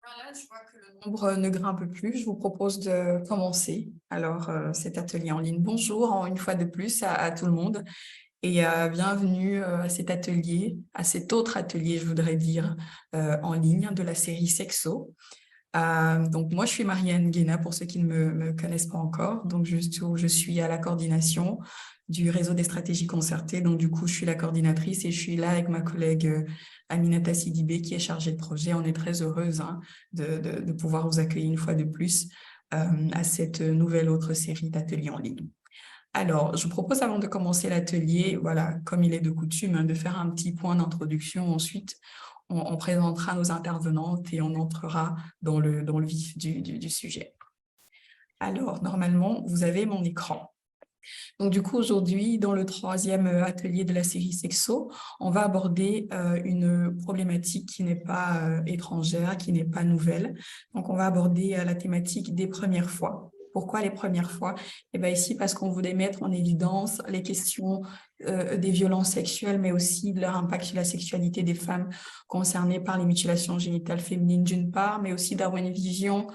Voilà, je vois que le nombre ne grimpe plus. Je vous propose de commencer alors cet atelier en ligne. Bonjour une fois de plus à tout le monde et bienvenue à cet atelier, à cet autre atelier, je voudrais dire, en ligne de la série Sexo. Donc moi, je suis Marianne Guéna pour ceux qui ne me connaissent pas encore. Donc je suis à la coordination du réseau des stratégies concertées. Donc du coup, je suis la coordinatrice et je suis là avec ma collègue Aminata Sidibé qui est chargée de projet. On est très heureuse de pouvoir vous accueillir une fois de plus à cette nouvelle autre série d'ateliers en ligne. Alors, je vous propose avant de commencer l'atelier, voilà, comme il est de coutume, de faire un petit point d'introduction. Ensuite, on présentera nos intervenantes et on entrera dans le vif du sujet. Alors, normalement, vous avez mon écran. Donc, du coup, aujourd'hui, dans le troisième atelier de la série Sexo, on va aborder une problématique qui n'est pas étrangère, qui n'est pas nouvelle. Donc, on va aborder la thématique des premières fois. Pourquoi les premières fois? Eh bien, ici, parce qu'on voulait mettre en évidence les questions des violences sexuelles, mais aussi de leur impact sur la sexualité des femmes concernées par les mutilations génitales féminines d'une part, mais aussi d'avoir une vision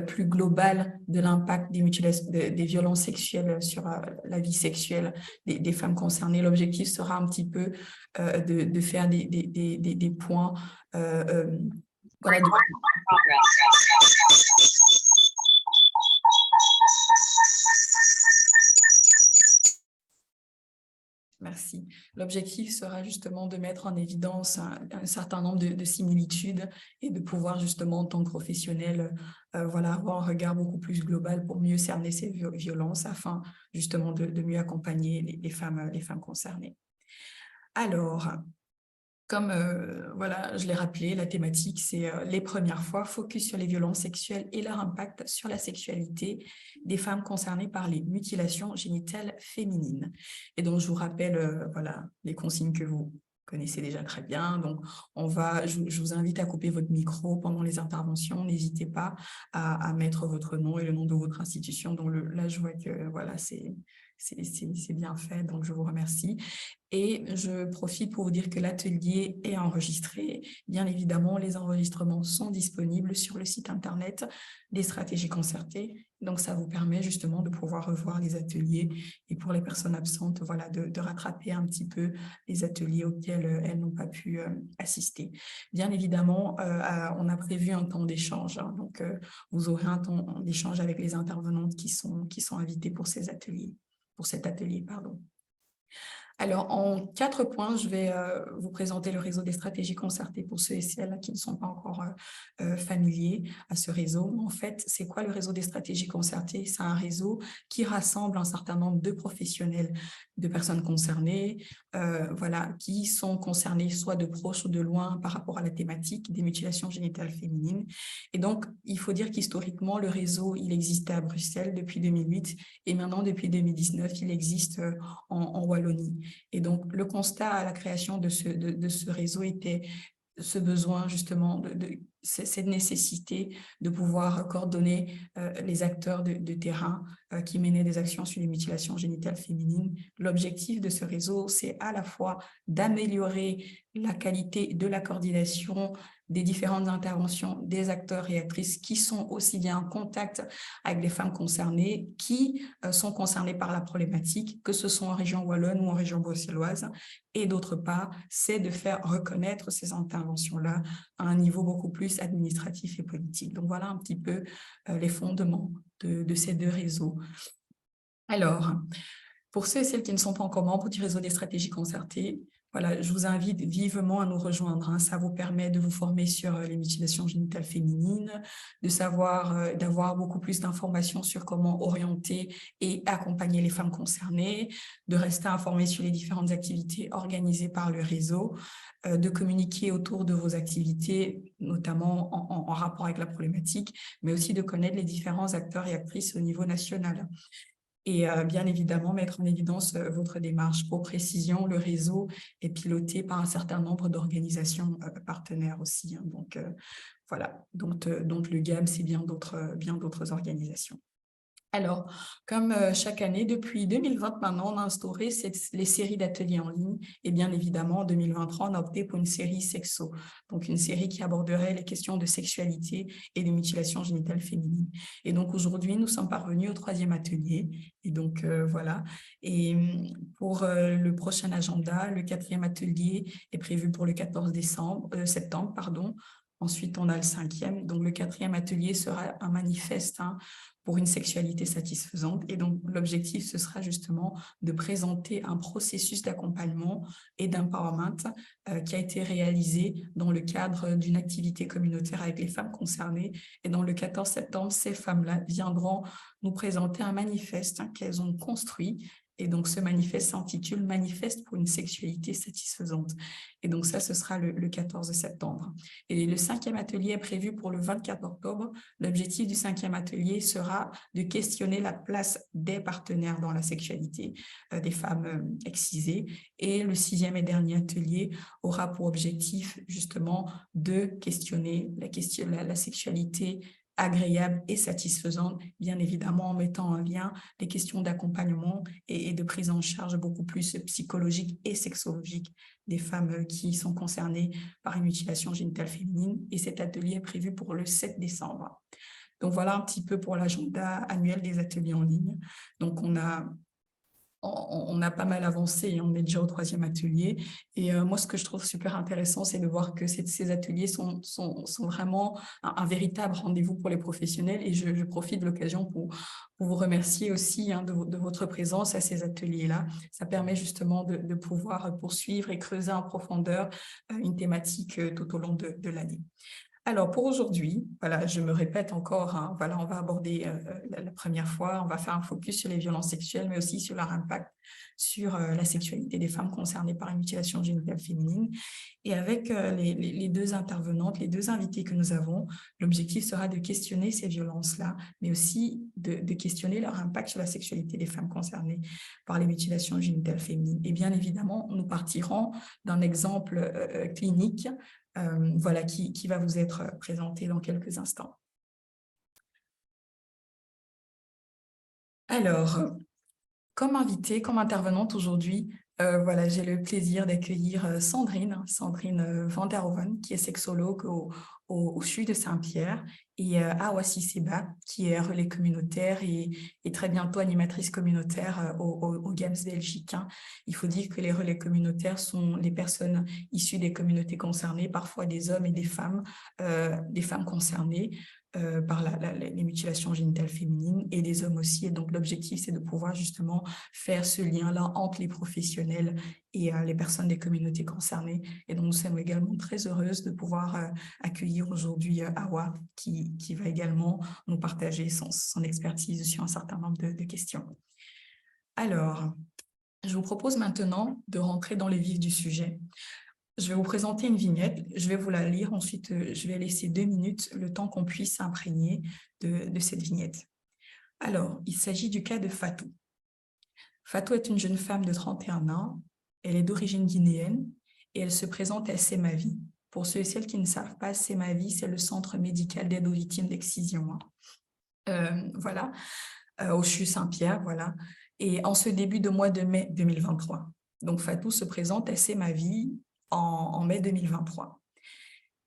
plus globale de l'impact des violences sexuelles sur la vie sexuelle des femmes concernées. L'objectif sera un petit peu de faire des points. Voilà, Merci. L'objectif sera justement de mettre en évidence un certain nombre de similitudes et de pouvoir justement, en tant que professionnel, voilà, avoir un regard beaucoup plus global pour mieux cerner ces violences afin justement de mieux accompagner les femmes concernées. Alors, comme voilà, je l'ai rappelé, la thématique, c'est les premières fois, focus sur les violences sexuelles et leur impact sur la sexualité des femmes concernées par les mutilations génitales féminines. Et donc, je vous rappelle voilà, les consignes que vous connaissez déjà très bien. Donc, je vous invite à couper votre micro pendant les interventions. N'hésitez pas à mettre votre nom et le nom de votre institution. Donc, là, je vois que voilà, c'est bien fait, donc je vous remercie. Et je profite pour vous dire que l'atelier est enregistré. Bien évidemment, les enregistrements sont disponibles sur le site internet des stratégies concertées. Donc, ça vous permet justement de pouvoir revoir les ateliers et pour les personnes absentes, voilà, de rattraper un petit peu les ateliers auxquels elles n'ont pas pu assister. Bien évidemment, on a prévu un temps d'échange. Donc, vous aurez un temps d'échange avec les intervenantes qui sont invitées pour ces ateliers, pour cet atelier, pardon. Alors, en 4 points, je vais vous présenter le réseau des stratégies concertées pour ceux et celles qui ne sont pas encore familiers à ce réseau. En fait, c'est quoi le réseau des stratégies concertées? C'est un réseau qui rassemble un certain nombre de professionnels, de personnes concernées, voilà, qui sont concernés soit de proche ou de loin par rapport à la thématique des mutilations génitales féminines. Et donc, il faut dire qu'historiquement, le réseau, il existait à Bruxelles depuis 2008 et maintenant, depuis 2019, il existe en Wallonie. Et donc, le constat à la création de ce réseau était ce besoin justement, cette nécessité de pouvoir coordonner les acteurs de terrain qui menaient des actions sur les mutilations génitales féminines. L'objectif de ce réseau, c'est à la fois d'améliorer la qualité de la coordination des différentes interventions des acteurs et actrices qui sont aussi bien en contact avec les femmes concernées, qui sont concernées par la problématique, que ce soit en région wallonne ou en région bruxelloise. Et d'autre part, c'est de faire reconnaître ces interventions-là à un niveau beaucoup plus administratif et politique. Donc voilà un petit peu les fondements de ces deux réseaux. Alors, pour ceux et celles qui ne sont pas encore membres du réseau des stratégies concertées, voilà, je vous invite vivement à nous rejoindre. Ça vous permet de vous former sur les mutilations génitales féminines, de savoir, d'avoir beaucoup plus d'informations sur comment orienter et accompagner les femmes concernées, de rester informé sur les différentes activités organisées par le réseau, de communiquer autour de vos activités, notamment en rapport avec la problématique, mais aussi de connaître les différents acteurs et actrices au niveau national. Et bien évidemment, mettre en évidence votre démarche. Pour précision, le réseau est piloté par un certain nombre d'organisations partenaires aussi. Donc, voilà. Donc le GAM, c'est bien d'autres organisations. Alors, comme chaque année, depuis 2020 maintenant, on a instauré les séries d'ateliers en ligne. Et bien évidemment, en 2023, on a opté pour une série sexo, donc une série qui aborderait les questions de sexualité et de mutilation génitale féminine. Et donc aujourd'hui, nous sommes parvenus au 3e atelier. Et donc voilà. Et pour le prochain agenda, le 4e atelier est prévu pour le 14 septembre, pardon. Ensuite, on a le 5e. Donc, le 4e atelier sera un manifeste pour une sexualité satisfaisante. Et donc, l'objectif, ce sera justement de présenter un processus d'accompagnement et d'empowerment qui a été réalisé dans le cadre d'une activité communautaire avec les femmes concernées. Et dans le 14 septembre, ces femmes-là viendront nous présenter un manifeste qu'elles ont construit. Et donc, ce manifeste s'intitule « Manifeste pour une sexualité satisfaisante ». Et donc, ça, ce sera le 14 septembre. Et le 5e atelier est prévu pour le 24 octobre. L'objectif du 5e atelier sera de questionner la place des partenaires dans la sexualité des femmes excisées. Et le 6e et dernier atelier aura pour objectif justement de questionner la sexualité agréable et satisfaisante, bien évidemment en mettant en lien les questions d'accompagnement et de prise en charge beaucoup plus psychologique et sexologique des femmes qui sont concernées par une mutilation génitale féminine. Et cet atelier est prévu pour le 7 décembre. Donc voilà un petit peu pour l'agenda annuel des ateliers en ligne. Donc on a pas mal avancé, on est déjà au 3e atelier. Et moi, ce que je trouve super intéressant, c'est de voir que ces ateliers sont vraiment un véritable rendez-vous pour les professionnels. Et je profite de l'occasion pour vous remercier aussi de votre présence à ces ateliers-là. Ça permet justement de pouvoir poursuivre et creuser en profondeur une thématique tout au long de l'année. Alors, pour aujourd'hui, voilà, je me répète encore, voilà, on va aborder la première fois, on va faire un focus sur les violences sexuelles, mais aussi sur leur impact sur la sexualité des femmes concernées par une mutilation génitale féminine. Et avec les deux intervenantes, les deux invités que nous avons, l'objectif sera de questionner ces violences-là, mais aussi de questionner leur impact sur la sexualité des femmes concernées par les mutilations génitales féminines. Et bien évidemment, nous partirons d'un exemple clinique voilà, qui va vous être présenté dans quelques instants. Alors, comme invitée, comme intervenante aujourd'hui, voilà, j'ai le plaisir d'accueillir Sandrine van der Hoven, qui est sexologue au CHU de Saint-Pierre, et Awa Seba, qui est relais communautaire et très bientôt animatrice communautaire au GAMS Belgique. Il faut dire que les relais communautaires sont les personnes issues des communautés concernées, parfois des hommes et des femmes concernées par les mutilations génitales féminines et des hommes aussi. Et donc, l'objectif, c'est de pouvoir justement faire ce lien-là entre les professionnels et les personnes des communautés concernées. Et donc, nous sommes également très heureuses de pouvoir accueillir aujourd'hui Awa, qui va également nous partager son expertise sur un certain nombre de questions. Alors, je vous propose maintenant de rentrer dans le vif du sujet. Je vais vous présenter une vignette, je vais vous la lire, ensuite je vais laisser 2 minutes, le temps qu'on puisse s'imprégner de cette vignette. Alors, il s'agit du cas de Fatou. Fatou est une jeune femme de 31 ans, elle est d'origine guinéenne et elle se présente à Semavi. Pour ceux et celles qui ne savent pas, Semavi, c'est le centre médical d'aide aux victimes d'excision. Voilà, au CHU Saint-Pierre, voilà. Et en ce début de mois de mai 2023. Donc, Fatou se présente à Semavi en mai 2023.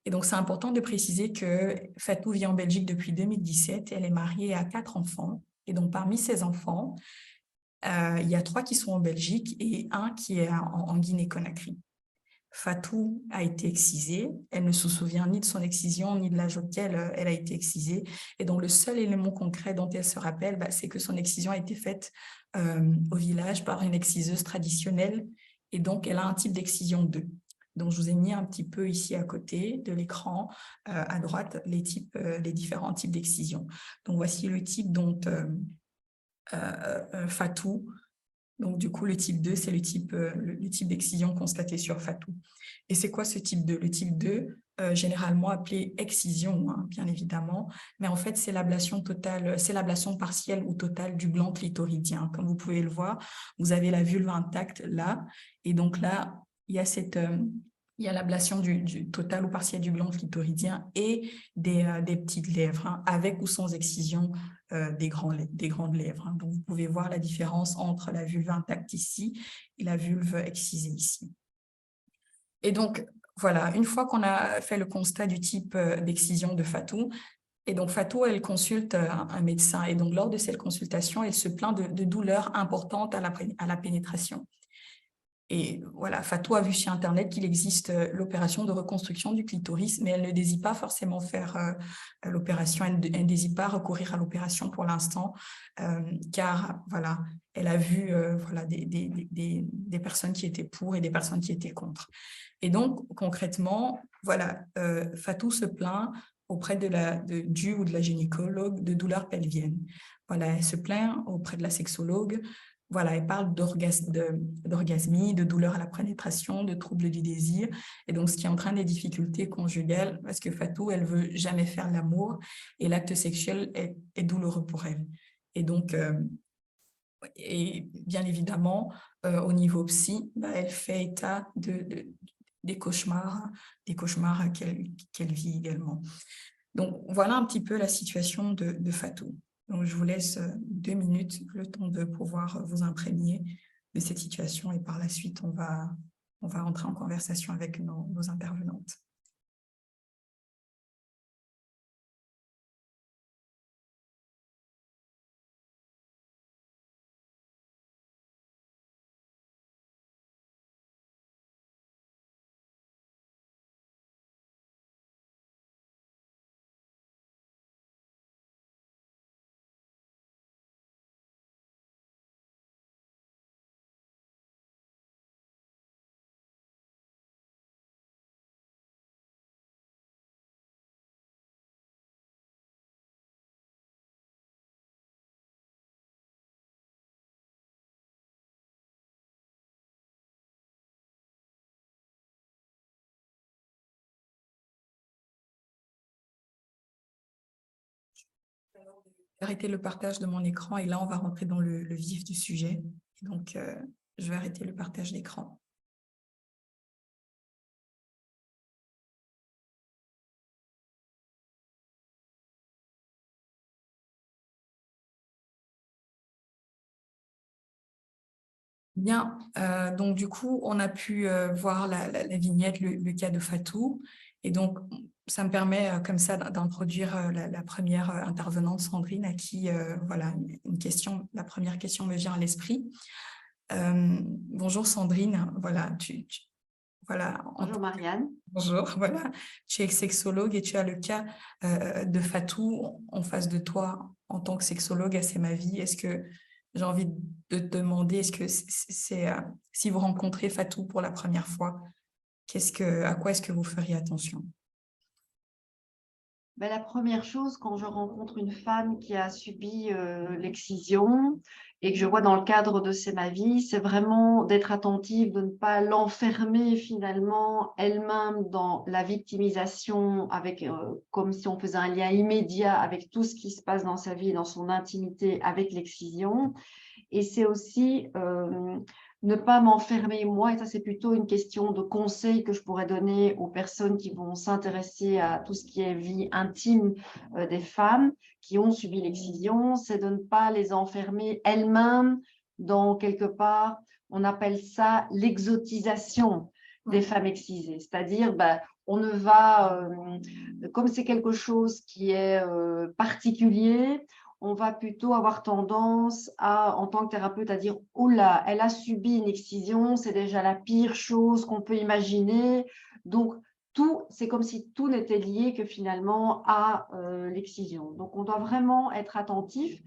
Et donc, c'est important de préciser que Fatou vit en Belgique depuis 2017. Elle est mariée à 4 enfants. Et donc, parmi ces enfants, il y a 3 qui sont en Belgique et 1 qui est en Guinée-Conakry. Fatou a été excisée. Elle ne se souvient ni de son excision, ni de l'âge auquel elle a été excisée. Et donc, le seul élément concret dont elle se rappelle, c'est que son excision a été faite au village par une exciseuse traditionnelle. Et donc, elle a un type d'excision 2. Donc, je vous ai mis un petit peu ici à côté de l'écran, à droite, les différents types d'excision. Donc, voici le type dont Fatou. Donc, du coup, le type 2, c'est le type d'excision constaté sur Fatou. Et c'est quoi ce type 2? Le type 2, généralement appelé excision, bien évidemment, mais en fait, c'est l'ablation totale, c'est l'ablation partielle ou totale du gland clitoridien. Comme vous pouvez le voir, vous avez la vulve intacte là, et donc là, il y a cette Il y a l'ablation du total ou partiel du gland clitoridien et des petites lèvres, hein, avec ou sans excision des grandes lèvres. Hein. Donc, vous pouvez voir la différence entre la vulve intacte ici et la vulve excisée ici. Et donc, voilà, une fois qu'on a fait le constat du type d'excision de Fatou, et donc Fatou, elle consulte un médecin. Et donc, lors de cette consultation, elle se plaint de douleurs importantes à la pénétration. Et voilà, Fatou a vu sur Internet qu'il existe l'opération de reconstruction du clitoris, mais elle ne désire pas forcément faire l'opération, elle ne désire pas recourir à l'opération pour l'instant, car voilà, elle a vu voilà, des personnes qui étaient pour et des personnes qui étaient contre. Et donc, concrètement, voilà, Fatou se plaint auprès du ou de la gynécologue de douleurs pelviennes. Voilà, elle se plaint auprès de la sexologue. Voilà, elle parle d'orgasmie, de douleur à la pénétration, de troubles du désir. Et donc, ce qui entraîne des difficultés conjugales, parce que Fatou, elle veut jamais faire l'amour et l'acte sexuel est douloureux pour elle. Et donc, et bien évidemment, au niveau psy, elle fait état des cauchemars qu'elle vit également. Donc, voilà un petit peu la situation de Fatou. Donc, je vous laisse 2 minutes, le temps de pouvoir vous imprégner de cette situation et par la suite, on va entrer en conversation avec nos intervenantes. Arrêter le partage de mon écran et là, on va rentrer dans le vif du sujet. Et donc, je vais arrêter le partage d'écran. Bien, donc du coup, on a pu voir la vignette, le cas de Fatou. Et donc, ça me permet comme ça d'introduire la première intervenante, Sandrine, à qui, voilà, la première question me vient à l'esprit. Bonjour Sandrine, voilà, voilà. Bonjour Marianne. Bonjour, voilà. Tu es sexologue et tu as le cas de Fatou en face de toi en tant que sexologue. C'est ma vie. Est-ce que j'ai envie de te demander, est-ce que si vous rencontrez Fatou pour la première fois, à quoi est-ce que vous feriez attention? Ben, la première chose, quand je rencontre une femme qui a subi l'excision et que je vois dans le cadre de C'est ma vie, c'est vraiment d'être attentive, de ne pas l'enfermer finalement elle-même dans la victimisation, avec, comme si on faisait un lien immédiat avec tout ce qui se passe dans sa vie, dans son intimité avec l'excision. Et c'est aussi ne pas m'enfermer moi, et ça c'est plutôt une question de conseil que je pourrais donner aux personnes qui vont s'intéresser à tout ce qui est vie intime des femmes qui ont subi l'excision, c'est de ne pas les enfermer elles-mêmes dans quelque part, on appelle ça l'exotisation des femmes excisées, c'est-à-dire on ne va, comme c'est quelque chose qui est particulier, on va plutôt avoir tendance à, en tant que thérapeute, à dire « Oh là, elle a subi une excision, c'est déjà la pire chose qu'on peut imaginer. » Donc, c'est comme si tout n'était lié que finalement à l'excision. Donc, on doit vraiment être attentif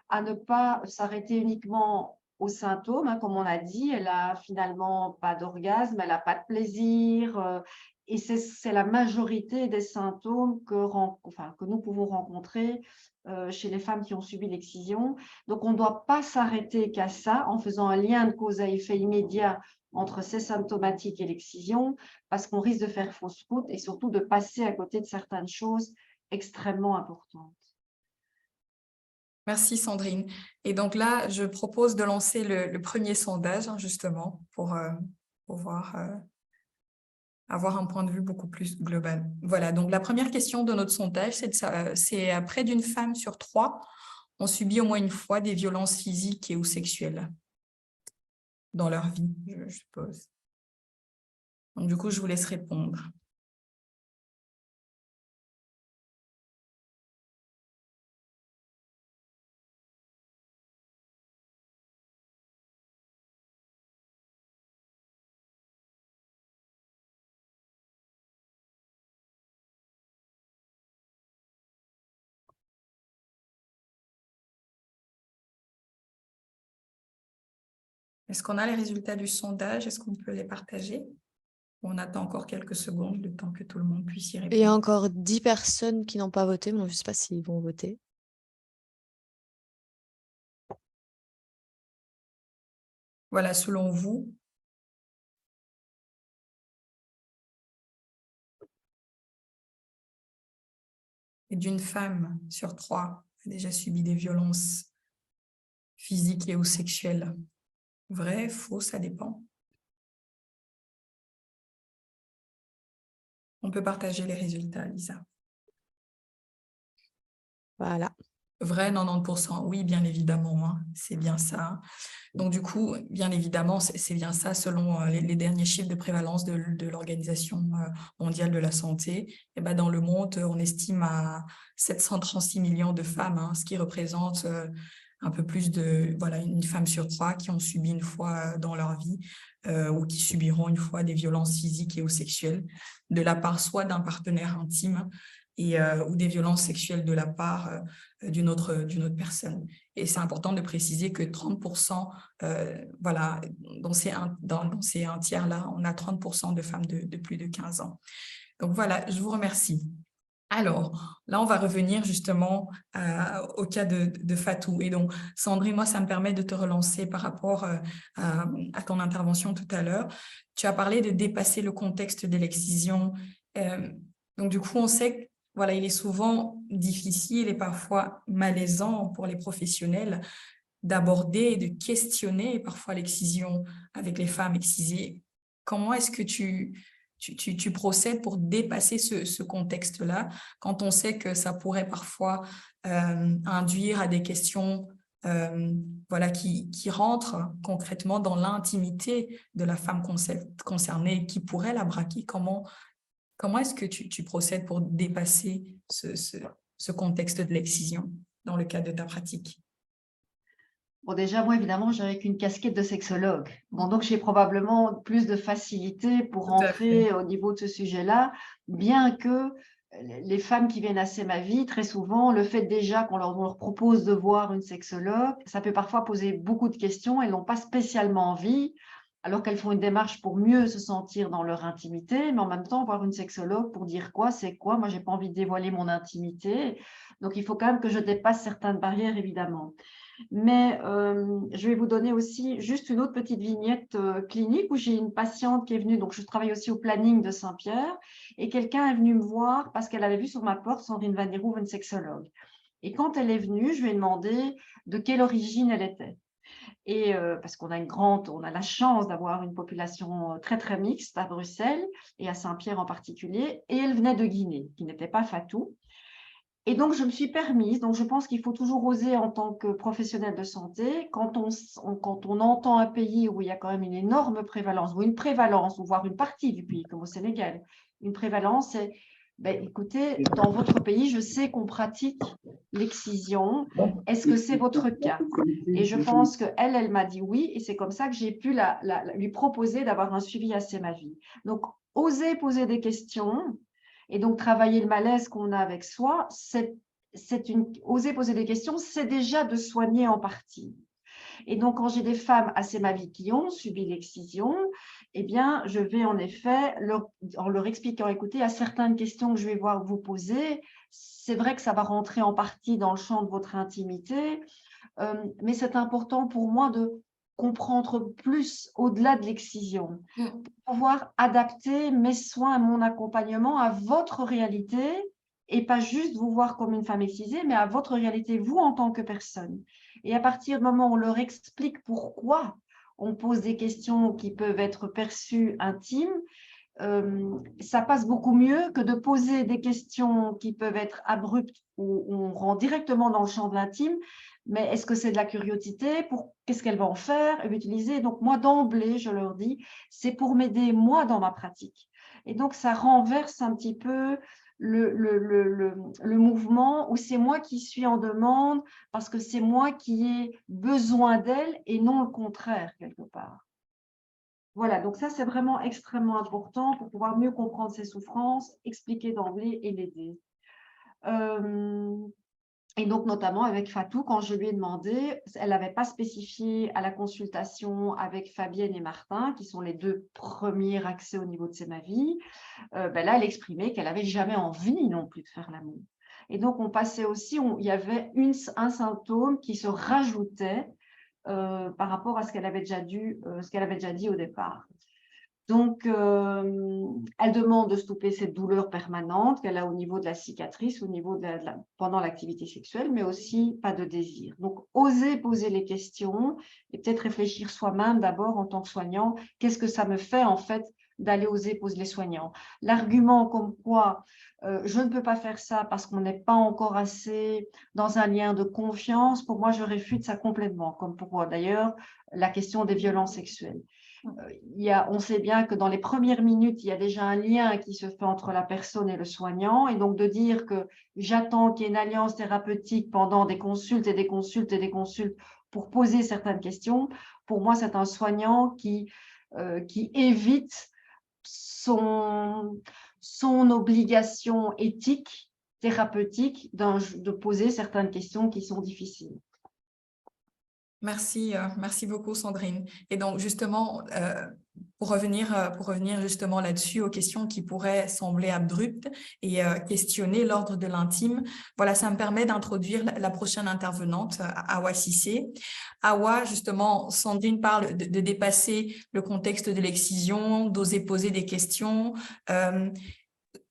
à ne pas s'arrêter uniquement aux symptômes. Hein, comme on a dit, elle a finalement pas d'orgasme, elle n'a pas de plaisir. Et c'est la majorité des symptômes que nous pouvons rencontrer chez les femmes qui ont subi l'excision. Donc, on ne doit pas s'arrêter qu'à ça en faisant un lien de cause à effet immédiat entre ces symptomatiques et l'excision, parce qu'on risque de faire fausse route et surtout de passer à côté de certaines choses extrêmement importantes. Merci Sandrine. Et donc là, je propose de lancer le premier sondage, hein, justement, pour voir avoir un point de vue beaucoup plus global. Voilà, donc la première question de notre sondage, c'est près d'une femme sur 3 ont subi au moins une fois des violences physiques et ou sexuelles dans leur vie, je suppose. Donc du coup, je vous laisse répondre. Est-ce qu'on a les résultats du sondage? Est-ce qu'on peut les partager? On attend encore quelques secondes, le temps que tout le monde puisse y Il y a répondre. encore 10 personnes qui n'ont pas voté, mais je ne sais pas s'ils vont voter. Voilà, selon vous, d'une femme sur 3 a déjà subi des violences physiques et ou sexuelles. Vrai, faux, ça dépend. On peut partager les résultats, Lisa. Voilà. Vrai, 90%. Oui, bien évidemment, hein, c'est bien ça. Donc, du coup, bien évidemment, c'est bien ça selon les derniers chiffres de prévalence de l'Organisation mondiale de la santé. Et ben, dans le monde, on estime à 736 millions de femmes, hein, ce qui représente un peu plus de, voilà, une femme sur 3 qui ont subi une fois dans leur vie ou qui subiront une fois des violences physiques et ou sexuelles de la part soit d'un partenaire intime ou des violences sexuelles de la part d'une autre personne. Et c'est important de préciser que 30%, voilà, dans ces un tiers-là, on a 30% de femmes de plus de 15 ans. Donc voilà, je vous remercie. Alors, là, on va revenir justement au cas de Fatou. Et donc, Sandrine, moi, ça me permet de te relancer par rapport à ton intervention tout à l'heure. Tu as parlé de dépasser le contexte de l'excision. Donc, du coup, on sait que voilà, il est souvent difficile et parfois malaisant pour les professionnels d'aborder et de questionner parfois l'excision avec les femmes excisées. Comment est-ce que tu procèdes pour dépasser ce contexte-là quand on sait que ça pourrait parfois induire à des questions voilà, qui rentrent concrètement dans l'intimité de la femme concernée qui pourrait la braquer? Comment est-ce que tu procèdes pour dépasser ce contexte de l'excision dans le cadre de ta pratique? Bon, déjà, moi, évidemment, j'avais qu'une casquette de sexologue. Bon, donc, j'ai probablement plus de facilité pour Tout à fait. rentrer au niveau de ce sujet-là, bien que les femmes qui viennent assez ma vie, très souvent, le fait déjà on leur propose de voir une sexologue, ça peut parfois poser beaucoup de questions. Elles n'ont pas spécialement envie, alors qu'elles font une démarche pour mieux se sentir dans leur intimité, mais en même temps, voir une sexologue pour dire quoi, c'est quoi? Moi, j'ai pas envie de dévoiler mon intimité. Donc, il faut quand même que je dépasse certaines barrières, évidemment. Mais je vais vous donner aussi juste une autre petite vignette clinique où j'ai une patiente qui est venue, donc je travaille aussi au planning de Saint-Pierre, et quelqu'un est venu me voir parce qu'elle avait vu sur ma porte Sandrine Van der Hoeven, sexologue. Et quand elle est venue, je lui ai demandé de quelle origine elle était. Et parce qu'on a on a la chance d'avoir une population très très mixte à Bruxelles et à Saint-Pierre en particulier, et elle venait de Guinée, qui n'était pas Fatou. Et donc, je me suis permise, donc je pense qu'il faut toujours oser en tant que professionnel de santé, quand on entend un pays où il y a quand même une énorme prévalence, ou une prévalence, ou voire une partie du pays, comme au Sénégal, une prévalence, c'est, ben, écoutez, dans votre pays, je sais qu'on pratique l'excision, est-ce que c'est votre cas? Et je pense qu'elle m'a dit oui, et c'est comme ça que j'ai pu lui proposer d'avoir un suivi assez ma vie. Donc, oser poser des questions, et donc, travailler le malaise qu'on a avec soi, oser poser des questions, c'est déjà de soigner en partie. Et donc, quand j'ai des femmes assez ma vie qui ont subi l'excision, eh bien, je vais en effet, en leur expliquant, écoutez, à certaines questions que je vais voir vous poser, c'est vrai que ça va rentrer en partie dans le champ de votre intimité, mais c'est important pour moi de comprendre plus au-delà de l'excision, pouvoir adapter mes soins, mon accompagnement à votre réalité et pas juste vous voir comme une femme excisée, mais à votre réalité, vous en tant que personne. Et à partir du moment où on leur explique pourquoi on pose des questions qui peuvent être perçues intimes, ça passe beaucoup mieux que de poser des questions qui peuvent être abruptes où on rentre directement dans le champ de l'intime. Mais est-ce que c'est de la curiosité? Qu'est-ce qu'elle va en faire? Elle va utiliser. Donc, moi, d'emblée, je leur dis, c'est pour m'aider, moi, dans ma pratique. Et donc, ça renverse un petit peu le mouvement où c'est moi qui suis en demande parce que c'est moi qui ai besoin d'elle et non le contraire, quelque part. Voilà, donc ça, c'est vraiment extrêmement important pour pouvoir mieux comprendre ses souffrances, expliquer d'emblée et l'aider. Et donc, notamment avec Fatou, quand je lui ai demandé, elle n'avait pas spécifié à la consultation avec Fabienne et Martin, qui sont les 2 premiers accès au niveau de C'est ma vie. Là, elle exprimait qu'elle n'avait jamais envie non plus de faire l'amour. Et donc, on passait aussi, il y avait un symptôme qui se rajoutait par rapport à ce qu'elle avait déjà dit au départ. Donc, elle demande de stopper cette douleur permanente qu'elle a au niveau de la cicatrice, au niveau pendant l'activité sexuelle, mais aussi pas de désir. Donc, oser poser les questions et peut-être réfléchir soi-même d'abord en tant que soignant. Qu'est-ce que ça me fait en fait d'aller oser poser les soignants? L'argument comme quoi je ne peux pas faire ça parce qu'on n'est pas encore assez dans un lien de confiance, pour moi, je réfute ça complètement, comme pour d'ailleurs la question des violences sexuelles. On sait bien que dans les premières minutes, il y a déjà un lien qui se fait entre la personne et le soignant. Et donc, de dire que j'attends qu'il y ait une alliance thérapeutique pendant des consultes et des consultes et des consultes pour poser certaines questions, pour moi, c'est un soignant qui évite son obligation éthique, thérapeutique, de poser certaines questions qui sont difficiles. Merci beaucoup Sandrine. Et donc justement, pour revenir justement là-dessus aux questions qui pourraient sembler abruptes et questionner l'ordre de l'intime, voilà, ça me permet d'introduire la prochaine intervenante, Awa Cissé. Awa, justement, Sandrine parle de dépasser le contexte de l'excision, d'oser poser des questions.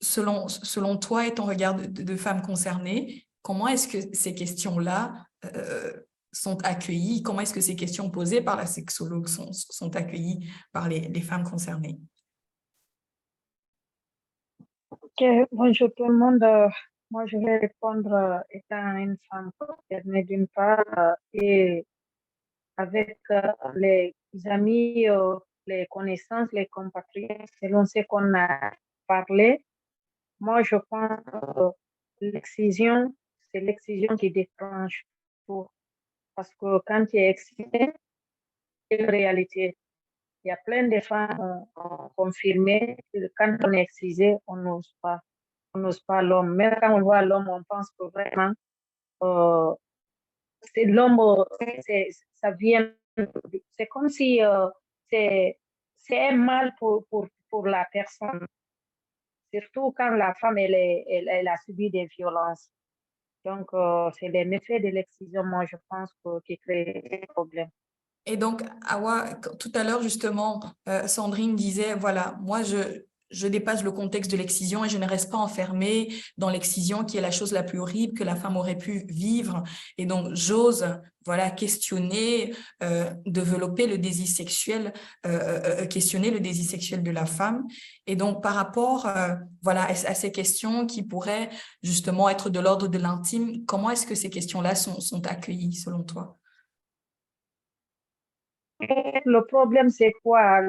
Selon toi et ton regard de femme concernée, comment est-ce que ces questions-là sont accueillies? Comment est-ce que ces questions posées par la sexologue sont accueillies par les femmes concernées? Ok, bonjour tout le monde. Moi, je vais répondre étant une femme concernée d'une part et avec les amis, les connaissances, les compatriotes, selon ce qu'on a parlé. Moi, je pense que l'excision, c'est l'excision qui déclenche tout. Parce que quand tu es excité, c'est une réalité. Il y a plein de femmes qui ont confirmé que quand on est excisé, on n'ose pas l'homme. Même quand on voit l'homme, on pense que vraiment, c'est l'homme, ça vient, c'est comme si c'est un mal pour la personne. Surtout quand la femme, elle a subi des violences. Donc, c'est les méfaits de l'excision, moi, je pense, qui créent des problèmes. Et donc, Awa, tout à l'heure, justement, Sandrine disait, voilà, moi, je dépasse le contexte de l'excision et je ne reste pas enfermée dans l'excision qui est la chose la plus horrible que la femme aurait pu vivre. Et donc, j'ose, voilà, questionner, développer le désir sexuel, questionner le désir sexuel de la femme. Et donc, par rapport, voilà, à ces questions qui pourraient justement être de l'ordre de l'intime, comment est-ce que ces questions-là sont accueillies, selon toi? Le problème, c'est quoi?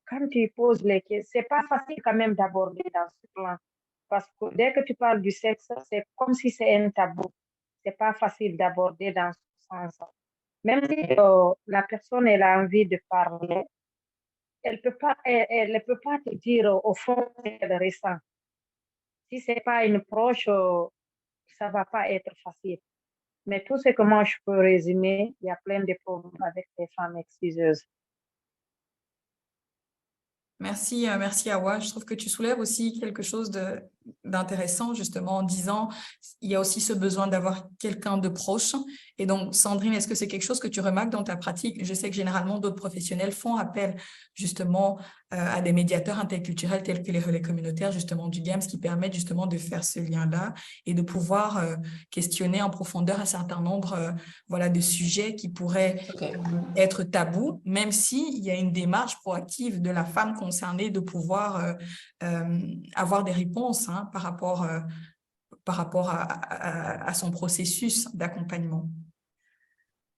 Quand tu poses les questions, c'est pas facile quand même d'aborder dans ce plan. Parce que dès que tu parles du sexe, c'est comme si c'est un tabou. C'est pas facile d'aborder dans ce sens. Même si la personne elle a envie de parler, elle ne peut pas te dire au fond ce qu'elle ressent. Si c'est pas une proche, ça va pas être facile. Mais tout ce que moi je peux résumer, il y a plein de problèmes avec les femmes exciseuses. Merci Awa. Je trouve que tu soulèves aussi quelque chose d'intéressant justement en disant il y a aussi ce besoin d'avoir quelqu'un de proche. Et donc, Sandrine, est-ce que c'est quelque chose que tu remarques dans ta pratique? Je sais que généralement, d'autres professionnels font appel justement à des médiateurs interculturels tels que les relais communautaires justement du GAMS qui permettent justement de faire ce lien-là et de pouvoir questionner en profondeur un certain nombre voilà, de sujets qui pourraient être tabous, même s'il y a une démarche proactive de la femme concernée de pouvoir avoir des réponses hein, par rapport à son processus d'accompagnement.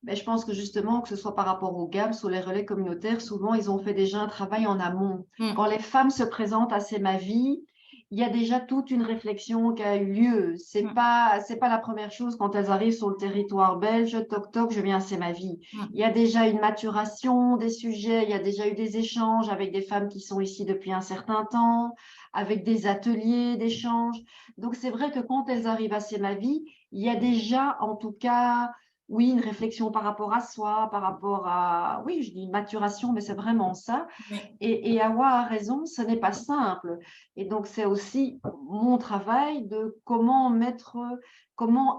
Mais je pense que justement, que ce soit par rapport aux GAMS ou les relais communautaires, souvent, ils ont fait déjà un travail en amont. Quand les femmes se présentent à C'est ma vie, il y a déjà toute une réflexion qui a eu lieu. C'est pas la première chose quand elles arrivent sur le territoire belge, toc toc, je viens, C'est ma vie. Il y a déjà une maturation des sujets, il y a déjà eu des échanges avec des femmes qui sont ici depuis un certain temps, avec des ateliers d'échange. Donc, c'est vrai que quand elles arrivent à C'est ma vie, il y a déjà, en tout cas, oui, une réflexion par rapport à soi, par rapport à, oui, je dis maturation, mais c'est vraiment ça. Oui. Et Awa a raison, ce n'est pas simple. Et donc, c'est aussi mon travail de comment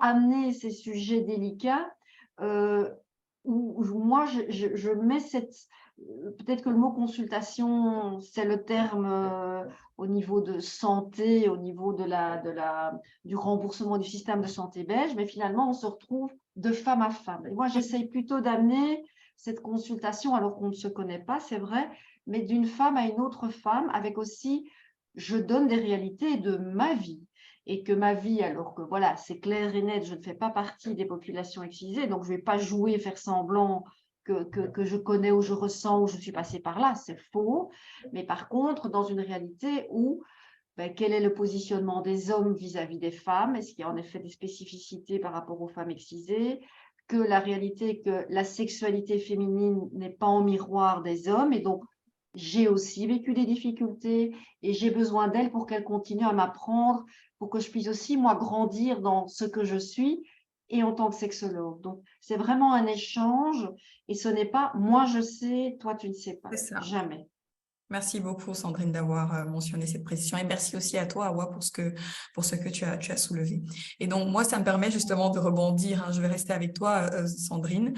amener ces sujets délicats où moi, je mets peut-être que le mot consultation, c'est le terme au niveau de santé, au niveau du remboursement du système de santé belge, mais finalement, on se retrouve de femme à femme. Et moi, j'essaye plutôt d'amener cette consultation, alors qu'on ne se connaît pas, c'est vrai, mais d'une femme à une autre femme, avec aussi, je donne des réalités de ma vie. Et que ma vie, alors que voilà, c'est clair et net, je ne fais pas partie des populations excisées, donc je ne vais pas jouer, faire semblant que je connais ou je ressens ou je suis passée par là, c'est faux. Mais par contre, dans une réalité où quel est le positionnement des hommes vis-à-vis des femmes? Est-ce qu'il y a en effet des spécificités par rapport aux femmes excisées? Que la réalité que la sexualité féminine n'est pas en miroir des hommes et donc j'ai aussi vécu des difficultés et j'ai besoin d'elles pour qu'elles continuent à m'apprendre, pour que je puisse aussi, moi, grandir dans ce que je suis et en tant que sexologue. Donc, c'est vraiment un échange et ce n'est pas « moi, je sais, toi, tu ne sais pas ». C'est ça. Jamais. Merci beaucoup, Sandrine, d'avoir mentionné cette précision. Et merci aussi à toi, Awa, pour ce que tu as soulevé. Et donc, moi, ça me permet justement de rebondir. Hein, je vais rester avec toi, Sandrine.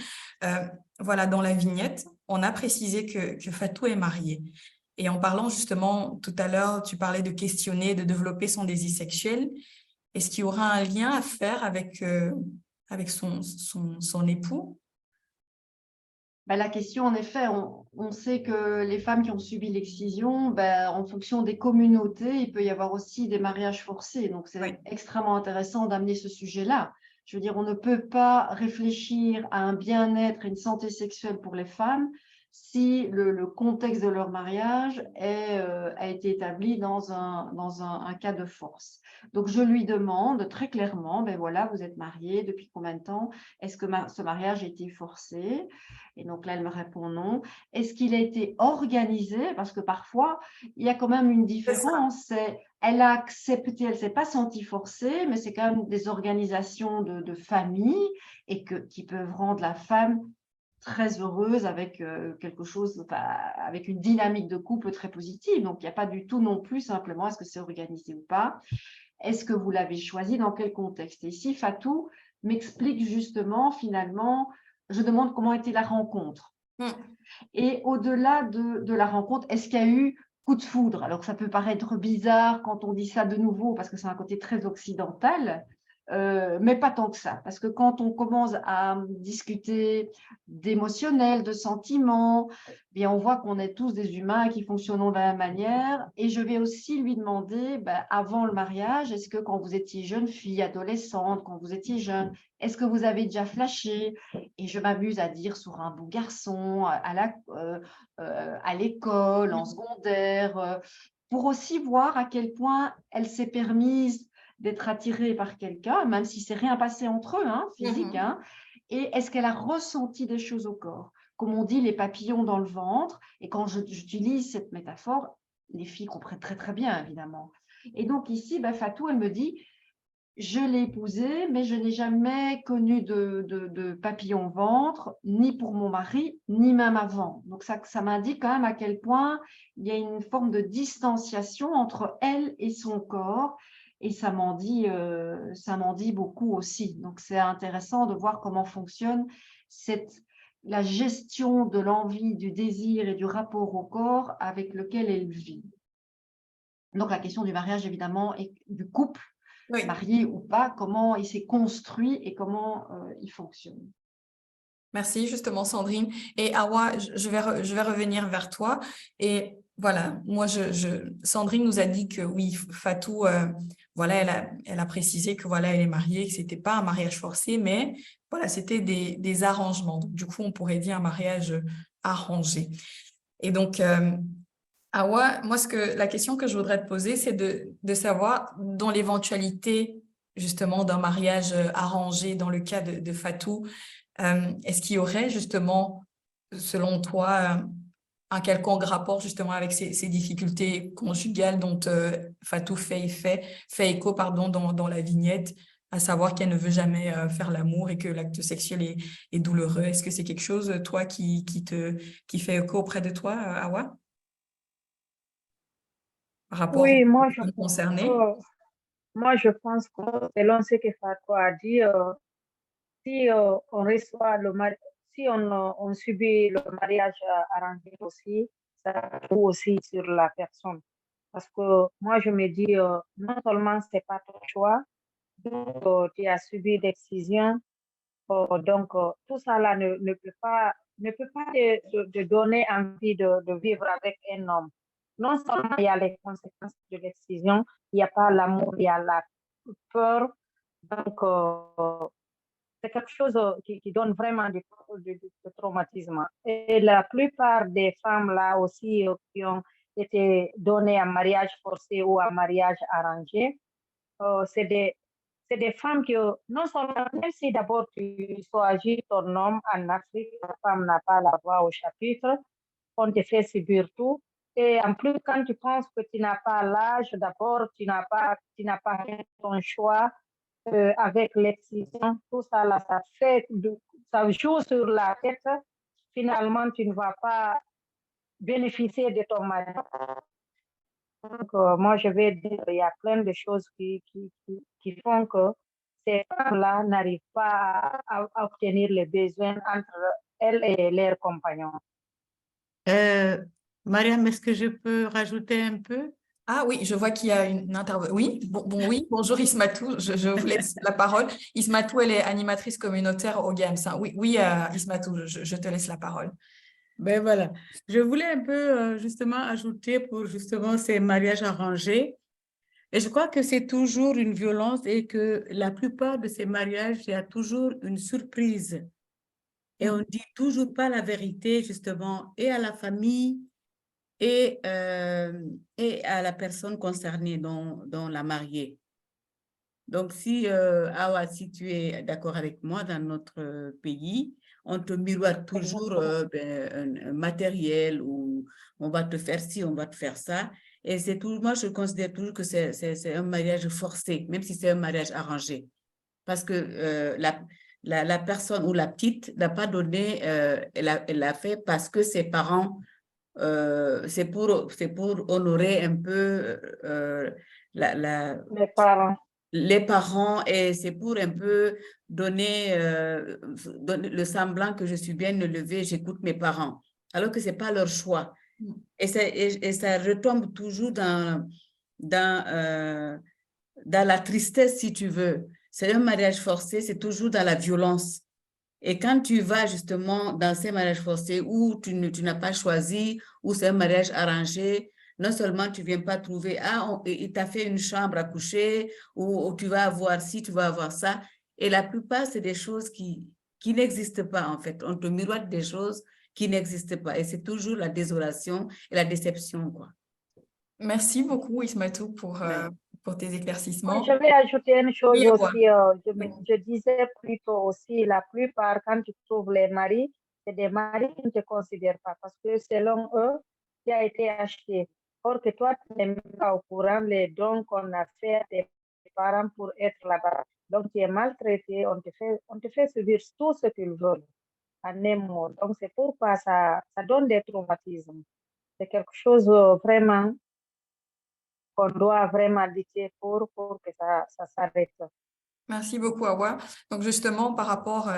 Voilà, dans la vignette, on a précisé que Fatou est mariée. Et en parlant justement, tout à l'heure, tu parlais de questionner, de développer son désir sexuel. Est-ce qu'il y aura un lien à faire avec son époux? La question, en effet, on sait que les femmes qui ont subi l'excision, en fonction des communautés, il peut y avoir aussi des mariages forcés. Donc, c'est extrêmement intéressant d'amener ce sujet-là. Je veux dire, on ne peut pas réfléchir à un bien-être et une santé sexuelle pour les femmes si le contexte de leur mariage a été établi dans un cas de force. Donc, je lui demande très clairement, voilà, vous êtes mariés, depuis combien de temps? Est-ce que ce mariage a été forcé? Et donc là, elle me répond non. Est-ce qu'il a été organisé? Parce que parfois, il y a quand même une différence. Elle a accepté, elle ne s'est pas sentie forcée, mais c'est quand même des organisations de famille et qui peuvent rendre la femme très heureuse avec quelque chose, avec une dynamique de couple très positive. Donc, il n'y a pas du tout non plus simplement est-ce que c'est organisé ou pas. Est-ce que vous l'avez choisi? Dans quel contexte? Et ici, Fatou m'explique justement, finalement, je demande comment était la rencontre. Et au-delà de la rencontre, est-ce qu'il y a eu coup de foudre? Alors, ça peut paraître bizarre quand on dit ça de nouveau, parce que c'est un côté très occidental, mais pas tant que ça. Parce que quand on commence à discuter d'émotionnel, de sentiments, bien, on voit qu'on est tous des humains qui fonctionnons de la même manière. Et je vais aussi lui demander, avant le mariage, est-ce que quand vous étiez jeune fille, adolescente, quand vous étiez jeune, est-ce que vous avez déjà flashé? Et je m'amuse à dire sur un beau garçon, à l'école, en secondaire, pour aussi voir à quel point elle s'est permise d'être attirée par quelqu'un, même si c'est rien passé entre eux, physique, et est-ce qu'elle a ressenti des choses au corps? Comme on dit, les papillons dans le ventre, et quand j'utilise cette métaphore, les filles comprennent très très bien, évidemment. Et donc ici, Fatou, elle me dit, je l'ai épousé, mais je n'ai jamais connu de papillon au ventre, ni pour mon mari, ni même avant. Donc ça m'indique quand même à quel point il y a une forme de distanciation entre elle et son corps, et ça m'en dit beaucoup aussi. Donc c'est intéressant de voir comment fonctionne la gestion de l'envie, du désir et du rapport au corps avec lequel elle vit. Donc la question du mariage, évidemment, et du couple, Oui. marié ou pas, comment il s'est construit et comment il fonctionne. Merci justement Sandrine. Et Awa, je vais revenir vers toi. Et voilà, moi, Sandrine nous a dit que oui, Fatou, voilà, elle a précisé que voilà, elle est mariée, que c'était pas un mariage forcé, mais voilà, c'était des arrangements. Donc, du coup, on pourrait dire un mariage arrangé. Et donc, Awa, moi, la question que je voudrais te poser, c'est de savoir, dans l'éventualité justement d'un mariage arrangé, dans le cas de Fatou, est-ce qu'il y aurait justement, selon toi, un quelconque rapport justement avec ces difficultés conjugales dont Fatou fait écho pardon, dans la vignette, à savoir qu'elle ne veut jamais faire l'amour et que l'acte sexuel est douloureux. Est-ce que c'est quelque chose, toi, qui fait écho auprès de toi, Awa, par rapport aux Oui, personnes concernées? moi, je pense que selon ce que Fatou a dit, si on reçoit si on subit le mariage arrangé aussi, ça joue aussi sur la personne. Parce que moi, je me dis, non seulement c'est pas ton choix, donc tu as subi l'excision, donc tout ça là ne peut pas te donner envie de vivre avec un homme. Non seulement il y a les conséquences de l'excision, il n'y a pas l'amour, il y a la peur. Donc, c'est quelque chose qui donne vraiment du traumatisme. Et la plupart des femmes là aussi qui ont été données en mariage forcé ou en mariage arrangé, c'est des femmes qui, non seulement, même si d'abord tu choisis ton homme en Afrique, la femme n'a pas la voix au chapitre, on te fait subir tout. Et en plus, quand tu penses que tu n'as pas l'âge, d'abord, tu n'as pas fait ton choix, avec l'excision, tout ça, là, ça joue sur la tête. Finalement, tu ne vas pas bénéficier de ton mariage. Donc, moi, je vais dire, il y a plein de choses qui font que ces femmes-là n'arrivent pas à obtenir les besoins entre elles et leurs compagnons. Mariam, est-ce que je peux rajouter un peu? Ah oui, je vois qu'il y a une intervention. Oui, oui, bonjour Ismatou, je vous laisse la parole. Ismatou, elle est animatrice communautaire au GAMS, hein. Oui, oui, Ismatou, je te laisse la parole. Ben voilà, je voulais un peu justement ajouter pour justement ces mariages arrangés. Et je crois que c'est toujours une violence et que la plupart de ces mariages, il y a toujours une surprise. Et on ne dit toujours pas la vérité justement et à la famille et à la personne concernée, dont la mariée. Donc, Awa, si tu es d'accord avec moi, dans notre pays, on te miroite toujours un matériel où on va te faire ci, on va te faire ça. Et moi, je considère toujours que c'est un mariage forcé, même si c'est un mariage arrangé. Parce que la personne ou la petite n'a pas donné, elle l'a fait parce que ses parents, c'est pour honorer un peu Les parents. les parents, et c'est pour un peu donner le semblant que je suis bien élevée, j'écoute mes parents, alors que ce n'est pas leur choix. Et ça retombe toujours dans la tristesse, si tu veux. C'est un mariage forcé, c'est toujours dans la violence. Et quand tu vas justement dans ces mariages forcés où tu n'as pas choisi, où c'est un mariage arrangé, non seulement tu ne viens pas trouver, il t'a fait une chambre à coucher, ou tu vas avoir ci, tu vas avoir ça. Et la plupart, c'est des choses qui n'existent pas, en fait. On te miroite des choses qui n'existent pas. Et c'est toujours la désolation et la déception, quoi. Merci beaucoup, Ismatou, Ouais. pour tes Moi, éclaircissements. je vais ajouter une chose Oui, Awa. aussi. Oui. Je disais plutôt aussi, la plupart, quand tu trouves les maris, c'est des maris qui ne te considèrent pas parce que selon eux, tu as été acheté. Or que toi, tu n'es même pas au courant les dons qu'on a fait à tes parents pour être là-bas. Donc, tu es maltraité, on te fait subir tout ce qu'ils veulent en un mot. Donc, c'est pourquoi ça donne des traumatismes. C'est quelque chose vraiment qu'on doit vraiment lutter pour que ça s'arrête. Merci beaucoup, Awa. Donc, justement, par rapport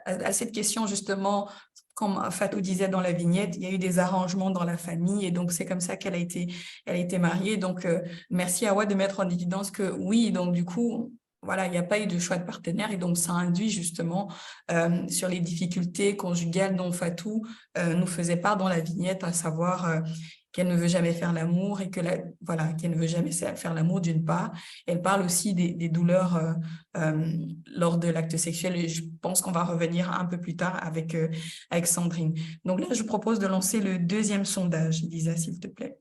à cette question, justement, comme Fatou disait dans la vignette, il y a eu des arrangements dans la famille et donc c'est comme ça elle a été mariée. Donc, merci, Awa, de mettre en évidence que oui, donc du coup, voilà, il n'y a pas eu de choix de partenaire et donc ça induit justement sur les difficultés conjugales dont Fatou nous faisait part dans la vignette, à savoir qu'elle ne veut jamais faire l'amour et que voilà, qu'elle ne veut jamais faire l'amour d'une part. Elle parle aussi des douleurs lors de l'acte sexuel et je pense qu'on va revenir un peu plus tard avec Sandrine. Donc là, je propose de lancer le deuxième sondage, Lisa, s'il te plaît.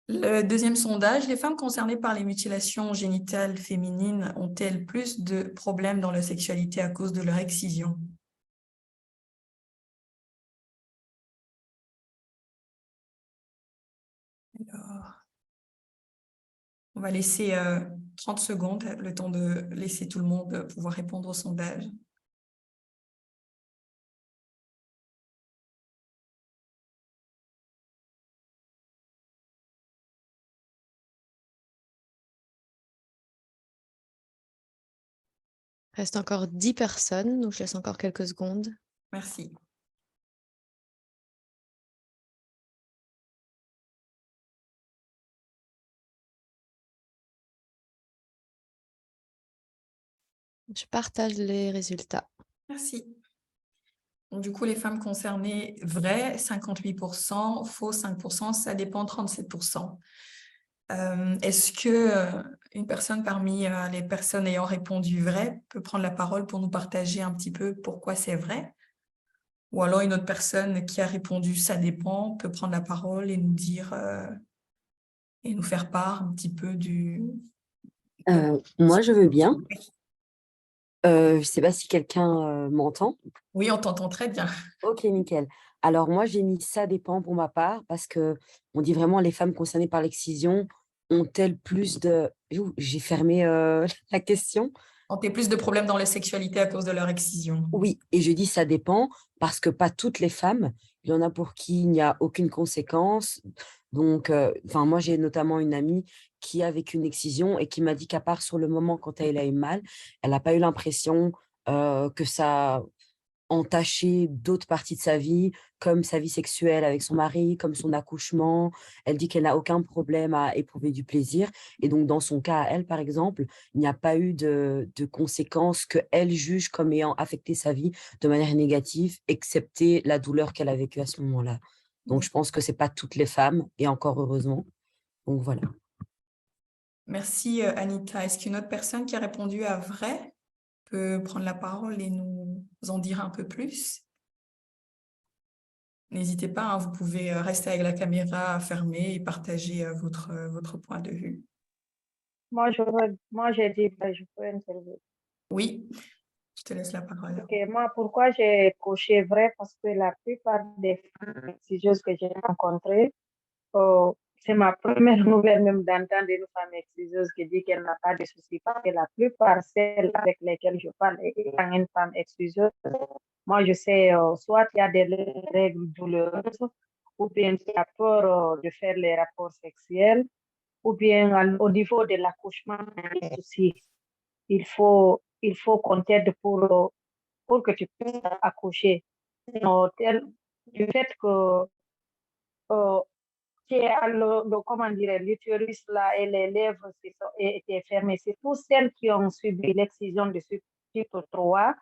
Le deuxième sondage, les femmes concernées par les mutilations génitales féminines ont-elles plus de problèmes dans leur sexualité à cause de leur excision? Alors, on va laisser 30 secondes, le temps de laisser tout le monde pouvoir répondre au sondage. Il reste encore 10 personnes, donc je laisse encore quelques secondes. Merci. Je partage les résultats. Merci. Donc, du coup, les femmes concernées, vrai, 58%, faux, 5%, ça dépend, 37%. Est-ce que une personne parmi les personnes ayant répondu vrai peut prendre la parole pour nous partager un petit peu pourquoi c'est vrai? Ou alors une autre personne qui a répondu ça dépend peut prendre la parole et nous dire et nous faire part un petit peu Moi, je veux bien. Je ne sais pas si quelqu'un m'entend. Oui, on t'entend très bien. Ok, nickel. Alors, moi, j'ai mis ça dépend pour ma part parce que on dit vraiment les femmes concernées par l'excision ont-elles plus de... Ouh, j'ai fermé la question. Ont plus de problèmes dans la sexualité à cause de leur excision? Oui, et je dis ça dépend parce que pas toutes les femmes, il y en a pour qui il n'y a aucune conséquence. Donc, moi, j'ai notamment une amie qui a vécu une excision et qui m'a dit qu'à part sur le moment quand elle a eu mal, elle n'a pas eu l'impression que ça entaché d'autres parties de sa vie, comme sa vie sexuelle avec son mari, comme son accouchement. Elle dit qu'elle n'a aucun problème à éprouver du plaisir. Et donc, dans son cas, elle, par exemple, il n'y a pas eu de conséquences qu'elle juge comme ayant affecté sa vie de manière négative, excepté la douleur qu'elle a vécue à ce moment-là. Donc, je pense que ce n'est pas toutes les femmes, et encore heureusement. Donc, voilà. Merci, Anita. Est-ce qu'une autre personne qui a répondu à vrai peut prendre la parole et nous en dire un peu plus? N'hésitez pas, hein, vous pouvez rester avec la caméra fermée et partager votre point de vue. Moi, j'ai dit, je peux intervenir. Oui, je te laisse la parole. Ok, moi, pourquoi j'ai coché vrai? Parce que la plupart des femmes exigeuses que j'ai rencontrées, c'est ma première nouvelle même d'entendre une femme exciseuse qui dit qu'elle n'a pas de soucis. Parce que la plupart, celles avec lesquelles je parle, étant une femme exciseuse, moi, je sais, soit il y a des règles douloureuses, ou bien tu as peur de faire les rapports sexuels, ou bien au niveau de l'accouchement, il y a des soucis. Il faut qu'on t'aide pour que tu puisses accoucher. Du fait que qui est comment dire, l'utérus là et les lèvres étaient fermées. C'est pour celles qui ont subi l'excision de ce type 3,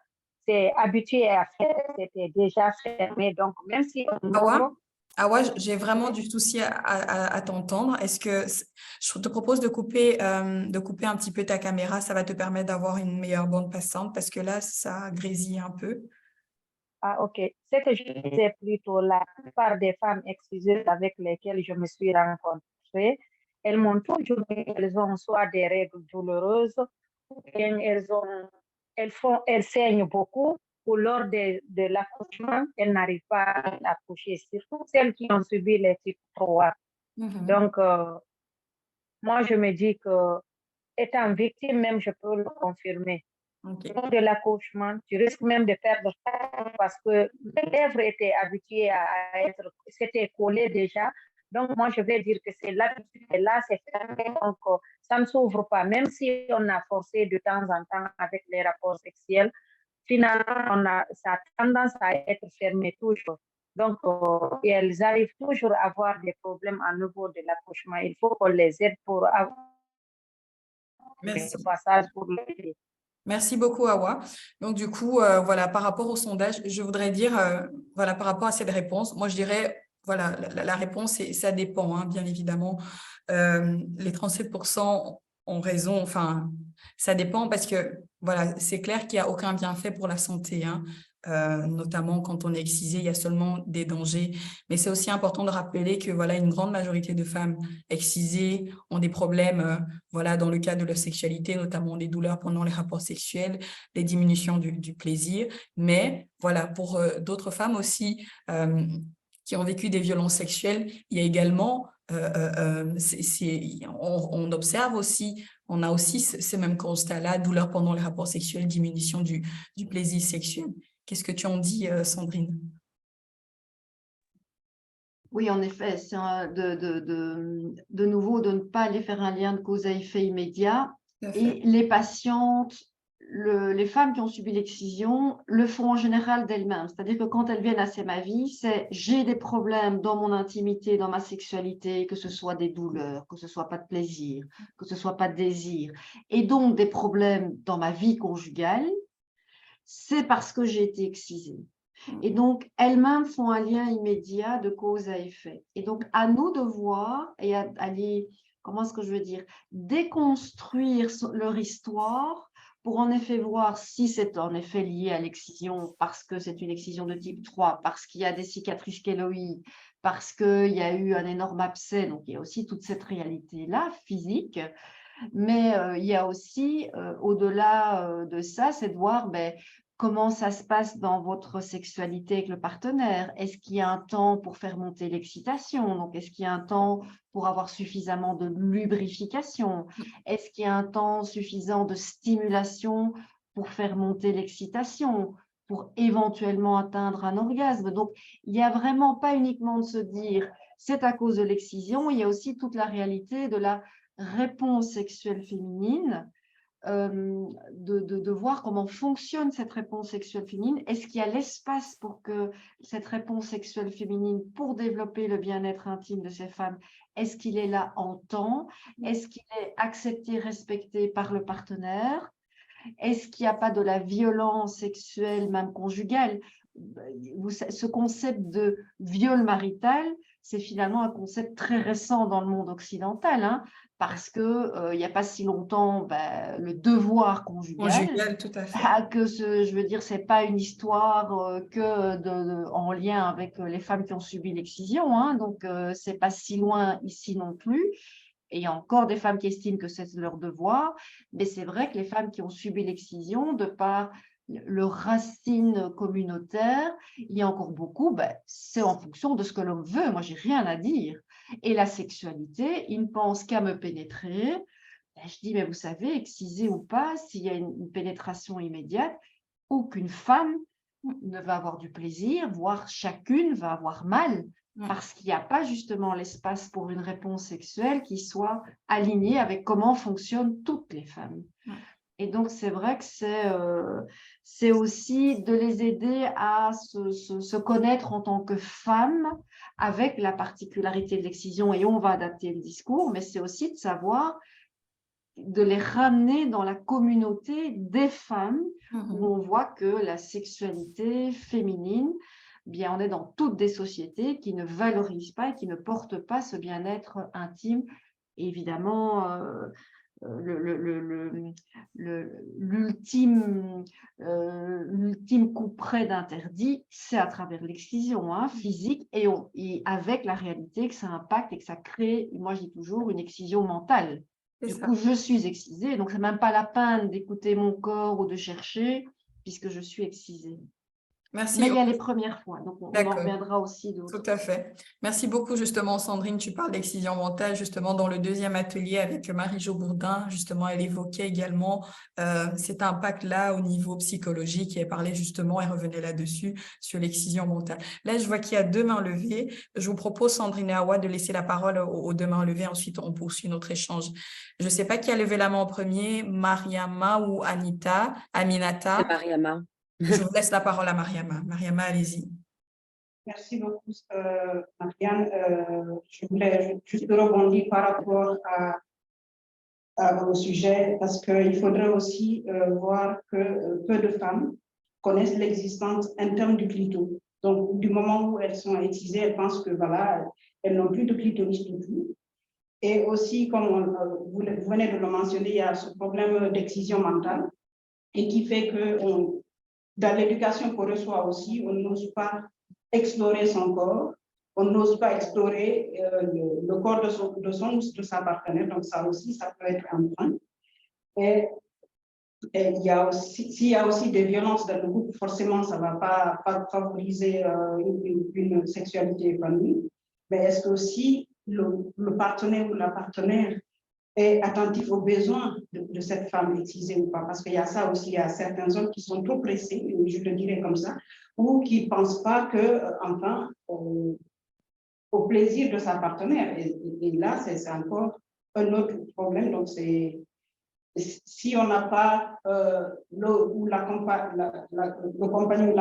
c'est habitué à faire, c'était déjà fermé. Donc, même si Awa, j'ai vraiment du souci à t'entendre. Est-ce que je te propose de couper un petit peu ta caméra, ça va te permettre d'avoir une meilleure bande passante parce que là, ça grésille un peu. Ah, ok. Ce que je disais plutôt, la plupart des femmes exciseuses avec lesquelles je me suis rencontrée, elles m'ont toujours dit qu'elles ont soit des règles douloureuses, ou bien elles saignent beaucoup, ou lors de l'accouchement, elles n'arrivent pas à accoucher, surtout celles qui ont subi les types 3. Donc, moi, je me dis que étant victime, même, je peux le confirmer. Ok. Lors de l'accouchement, tu risques même de perdre parce que les lèvres étaient habituées à être, c'était collé déjà. Donc, moi, je vais dire que c'est l'habitude. Et là, c'est fermé. Donc, ça ne s'ouvre pas. Même si on a forcé de temps en temps avec les rapports sexuels, finalement, ça a tendance à être fermé toujours. Donc, et elles arrivent toujours à avoir des problèmes au niveau de l'accouchement. Il faut qu'on les aide pour avoir Merci. des passages pour les... Merci beaucoup, Awa. Donc, du coup, voilà, par rapport au sondage, je voudrais dire, voilà, par rapport à cette réponse, moi, je dirais, voilà, la réponse, ça dépend, hein, bien évidemment. Les 37% ont raison, enfin, ça dépend parce que, voilà, c'est clair qu'il n'y a aucun bienfait pour la santé, hein. Notamment quand on est excisé, il y a seulement des dangers. Mais c'est aussi important de rappeler que, voilà, une grande majorité de femmes excisées ont des problèmes, voilà, dans le cadre de leur sexualité, notamment des douleurs pendant les rapports sexuels, des diminutions du plaisir. Mais voilà, pour d'autres femmes aussi qui ont vécu des violences sexuelles, il y a également, on observe aussi, on a aussi ce même constat-là, douleur pendant les rapports sexuels, diminution du plaisir sexuel. Qu'est-ce que tu en dis, Sandrine? Oui, en effet, c'est de nouveau de ne pas aller faire un lien de cause à effet immédiat. Tout à fait. Et les patientes, les femmes qui ont subi l'excision le font en général d'elles-mêmes. C'est-à-dire que quand elles viennent à C'est ma vie, c'est j'ai des problèmes dans mon intimité, dans ma sexualité, que ce soit des douleurs, que ce soit pas de plaisir, que ce soit pas de désir, et donc des problèmes dans ma vie conjugale, c'est parce que j'ai été excisée. Et donc, elles-mêmes font un lien immédiat de cause à effet. Et donc, à nous de voir et à aller, comment est-ce que je veux dire, déconstruire leur histoire pour en effet voir si c'est en effet lié à l'excision, parce que c'est une excision de type 3, parce qu'il y a des cicatrices kéloïdes, parce qu'il y a eu un énorme abcès. Donc, il y a aussi toute cette réalité-là physique. Mais il y a aussi, au-delà de ça, c'est de voir comment ça se passe dans votre sexualité avec le partenaire. Est-ce qu'il y a un temps pour faire monter l'excitation? Donc, est-ce qu'il y a un temps pour avoir suffisamment de lubrification? Est-ce qu'il y a un temps suffisant de stimulation pour faire monter l'excitation, pour éventuellement atteindre un orgasme? Donc, il n'y a vraiment pas uniquement de se dire c'est à cause de l'excision, il y a aussi toute la réalité de la réponse sexuelle féminine, de voir comment fonctionne cette réponse sexuelle féminine. Est-ce qu'il y a l'espace pour que cette réponse sexuelle féminine, pour développer le bien-être intime de ces femmes, est-ce qu'il est là en temps? Est-ce qu'il est accepté, respecté par le partenaire? Est-ce qu'il n'y a pas de la violence sexuelle, même conjugale? Ce concept de viol marital, c'est finalement un concept très récent dans le monde occidental, hein, parce qu'il n'y a pas si longtemps, le devoir conjugal, Conjugal, tout à fait. je veux dire, ce n'est pas une histoire en lien avec les femmes qui ont subi l'excision, hein, donc ce n'est pas si loin ici non plus. Et il y a encore des femmes qui estiment que c'est leur devoir, mais c'est vrai que les femmes qui ont subi l'excision, de par leur racine communautaire, il y a encore beaucoup, c'est en fonction de ce que l'homme veut. Moi, j'ai rien à dire. Et la sexualité, il ne pense qu'à me pénétrer. Je dis, mais vous savez, excisé ou pas, s'il y a une pénétration immédiate, aucune femme ne va avoir du plaisir, voire chacune va avoir mal, parce qu'il n'y a pas justement l'espace pour une réponse sexuelle qui soit alignée avec comment fonctionnent toutes les femmes. Et donc, c'est vrai que c'est aussi de les aider à se connaître en tant que femmes, avec la particularité de l'excision, et on va adapter le discours, mais c'est aussi de savoir, de les ramener dans la communauté des femmes, où on voit que la sexualité féminine, bien, on est dans toutes des sociétés qui ne valorisent pas et qui ne portent pas ce bien-être intime. Et évidemment, l'ultime coup près d'interdit, c'est à travers l'excision, hein, physique, et avec la réalité que ça impacte et que ça crée, moi je dis toujours, une excision mentale. Du coup, je suis excisée, donc c'est même pas la peine d'écouter mon corps ou de chercher, puisque je suis excisée. Merci. Mais il y a les premières fois, donc on en D'accord. reviendra aussi d'autres. Tout à fait. Merci beaucoup, justement, Sandrine. Tu parles d'excision mentale, justement, dans le deuxième atelier avec Marie-Jo Bourdin, justement, elle évoquait également cet impact-là au niveau psychologique et elle parlait justement, elle revenait là-dessus, sur l'excision mentale. Là, je vois qu'il y a 2 mains levées. Je vous propose, Sandrine et Awa, de laisser la parole aux 2 mains levées. Ensuite, on poursuit notre échange. Je ne sais pas qui a levé la main en premier, Mariama ou Aminata. C'est Mariama. Je vous laisse la parole à Mariama. Mariama, allez-y. Merci beaucoup, Marianne. Je voulais juste rebondir par rapport au sujet parce qu'il faudrait aussi voir que peu de femmes connaissent l'existence interne du clito. Donc, du moment où elles sont excisées, elles pensent que voilà, elles n'ont plus de clitoris du tout. Et aussi, comme vous venez de le mentionner, il y a ce problème d'excision mentale et qui fait que dans l'éducation qu'on reçoit aussi, on n'ose pas explorer son corps, on n'ose pas explorer le corps de son ou de sa partenaire, donc ça aussi, ça peut être un point. Et il y a aussi, s'il y a aussi des violences dans le groupe, forcément, ça ne va pas favoriser une sexualité épanouie, mais est-ce que aussi le partenaire ou la partenaire est attentif aux besoins de cette femme excisée ou pas, parce qu'il y a ça aussi, il y a certains hommes qui sont trop pressés, je le dirais comme ça, ou qui ne pensent pas que, enfin, au plaisir de sa partenaire. Et là, c'est encore un autre problème. Donc, si on n'a pas la compagne ou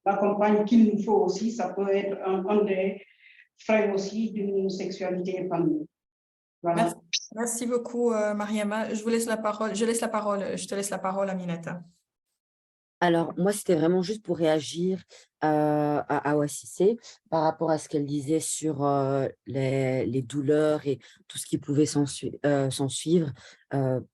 la compagne qu'il nous faut aussi, ça peut être un des freins aussi d'une sexualité épanouie. Voilà. Merci beaucoup, Mariama. Je te laisse la parole, Aminata. Alors, moi, c'était vraiment juste pour réagir à Awa Cissé par rapport à ce qu'elle disait sur les douleurs et tout ce qui pouvait s'en suivre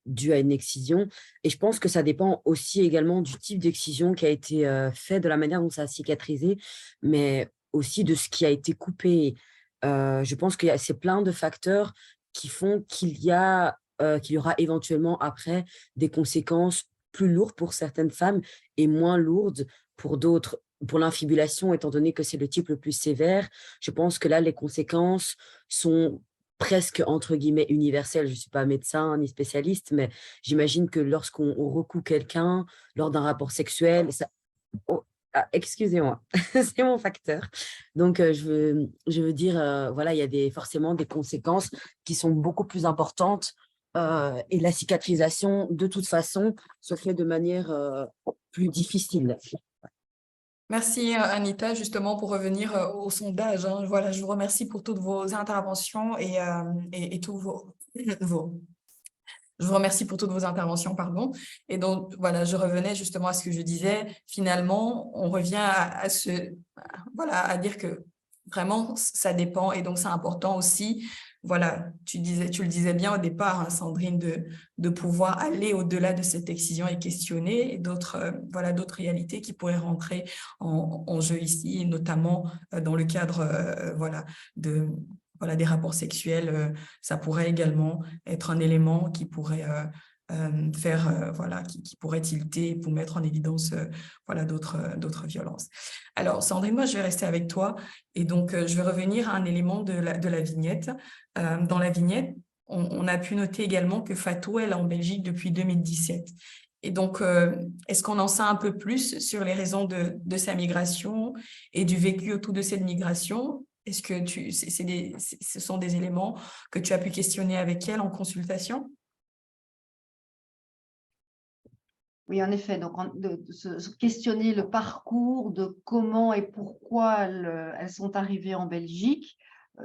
dû à une excision. Et je pense que ça dépend aussi également du type d'excision qui a été fait, de la manière dont ça a cicatrisé, mais aussi de ce qui a été coupé. Je pense que c'est plein de facteurs qui font qu'il y aura éventuellement après des conséquences plus lourdes pour certaines femmes et moins lourdes pour d'autres. Pour l'infibulation, étant donné que c'est le type le plus sévère, je pense que là, les conséquences sont presque, entre guillemets, universelles. Je ne suis pas médecin ni spécialiste, mais j'imagine que lorsqu'on recoue quelqu'un lors d'un rapport sexuel, ça... Oh, excusez-moi, c'est mon facteur. Donc, je veux dire, voilà, il y a forcément des conséquences qui sont beaucoup plus importantes et la cicatrisation, de toute façon, se fait de manière plus difficile. Merci, Anita, justement, pour revenir au sondage. Voilà, je vous remercie pour toutes vos interventions et tous Je vous remercie pour toutes vos interventions, pardon. Et donc, voilà, je revenais justement à ce que je disais. Finalement, on revient à dire que vraiment, ça dépend. Et donc, c'est important aussi, voilà, tu le disais bien au départ, hein, Sandrine, de pouvoir aller au-delà de cette excision et questionner d'autres réalités qui pourraient rentrer en jeu ici, notamment dans le cadre des rapports sexuels. Ça pourrait également être un élément qui pourrait qui pourrait tilter pour mettre en évidence d'autres violences. Alors, Sandrine, moi, je vais rester avec toi et donc je vais revenir à un élément de la vignette. Dans la vignette, on a pu noter également que Fatou, elle est en Belgique depuis 2017. Et donc, est-ce qu'on en sait un peu plus sur les raisons de sa migration et du vécu autour de cette migration? Est-ce que ce sont des éléments que tu as pu questionner avec elle en consultation? Oui, en effet, donc de se questionner le parcours de comment et pourquoi elles sont arrivées en Belgique,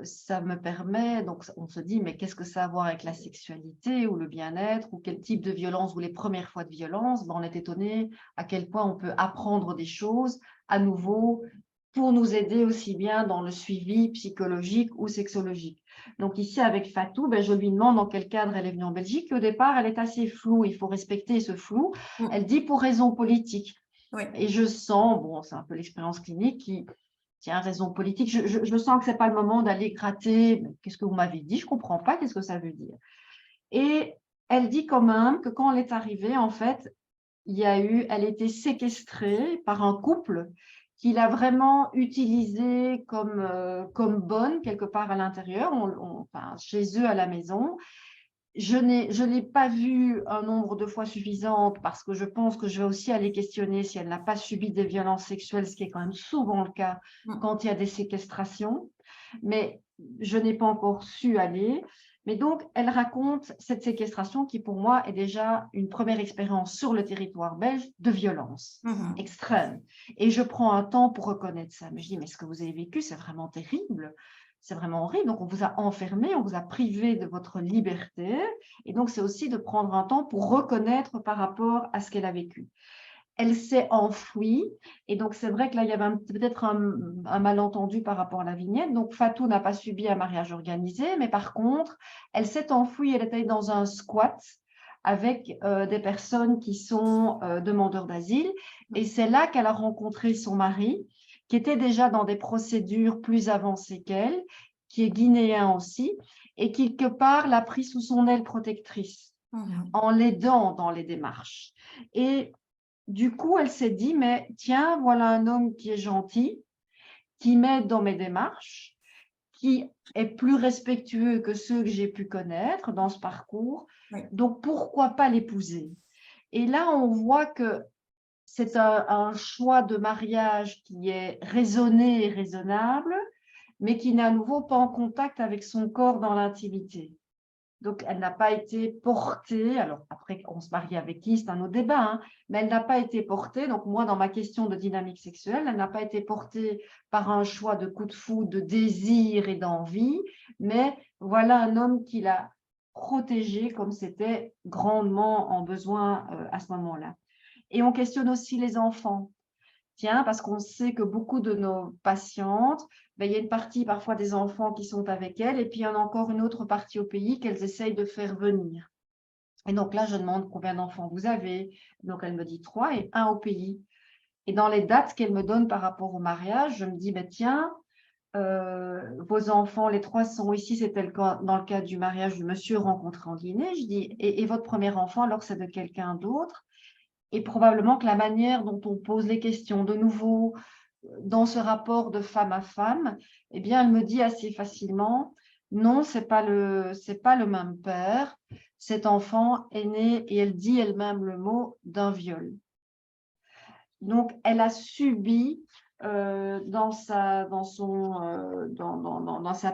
ça me permet, donc on se dit, mais qu'est-ce que ça a à voir avec la sexualité ou le bien-être ou quel type de violence ou les premières fois de violence? On est étonné à quel point on peut apprendre des choses à nouveau pour nous aider aussi bien dans le suivi psychologique ou sexologique. Donc ici, avec Fatou, je lui demande dans quel cadre elle est venue en Belgique. Au départ, elle est assez floue, il faut respecter ce flou. Elle dit pour raison politique. Oui. Et je sens, bon, c'est un peu l'expérience clinique qui tient raison politique. Je sens que ce n'est pas le moment d'aller gratter. Qu'est-ce que vous m'avez dit? Je ne comprends pas. Qu'est-ce que ça veut dire? Et elle dit quand même que quand elle est arrivée, en fait, elle était séquestrée par un couple qui l'a vraiment utilisée comme bonne quelque part à l'intérieur, enfin, chez eux à la maison. Je l'ai pas vue un nombre de fois suffisante parce que je pense que je vais aussi aller questionner si elle n'a pas subi des violences sexuelles, ce qui est quand même souvent le cas quand il y a des séquestrations. Mais je n'ai pas encore su aller. Mais donc, elle raconte cette séquestration qui, pour moi, est déjà une première expérience sur le territoire belge de violence extrême. Et je prends un temps pour reconnaître ça. Mais je dis, mais ce que vous avez vécu, c'est vraiment terrible. C'est vraiment horrible. Donc, on vous a enfermé, on vous a privé de votre liberté. Et donc, c'est aussi de prendre un temps pour reconnaître par rapport à ce qu'elle a vécu. Elle s'est enfouie. Et donc, c'est vrai que là, il y avait peut-être un malentendu par rapport à la vignette. Donc, Fatou n'a pas subi un mariage organisé, mais par contre, elle s'est enfouie. Elle était dans un squat avec des personnes qui sont demandeurs d'asile. Et c'est là qu'elle a rencontré son mari, qui était déjà dans des procédures plus avancées qu'elle, qui est guinéen aussi, et qui, quelque part, l'a pris sous son aile protectrice en l'aidant dans les démarches. Et du coup, elle s'est dit, mais tiens, voilà un homme qui est gentil, qui m'aide dans mes démarches, qui est plus respectueux que ceux que j'ai pu connaître dans ce parcours. Oui. Donc, pourquoi pas l'épouser? Et là, on voit que c'est un choix de mariage qui est raisonné et raisonnable, mais qui n'est à nouveau pas en contact avec son corps dans l'intimité. Donc, elle n'a pas été portée, alors après, on se marie avec qui, c'est un autre débat, hein, mais elle n'a pas été portée, donc moi, dans ma question de dynamique sexuelle, elle n'a pas été portée par un choix de coup de foudre, de désir et d'envie, mais voilà un homme qui l'a protégée comme c'était grandement en besoin à ce moment-là. Et on questionne aussi les enfants. Tiens, parce qu'on sait que beaucoup de nos patientes, il y a une partie parfois des enfants qui sont avec elles, et puis il y en a encore une autre partie au pays qu'elles essayent de faire venir. Et donc là, je demande combien d'enfants vous avez. Donc elle me dit 3 et 1 au pays. Et dans les dates qu'elle me donne par rapport au mariage, je me dis, tiens, vos enfants, les 3 sont ici, c'était le cas, dans le cas du mariage du monsieur rencontré en Guinée. Je dis, et votre premier enfant, alors c'est de quelqu'un d'autre? Et probablement que la manière dont on pose les questions, de nouveau, dans ce rapport de femme à femme, eh bien, elle me dit assez facilement, non, c'est pas le même père. Cet enfant est né, et elle dit elle-même le mot, d'un viol. Donc, elle a subi dans sa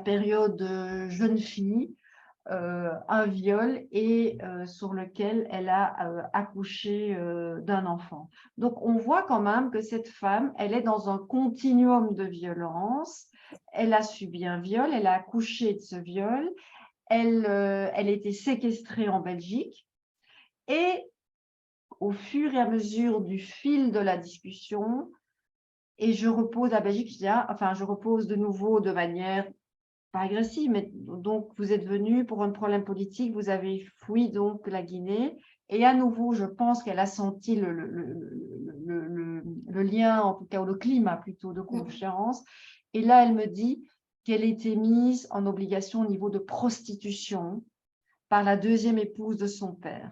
période de jeune fille, un viol et sur lequel elle a accouché d'un enfant. Donc, on voit quand même que cette femme, elle est dans un continuum de violence. Elle a subi un viol, elle a accouché de ce viol, elle était séquestrée en Belgique et au fur et à mesure du fil de la discussion, et je repose à Belgique, je repose de nouveau de manière pas agressive, mais donc vous êtes venu pour un problème politique, vous avez fui donc la Guinée, et à nouveau, je pense qu'elle a senti le lien, en tout cas, ou le climat plutôt de confiance, et là, elle me dit qu'elle était mise en obligation au niveau de prostitution par la deuxième épouse de son père.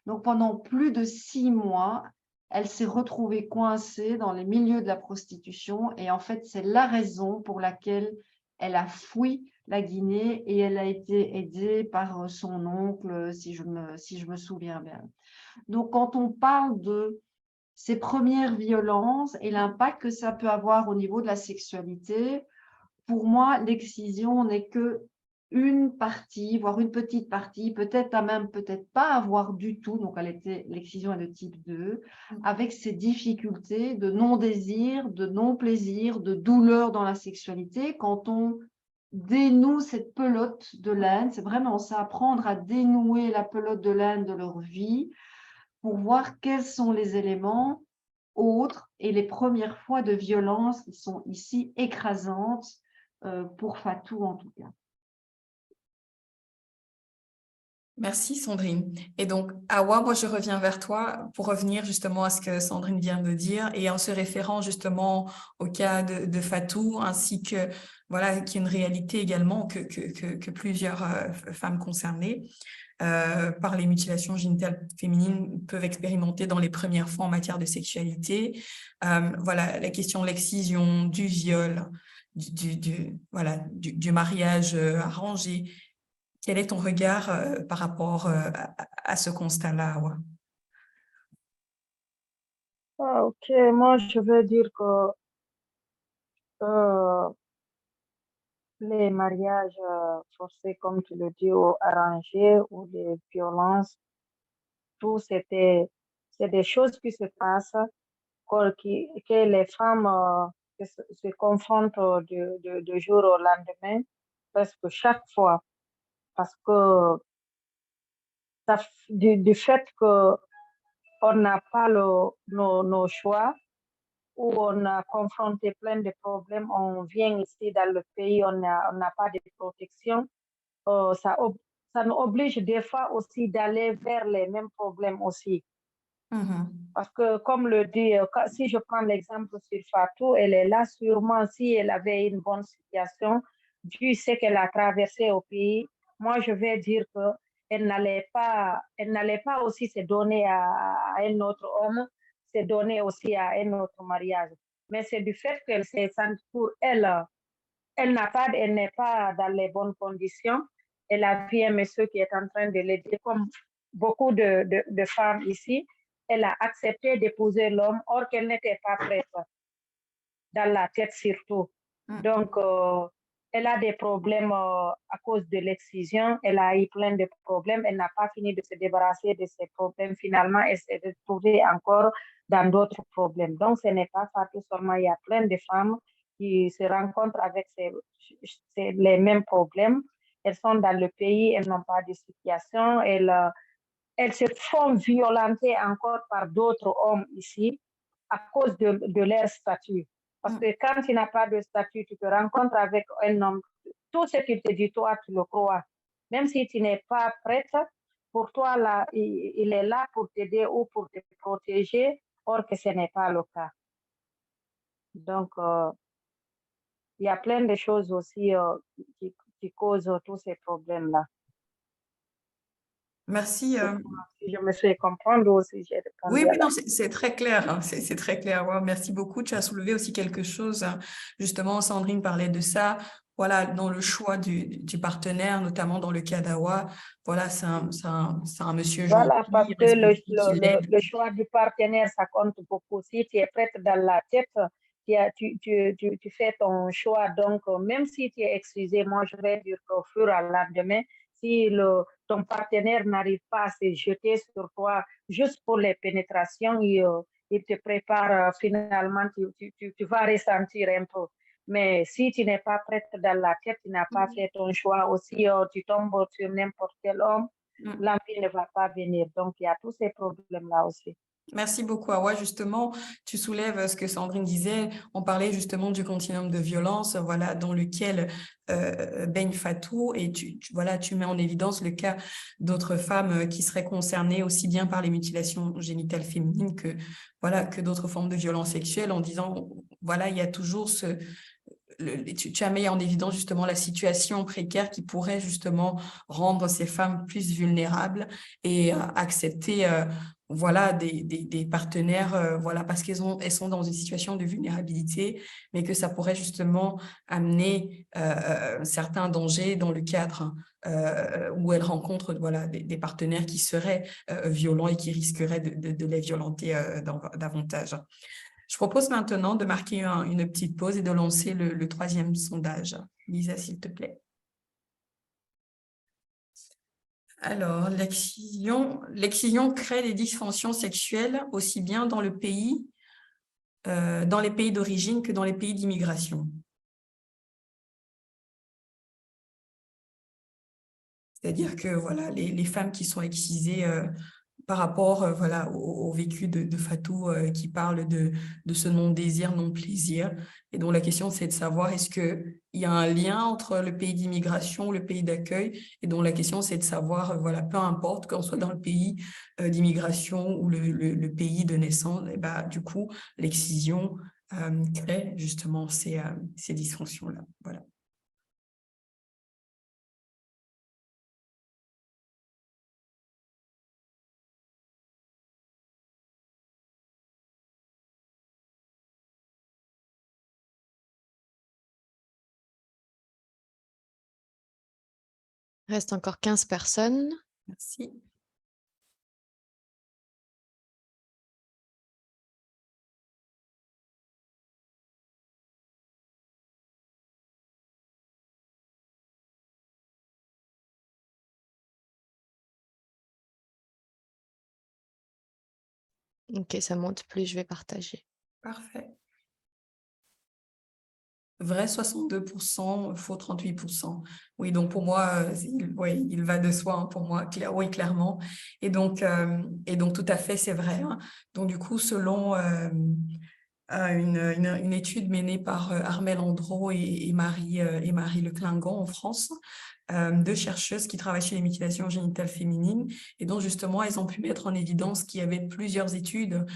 Donc, pendant plus de 6 mois, elle s'est retrouvée coincée dans les milieux de la prostitution, et en fait, c'est la raison pour laquelle elle a fui la Guinée et elle a été aidée par son oncle, si je me souviens bien. Donc, quand on parle de ces premières violences et l'impact que ça peut avoir au niveau de la sexualité, pour moi, l'excision n'est que une partie, voire une petite partie, peut-être pas avoir du tout, donc l'excision est de type 2, avec ses difficultés de non-désir, de non-plaisir, de douleur dans la sexualité. Quand on dénoue cette pelote de laine, c'est vraiment ça, apprendre à dénouer la pelote de laine de leur vie pour voir quels sont les éléments autres et les premières fois de violence qui sont ici écrasantes pour Fatou en tout cas. Merci Sandrine. Et donc, Awa, moi je reviens vers toi pour revenir justement à ce que Sandrine vient de dire et en se référant justement au cas de Fatou, ainsi que voilà, qui est une réalité également que plusieurs femmes concernées par les mutilations génitales féminines peuvent expérimenter dans les premières fois en matière de sexualité. Voilà, la question de l'excision, du viol, voilà, du mariage arrangé. Quel est ton regard par rapport à ce constat-là, Awa? Ah, ok, moi je veux dire que euh, les mariages forcés, comme tu le dis, ou arrangés, ou les violences, tout c'est des choses qui se passent, que les femmes se confrontent de jour au lendemain, presque chaque fois, parce que du fait que on n'a pas nos choix, où on a confronté plein de problèmes, on vient ici dans le pays, on n'a pas de protection, euh, ça, ça nous oblige des fois aussi d'aller vers les mêmes problèmes aussi. Parce que, comme le dit, si je prends l'exemple sur Fatou, elle est là sûrement si elle avait une bonne situation, vu ce qu'elle a traversé au pays. Moi, je vais dire que elle n'allait pas aussi se donner à un autre homme, se donner aussi à un autre mariage. Mais c'est du fait qu'elle s'est sentie pour elle, elle n'est pas dans les bonnes conditions. Elle a vu un monsieur qui est en train de l'aider, comme beaucoup de femmes ici. Elle a accepté d'épouser l'homme, or qu'elle n'était pas prête, dans la tête surtout. Donc, elle a des problèmes à cause de l'excision. Elle a eu plein de problèmes. Elle n'a pas fini de se débarrasser de ces problèmes. Finalement, elle s'est retrouvée encore dans d'autres problèmes. Donc, ce n'est pas Fatou seulement. Il y a plein de femmes qui se rencontrent avec les mêmes problèmes. Elles sont dans le pays, elles n'ont pas de situation. Elles se font violenter encore par d'autres hommes ici à cause de leur statut. Parce que quand tu n'as pas de statut, tu te rencontres avec un homme, tout ce qu'il te dit, toi, tu le crois. Même si tu n'es pas prête, pour toi, là, il est là pour t'aider ou pour te protéger, or que ce n'est pas le cas. Donc, il y a plein de choses aussi qui causent tous ces problèmes-là. Merci. Si je me fais comprendre aussi, j'ai répondu Oui, à oui, la non, c'est très clair, hein, c'est très clair. Ouais, merci beaucoup. Tu as soulevé aussi quelque chose, hein. Justement, Sandrine parlait de ça. Voilà, dans le choix du partenaire, notamment dans le cas d'Awa, voilà, c'est un monsieur Voilà, parce gentil, que respectueux, qui l'aide. le choix du partenaire, ça compte beaucoup. Si tu es prête dans la tête, tu fais ton choix. Donc, même si tu es excusé, moi, je vais dire qu'au fur et à lendemain, si ton partenaire n'arrive pas à se jeter sur toi juste pour les pénétrations, il te prépare, finalement, tu vas ressentir un peu. Mais si tu n'es pas prête dans la tête, tu n'as pas fait ton choix aussi, tu tombes sur n'importe quel homme, l'envie ne va pas venir. Donc, il y a tous ces problèmes-là aussi. Merci beaucoup, Awa. Justement, tu soulèves ce que Sandrine disait. On parlait justement du continuum de violence, voilà, dans lequel baigne Fatou, et voilà, tu mets en évidence le cas d'autres femmes qui seraient concernées aussi bien par les mutilations génitales féminines que voilà que d'autres formes de violences sexuelles, en disant voilà, il y a toujours tu as mis en évidence justement la situation précaire qui pourrait justement rendre ces femmes plus vulnérables et accepter voilà, des partenaires voilà, parce elles sont dans une situation de vulnérabilité, mais que ça pourrait justement amener certains dangers dans le cadre où elles rencontrent voilà, des partenaires qui seraient violents et qui risqueraient de les violenter davantage. Je propose maintenant de marquer une petite pause et de lancer le troisième sondage. Lisa, s'il te plaît. Alors, l'excision crée des dysfonctions sexuelles aussi bien dans les pays d'origine que dans les pays d'immigration. C'est-à-dire que voilà, les femmes qui sont excisées par rapport voilà, au vécu de Fatou qui parle de ce non-désir, non-plaisir. Et donc, la question, c'est de savoir est-ce qu'il y a un lien entre le pays d'immigration, le pays d'accueil. Et donc, la question, c'est de savoir, voilà, peu importe qu'on soit dans le pays d'immigration ou le pays de naissance, et bah, du coup, l'excision crée justement ces dysfonctions-là. Voilà. Il reste encore 15 personnes. Merci. Ok, ça monte plus, je vais partager. Parfait. Vrai 62%, faux 38%. Oui, donc pour moi, oui, il va de soi, hein, pour moi, oui, clairement. Et donc tout à fait, c'est vrai, hein. Donc du coup, selon une étude menée par Armelle Andro et Marie Leclingon en France, deux chercheuses qui travaillent sur les mutilations génitales féminines, et donc justement, elles ont pu mettre en évidence qu'il y avait plusieurs études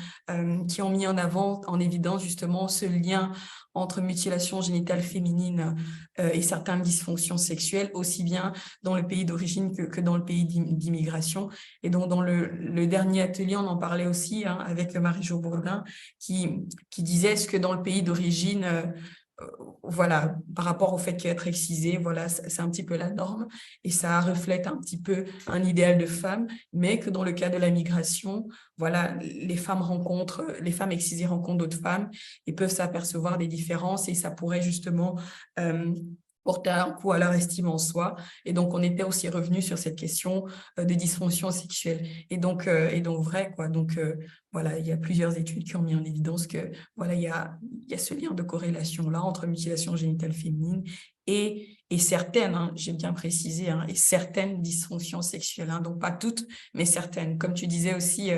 qui ont mis en évidence justement ce lien entre mutilation génitale féminine et certaines dysfonctions sexuelles, aussi bien dans le pays d'origine que dans le pays d'immigration. Et donc, dans le dernier atelier, on en parlait aussi hein, avec Marie-Jo Bourdin, qui disait est-ce que dans le pays d'origine, voilà, par rapport au fait qu'être excisé, voilà, c'est un petit peu la norme et ça reflète un petit peu un idéal de femme, mais que dans le cas de la migration, voilà, les femmes excisées rencontrent d'autres femmes et peuvent s'apercevoir des différences et ça pourrait justement porter un coup à leur estime en soi. Et donc, on était aussi revenu sur cette question des dysfonctions sexuelles. Et donc vrai, quoi. Donc, voilà, il y a plusieurs études qui ont mis en évidence que, voilà, il y a ce lien de corrélation-là entre mutilation génitale féminine et certaines, hein, j'ai bien précisé, hein, et certaines dysfonctions sexuelles, hein, donc pas toutes, mais certaines. Comme tu disais aussi,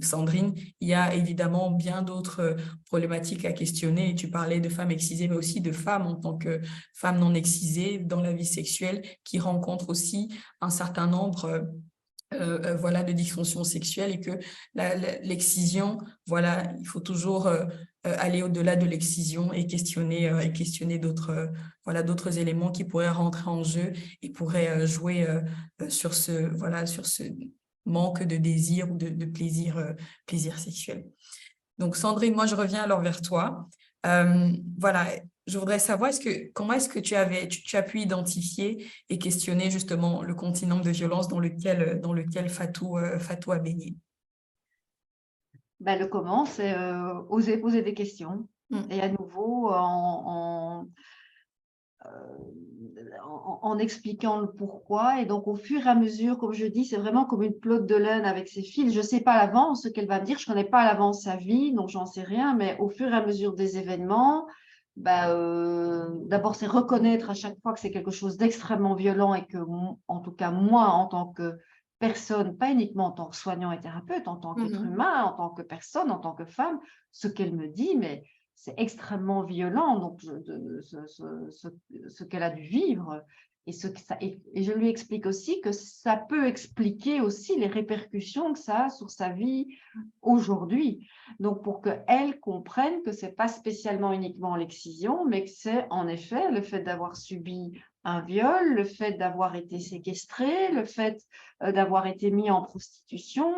Sandrine, il y a évidemment bien d'autres problématiques à questionner. Tu parlais de femmes excisées, mais aussi de femmes en tant que femmes non excisées dans la vie sexuelle qui rencontrent aussi un certain nombre voilà, de dysfonctions sexuelles et que l'excision, voilà, il faut toujours aller au-delà de l'excision et questionner d'autres voilà, d'autres éléments qui pourraient rentrer en jeu et pourraient jouer sur ce manque de désir ou de plaisir sexuel. Donc, Sandrine, moi, je reviens alors vers toi. Voilà, je voudrais savoir comment est-ce que tu as pu identifier et questionner justement le continuum de violence dans lequel Fatou a baigné. Ben, le comment, c'est oser poser des questions. Mm. Et à nouveau, en expliquant le pourquoi. Et donc, au fur et à mesure, comme je dis, c'est vraiment comme une pelote de laine avec ses fils. Je ne sais pas à l'avance ce qu'elle va me dire. Je ne connais pas à l'avance sa vie, donc j'en sais rien. Mais au fur et à mesure des événements, d'abord, c'est reconnaître à chaque fois que c'est quelque chose d'extrêmement violent et que, en tout cas, moi, en tant que personne, pas uniquement en tant que soignant et thérapeute, en tant qu'être humain, en tant que personne, en tant que femme, ce qu'elle me dit, mais c'est extrêmement violent, donc ce qu'elle a dû vivre. Et je lui explique aussi que ça peut expliquer aussi les répercussions que ça a sur sa vie aujourd'hui. Donc, pour qu'elle comprenne que ce n'est pas spécialement uniquement l'excision, mais que c'est en effet le fait d'avoir subi un viol, le fait d'avoir été séquestré, le fait d'avoir été mis en prostitution,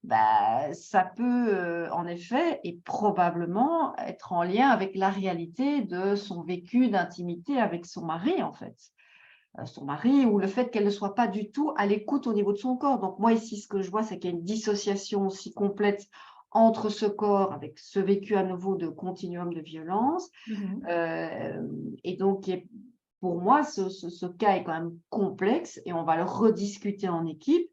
ça peut en effet et probablement être en lien avec la réalité de son vécu d'intimité avec son mari, en fait. Son mari, ou le fait qu'elle ne soit pas du tout à l'écoute au niveau de son corps. Donc moi ici, ce que je vois, c'est qu'il y a une dissociation aussi complète entre ce corps, avec ce vécu à nouveau de continuum de violence. Et donc, pour moi, ce cas est quand même complexe et on va le rediscuter en équipe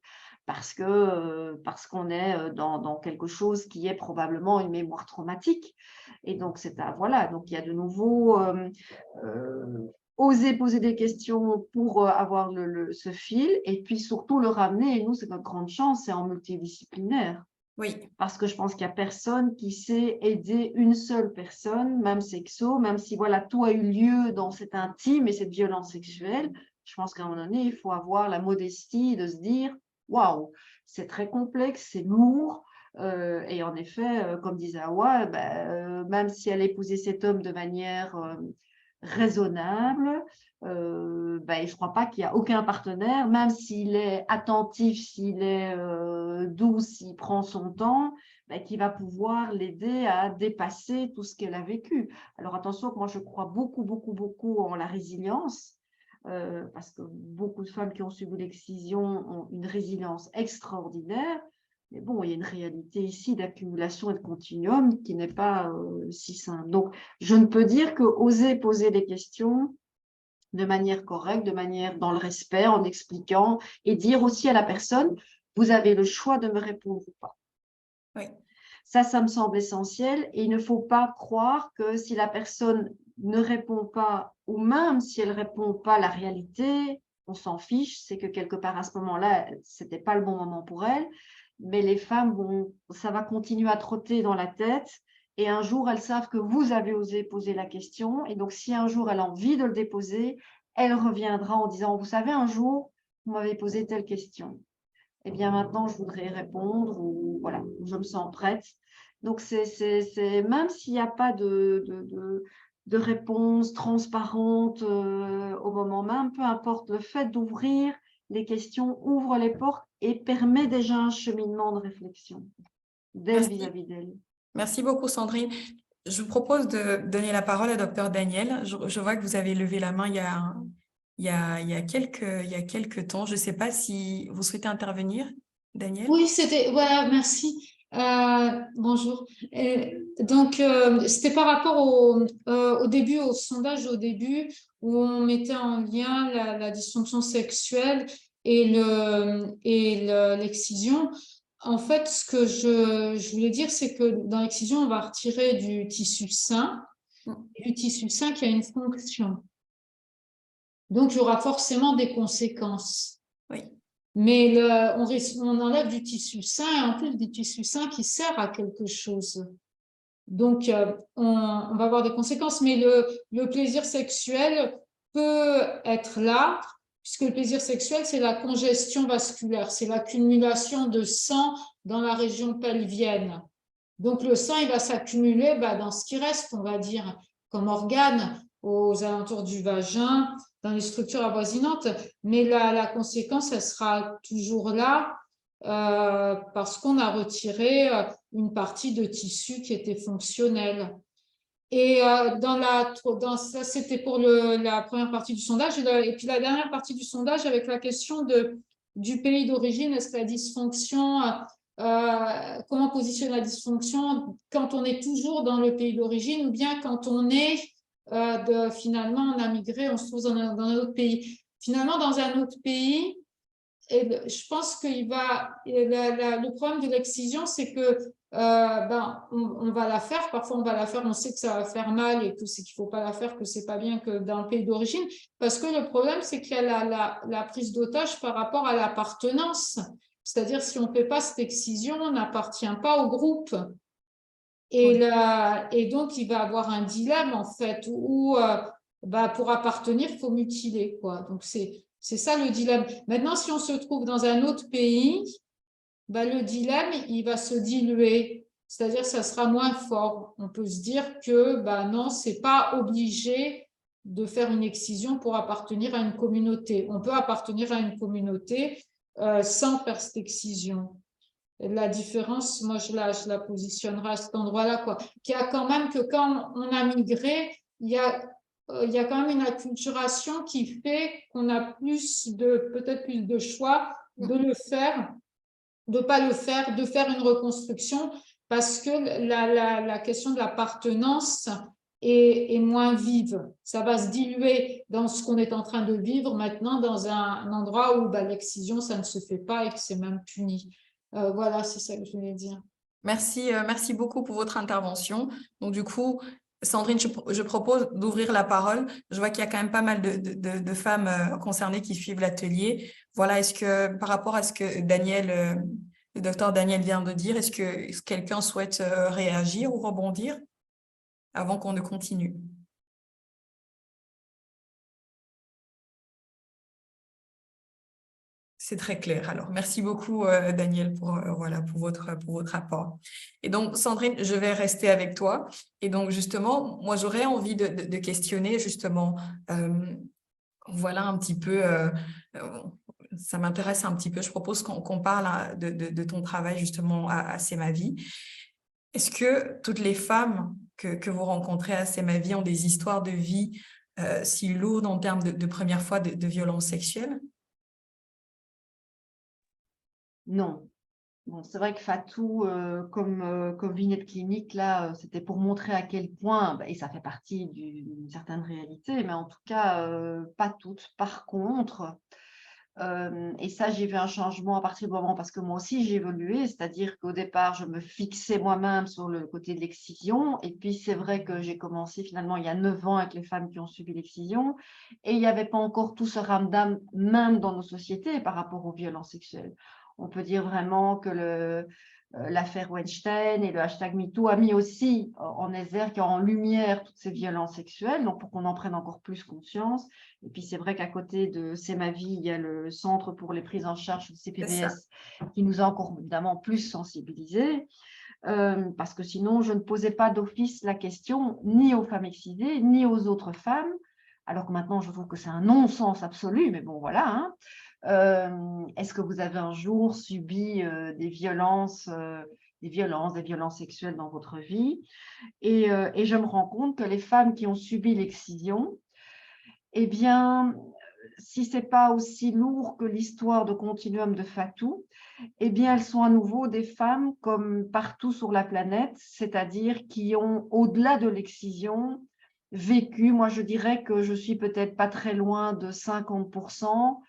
parce qu'on est dans quelque chose qui est probablement une mémoire traumatique. Et donc, voilà, donc il y a de nouveau oser poser des questions pour avoir ce fil, et puis surtout le ramener, et nous, c'est notre grande chance, c'est en multidisciplinaire. Oui, Parce que je pense qu'il n'y a personne qui sait aider une seule personne, même sexo, même si voilà, tout a eu lieu dans cet intime et cette violence sexuelle. Je pense qu'à un moment donné, il faut avoir la modestie de se dire « Waouh, c'est très complexe, c'est lourd. » Et en effet, comme disait Awa, même si elle épousait cet homme de manière raisonnable, je ne crois pas qu'il y a aucun partenaire, même s'il est attentif, s'il est doux, s'il prend son temps, qui va pouvoir l'aider à dépasser tout ce qu'elle a vécu. Alors attention, que moi je crois beaucoup, beaucoup, beaucoup en la résilience, parce que beaucoup de femmes qui ont subi l'excision ont une résilience extraordinaire. Mais bon, il y a une réalité ici d'accumulation et de continuum qui n'est pas si simple. Donc, je ne peux dire que oser poser des questions de manière correcte, de manière dans le respect, en expliquant, et dire aussi à la personne, vous avez le choix de me répondre ou pas. oui, Ça me semble essentiel, et il ne faut pas croire que si la personne ne répond pas, ou même si elle ne répond pas la réalité, on s'en fiche, c'est que quelque part à ce moment-là, ce n'était pas le bon moment pour elle, mais les femmes, ça va continuer à trotter dans la tête, et un jour, elles savent que vous avez osé poser la question, et donc si un jour elle a envie de le déposer, elle reviendra en disant, vous savez, un jour, vous m'avez posé telle question. Eh bien, maintenant, je voudrais répondre, ou voilà, je me sens prête. Donc, même s'il n'y a pas de réponse transparente au moment même, peu importe, le fait d'ouvrir les questions ouvre les portes et permet déjà un cheminement de réflexion d'elle merci. vis-à-vis d'elle. Merci beaucoup, Sandrine. Je vous propose de donner la parole à Dr Daniel. Je vois que vous avez levé la main il y a quelques temps. Je ne sais pas si vous souhaitez intervenir, Daniel. Oui, voilà, merci. Bonjour. Donc, c'était par rapport au début, au sondage au début, où on mettait en lien la dysfonction sexuelle et l'excision. En fait, ce que je voulais dire, c'est que dans l'excision, on va retirer du tissu sain, et du tissu sain qui a une fonction. Donc, il y aura forcément des conséquences. Oui. Mais on enlève du tissu sain, et en plus du tissu sain qui sert à quelque chose. Donc, on va avoir des conséquences, mais le plaisir sexuel peut être là, puisque le plaisir sexuel, c'est la congestion vasculaire, c'est l'accumulation de sang dans la région pelvienne. Donc, le sang, il va s'accumuler dans ce qui reste, on va dire, comme organe aux alentours du vagin, dans les structures avoisinantes. Mais la conséquence, elle sera toujours là parce qu'on a retiré une partie de tissu qui était fonctionnelle. Et ça, c'était pour la première partie du sondage. Et puis la dernière partie du sondage avec la question du pays d'origine, est-ce que la dysfonction, comment positionner la dysfonction quand on est toujours dans le pays d'origine ou bien quand on est finalement on a migré, on se trouve dans un autre pays. Finalement, dans un autre pays, et je pense que le problème de l'excision, c'est que on va la faire, parfois on va la faire, on sait que ça va faire mal et que c'est qu'il ne faut pas la faire, que c'est pas bien que dans le pays d'origine, parce que le problème, c'est qu'il y a la prise d'otage par rapport à l'appartenance. C'est-à-dire, si on ne fait pas cette excision, on n'appartient pas au groupe. Et donc, il va avoir un dilemme, en fait, où pour appartenir, il faut mutiler, quoi. Donc, c'est ça le dilemme. Maintenant, si on se trouve dans un autre pays, le dilemme, il va se diluer. C'est-à-dire que ça sera moins fort. On peut se dire que non, ce n'est pas obligé de faire une excision pour appartenir à une communauté. On peut appartenir à une communauté sans faire cette excision. La différence, moi, je la positionnerai à cet endroit-là, quoi. Qu'il y a quand même que quand on a migré, il y a quand même une acculturation qui fait qu'on a peut-être plus de choix de le faire, de ne pas le faire, de faire une reconstruction, parce que la question de l'appartenance est moins vive. Ça va se diluer dans ce qu'on est en train de vivre maintenant dans un endroit où l'excision, ça ne se fait pas et que c'est même puni. Voilà, c'est ça que je voulais dire. Merci beaucoup pour votre intervention. Donc, du coup, Sandrine, je propose d'ouvrir la parole. Je vois qu'il y a quand même pas mal de femmes concernées qui suivent l'atelier. Voilà, est-ce que par rapport à ce que Daniel, le docteur Daniel vient de dire, est-ce que quelqu'un souhaite réagir ou rebondir avant qu'on ne continue? C'est très clair. Alors, merci beaucoup, Daniel, voilà, pour votre apport. Et donc, Sandrine, je vais rester avec toi. Et donc, justement, moi, j'aurais envie de questionner, justement, voilà un petit peu, ça m'intéresse un petit peu. Je propose qu'on parle de ton travail, justement, à C'est ma vie. Est-ce que toutes les femmes que vous rencontrez à C'est ma vie ont des histoires de vie si lourdes en termes de première fois de violences sexuelles? Non. Bon, c'est vrai que Fatou, comme vignette clinique, là, c'était pour montrer à quel point, et ça fait partie d'une certaine réalité, mais en tout cas, pas toutes. Par contre, et ça, j'ai vu un changement à partir du moment, parce que moi aussi, j'ai évolué, c'est-à-dire qu'au départ, je me fixais moi-même sur le côté de l'excision, et puis c'est vrai que j'ai commencé finalement il y a 9 ans avec les femmes qui ont subi l'excision, et il n'y avait pas encore tout ce ramdam, même dans nos sociétés, par rapport aux violences sexuelles. On peut dire vraiment que l'affaire Weinstein et le hashtag MeToo a mis aussi en exergue, en lumière toutes ces violences sexuelles, donc pour qu'on en prenne encore plus conscience. Et puis c'est vrai qu'à côté de C'est ma vie, il y a le Centre pour les prises en charge du CPVS qui nous a encore évidemment plus sensibilisés, parce que sinon je ne posais pas d'office la question ni aux femmes excisées ni aux autres femmes, alors que maintenant je trouve que c'est un non-sens absolu, mais bon voilà, hein. Est-ce que vous avez un jour subi des violences sexuelles dans votre vie? Et je me rends compte que les femmes qui ont subi l'excision, eh bien, si ce n'est pas aussi lourd que l'histoire de Continuum de Fatou, eh bien, elles sont à nouveau des femmes comme partout sur la planète, c'est-à-dire qui ont, au-delà de l'excision, vécu, moi je dirais que je suis peut-être pas très loin de 50%,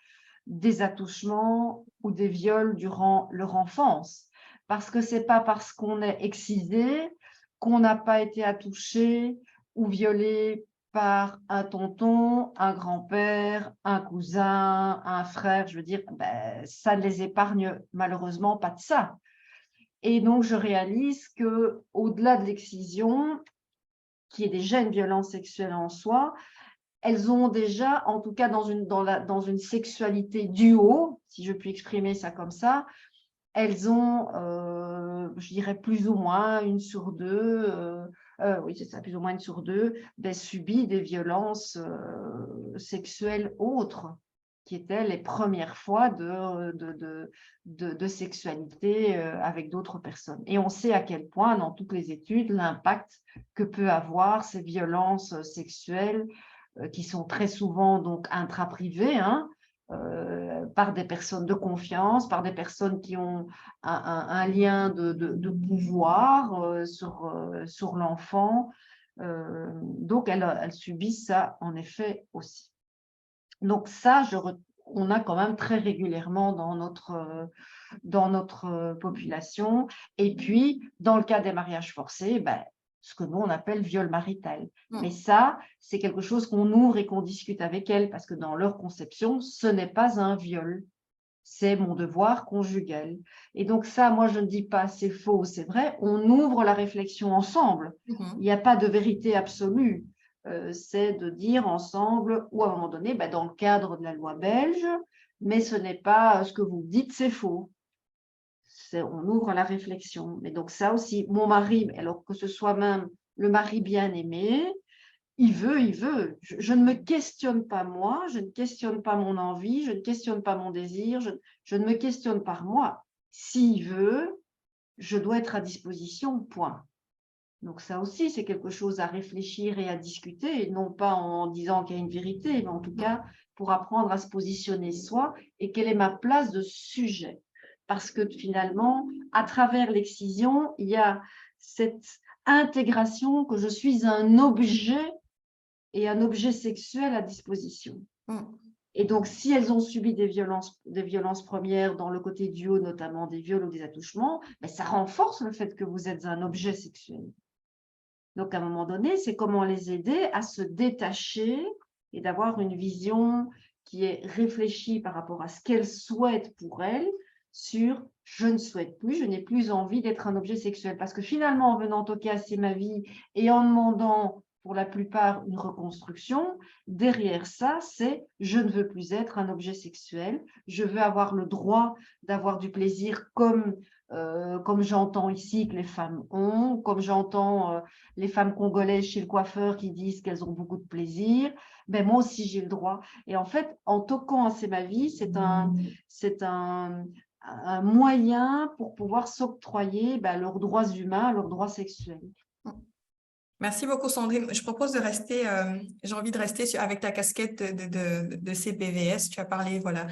des attouchements ou des viols durant leur enfance. Parce que ce n'est pas parce qu'on est excisé qu'on n'a pas été attouché ou violé par un tonton, un grand-père, un cousin, un frère. Je veux dire, ça ne les épargne malheureusement pas de ça. Et donc, je réalise qu'au-delà de l'excision, qui est déjà une violence sexuelle en soi, elles ont déjà, en tout cas dans une sexualité duo, si je puis exprimer ça comme ça, elles ont, je dirais plus ou moins une sur deux, oui c'est ça, plus ou moins une sur deux, subi des violences sexuelles autres, qui étaient les premières fois de sexualité avec d'autres personnes. Et on sait à quel point, dans toutes les études, l'impact que peut avoir ces violences sexuelles qui sont très souvent donc intraprivées, hein, par des personnes de confiance, par des personnes qui ont un lien de pouvoir sur l'enfant. Donc, elles subissent ça, en effet, aussi. Donc, ça, on a quand même très régulièrement dans notre population. Et puis, dans le cas des mariages forcés, ce que nous, on appelle viol marital. Mais ça, c'est quelque chose qu'on ouvre et qu'on discute avec elles, parce que dans leur conception, ce n'est pas un viol, c'est mon devoir conjugal. Et donc ça, moi, je ne dis pas c'est faux, c'est vrai, on ouvre la réflexion ensemble. Il n'y a pas de vérité absolue. C'est de dire ensemble, ou à un moment donné, dans le cadre de la loi belge, mais ce n'est pas ce que vous dites, c'est faux. On ouvre la réflexion. Mais donc ça aussi, mon mari, alors que ce soit même le mari bien-aimé, il veut. Je ne me questionne pas moi, je ne questionne pas mon envie, je ne questionne pas mon désir, je ne me questionne pas moi. S'il veut, je dois être à disposition, point. Donc ça aussi, c'est quelque chose à réfléchir et à discuter, non pas en disant qu'il y a une vérité, mais en tout cas pour apprendre à se positionner soi et quelle est ma place de sujet. Parce que finalement, à travers l'excision, il y a cette intégration que je suis un objet et un objet sexuel à disposition. Et donc, si elles ont subi des violences premières dans le côté duo, notamment des viols ou des attouchements, ça renforce le fait que vous êtes un objet sexuel. Donc, à un moment donné, c'est comment les aider à se détacher et d'avoir une vision qui est réfléchie par rapport à ce qu'elles souhaitent pour elles sur « je ne souhaite plus, je n'ai plus envie d'être un objet sexuel ». Parce que finalement, en venant toquer à C'est ma vie et en demandant pour la plupart une reconstruction, derrière ça, c'est « je ne veux plus être un objet sexuel, je veux avoir le droit d'avoir du plaisir comme j'entends ici que les femmes ont, comme j'entends les femmes congolaises chez le coiffeur qui disent qu'elles ont beaucoup de plaisir, ben moi aussi j'ai le droit ». Et en fait, en toquant à C'est ma vie, c'est un moyen pour pouvoir s'octroyer leurs droits humains, leurs droits sexuels. Merci beaucoup, Sandrine. Je propose de rester, j'ai envie de rester avec ta casquette de CPVS. Tu as parlé, voilà,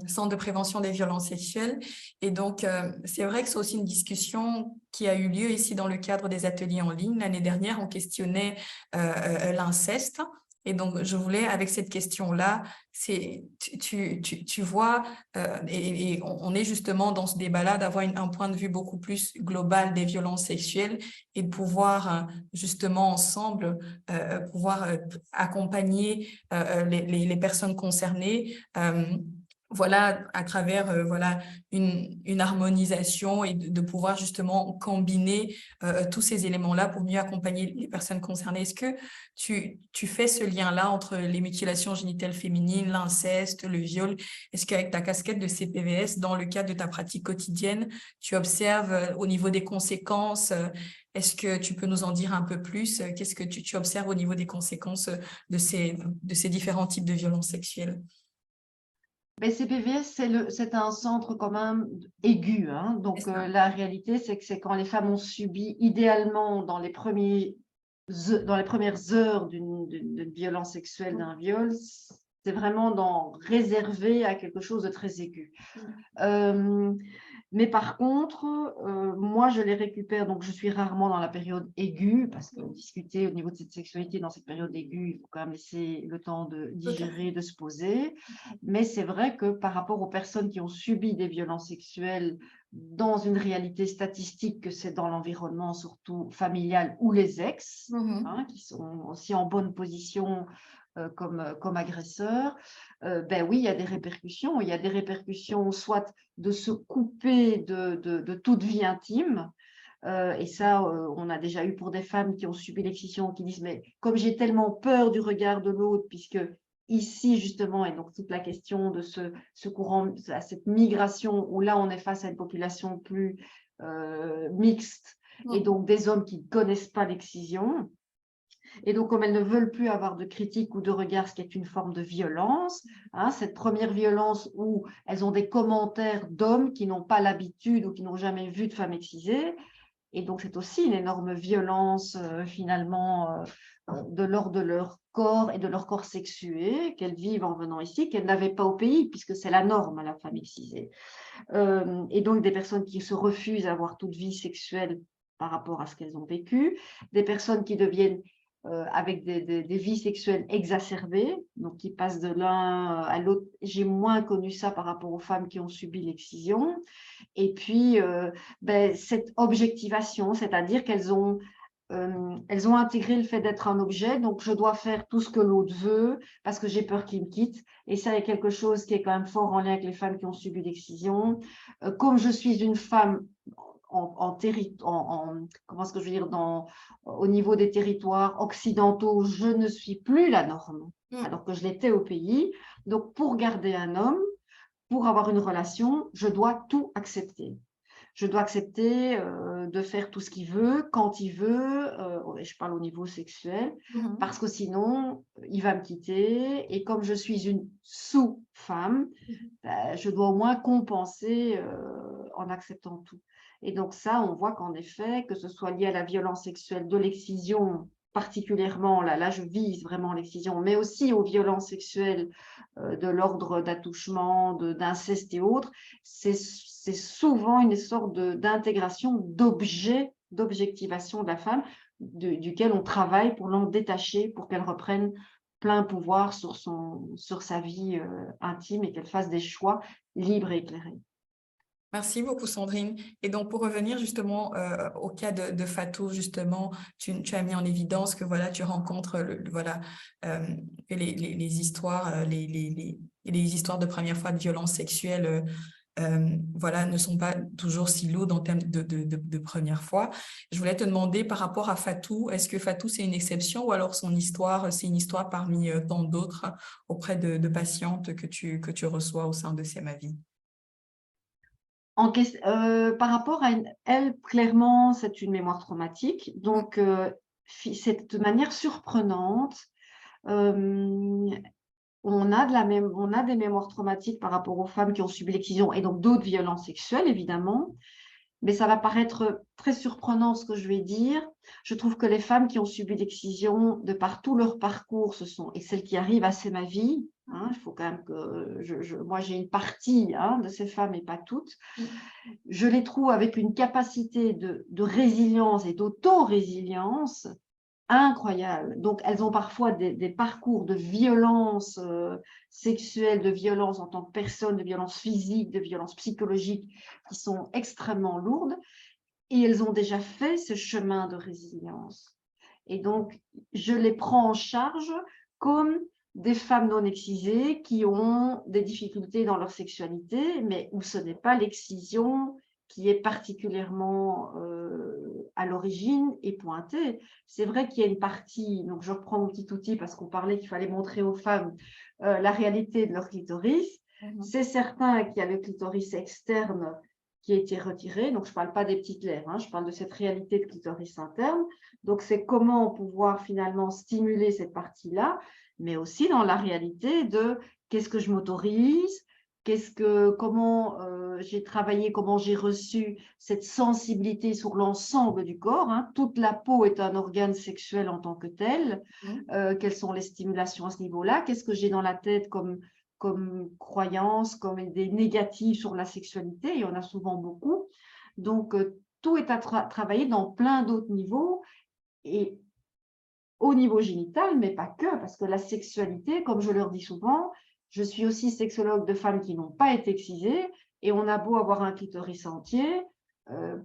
Centre de prévention des violences sexuelles. Et donc, c'est vrai que c'est aussi une discussion qui a eu lieu ici dans le cadre des ateliers en ligne. L'année dernière, on questionnait l'inceste. Et donc, je voulais, avec cette question-là, tu vois, et on est justement dans ce débat-là, d'avoir un point de vue beaucoup plus global des violences sexuelles et de pouvoir justement ensemble pouvoir accompagner les personnes concernées. Voilà, à travers voilà, une harmonisation et de pouvoir justement combiner tous ces éléments-là pour mieux accompagner les personnes concernées. Est-ce que tu fais ce lien-là entre les mutilations génitales féminines, l'inceste, le viol? Est-ce qu'avec ta casquette de CPVS, dans le cadre de ta pratique quotidienne, tu observes au niveau des conséquences? Est-ce que tu peux nous en dire un peu plus? Qu'est-ce que tu observes au niveau des conséquences de ces différents types de violences sexuelles? Mais CPVS, c'est un centre quand même aigu. Hein. Donc, la réalité, c'est que c'est quand les femmes ont subi, idéalement, dans les premières heures d'une violence sexuelle, d'un viol, c'est vraiment réservé à quelque chose de très aigu. Mais par contre, moi, je les récupère, donc je suis rarement dans la période aiguë, parce que discuter au niveau de cette sexualité dans cette période aiguë, il faut quand même laisser le temps de digérer, de se poser. Mais c'est vrai que par rapport aux personnes qui ont subi des violences sexuelles dans une réalité statistique, que c'est dans l'environnement surtout familial ou les ex, hein, qui sont aussi en bonne position comme agresseurs, ben oui, il y a des répercussions. Il y a des répercussions soit de se couper de toute vie intime, et ça, on a déjà eu pour des femmes qui ont subi l'excision, qui disent « mais comme j'ai tellement peur du regard de l'autre, puisque ici, justement, et donc toute la question de ce courant, cette migration, où là, on est face à une population plus mixte, et donc des hommes qui ne connaissent pas l'excision. Et donc, comme elles ne veulent plus avoir de critique ou de regard, ce qui est une forme de violence, hein, cette première violence où elles ont des commentaires d'hommes qui n'ont pas l'habitude ou qui n'ont jamais vu de femmes excisées. Et donc, c'est aussi une énorme violence, finalement, de l'ordre de leur corps et de leur corps sexué qu'elles vivent en venant ici, qu'elles n'avaient pas au pays, puisque c'est la norme à la femme excisée. Et donc, des personnes qui se refusent à avoir toute vie sexuelle par rapport à ce qu'elles ont vécu, des personnes qui deviennent avec des vies sexuelles exacerbées, donc qui passent de l'un à l'autre. J'ai moins connu ça par rapport aux femmes qui ont subi l'excision. Et puis, cette objectivation, c'est-à-dire qu'elles ont intégré le fait d'être un objet, donc je dois faire tout ce que l'autre veut parce que j'ai peur qu'il me quitte. Et ça est quelque chose qui est quand même fort en lien avec les femmes qui ont subi l'excision. Comme je suis une femme comment est-ce que je veux dire, au niveau des territoires occidentaux, je ne suis plus la norme, alors que je l'étais au pays. Donc, pour garder un homme, pour avoir une relation, je dois tout accepter. Je dois accepter de faire tout ce qu'il veut, quand il veut, je parle au niveau sexuel, parce que sinon, il va me quitter. Et comme je suis une sous-femme, je dois au moins compenser en acceptant tout. Et donc ça, on voit qu'en effet, que ce soit lié à la violence sexuelle de l'excision, particulièrement, là je vise vraiment l'excision, mais aussi aux violences sexuelles de l'ordre d'attouchement, d'inceste et autres, c'est souvent une sorte d'intégration d'objets, d'objectivation de la femme, duquel on travaille pour l'en détacher, pour qu'elle reprenne plein pouvoir sur sa vie intime et qu'elle fasse des choix libres et éclairés. Merci beaucoup, Sandrine. Et donc, pour revenir justement au cas de Fatou, justement, tu as mis en évidence que voilà, tu rencontres que les histoires, les histoires de première fois de violence sexuelle voilà, ne sont pas toujours si lourdes en termes de première fois. Je voulais te demander par rapport à Fatou, est-ce que Fatou, c'est une exception ou alors son histoire, c'est une histoire parmi tant d'autres auprès de patientes que tu reçois au sein de CMAVie? Par rapport à elle, clairement, c'est une mémoire traumatique. Donc, c'est de manière surprenante. On a des mémoires traumatiques par rapport aux femmes qui ont subi l'excision et donc d'autres violences sexuelles, évidemment. Mais ça va paraître très surprenant ce que je vais dire. Je trouve que les femmes qui ont subi l'excision, de par tout leur parcours, et celles qui arrivent à CMAVie, il faut quand même que moi j'ai une partie de ces femmes et pas toutes, je les trouve avec une capacité de résilience et d'auto-résilience incroyable. Donc, elles ont parfois des parcours de violence sexuelle, de violence en tant que personne, de violence physique, de violence psychologique qui sont extrêmement lourdes. Et elles ont déjà fait ce chemin de résilience. Et donc, je les prends en charge comme des femmes non excisées qui ont des difficultés dans leur sexualité, mais où ce n'est pas l'excision qui est particulièrement à l'origine et pointée. C'est vrai qu'il y a une partie, donc je reprends mon petit outil parce qu'on parlait qu'il fallait montrer aux femmes la réalité de leur clitoris. C'est certain qu'il y a le clitoris externe qui a été retiré, donc je ne parle pas des petites lèvres, je parle de cette réalité de clitoris interne. Donc c'est comment pouvoir finalement stimuler cette partie-là, mais aussi dans la réalité de qu'est-ce que je m'autorise, comment j'ai travaillé, comment j'ai reçu cette sensibilité sur l'ensemble du corps. Toute la peau est un organe sexuel en tant que tel. Quelles sont les stimulations à ce niveau-là? Qu'est-ce que j'ai dans la tête comme croyances, comme idées négatives sur la sexualité? Il y en a souvent beaucoup. Donc, tout est à travailler dans plein d'autres niveaux et au niveau génital, mais pas que, parce que la sexualité, comme je leur dis souvent, je suis aussi sexologue de femmes qui n'ont pas été excisées et on a beau avoir un clitoris entier,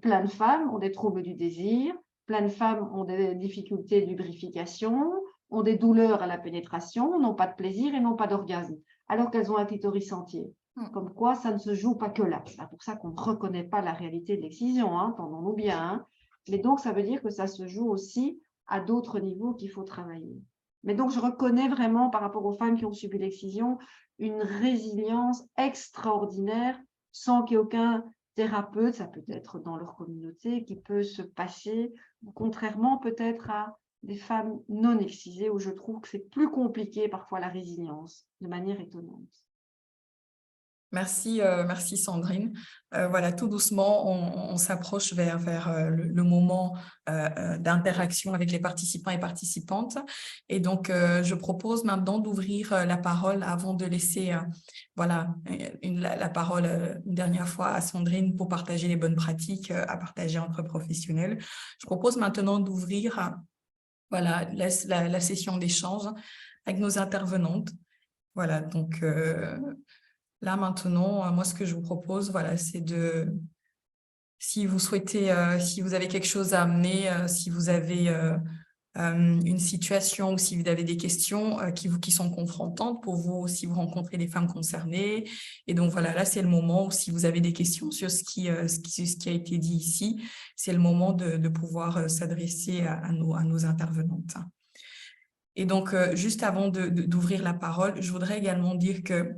plein de femmes ont des troubles du désir, plein de femmes ont des difficultés de lubrification, ont des douleurs à la pénétration, n'ont pas de plaisir et n'ont pas d'orgasme, alors qu'elles ont un clitoris entier. Comme quoi, ça ne se joue pas que là. C'est pour ça qu'on ne reconnaît pas la réalité de l'excision, entendons-nous bien. Mais donc, ça veut dire que ça se joue aussi à d'autres niveaux qu'il faut travailler. Mais donc, je reconnais vraiment, par rapport aux femmes qui ont subi l'excision, une résilience extraordinaire, sans qu'il y ait aucun thérapeute, ça peut être dans leur communauté, qui peut se passer, contrairement peut-être à des femmes non excisées, où je trouve que c'est plus compliqué parfois la résilience, de manière étonnante. Merci, merci Sandrine. Voilà, tout doucement, on s'approche vers le moment d'interaction avec les participants et participantes. Et donc, je propose maintenant d'ouvrir la parole avant de laisser la parole une dernière fois à Sandrine pour partager les bonnes pratiques à partager entre professionnels. Je propose maintenant d'ouvrir la session d'échange avec nos intervenantes. Voilà, donc... là, maintenant, moi, ce que je vous propose, c'est si vous souhaitez, si vous avez quelque chose à amener, si vous avez une situation ou si vous avez des questions qui sont confrontantes pour vous, si vous rencontrez des femmes concernées. Et donc, voilà, là, c'est le moment où si vous avez des questions sur ce qui a été dit ici, c'est le moment de pouvoir s'adresser à nos intervenantes. Et donc, juste avant d'ouvrir la parole, je voudrais également dire que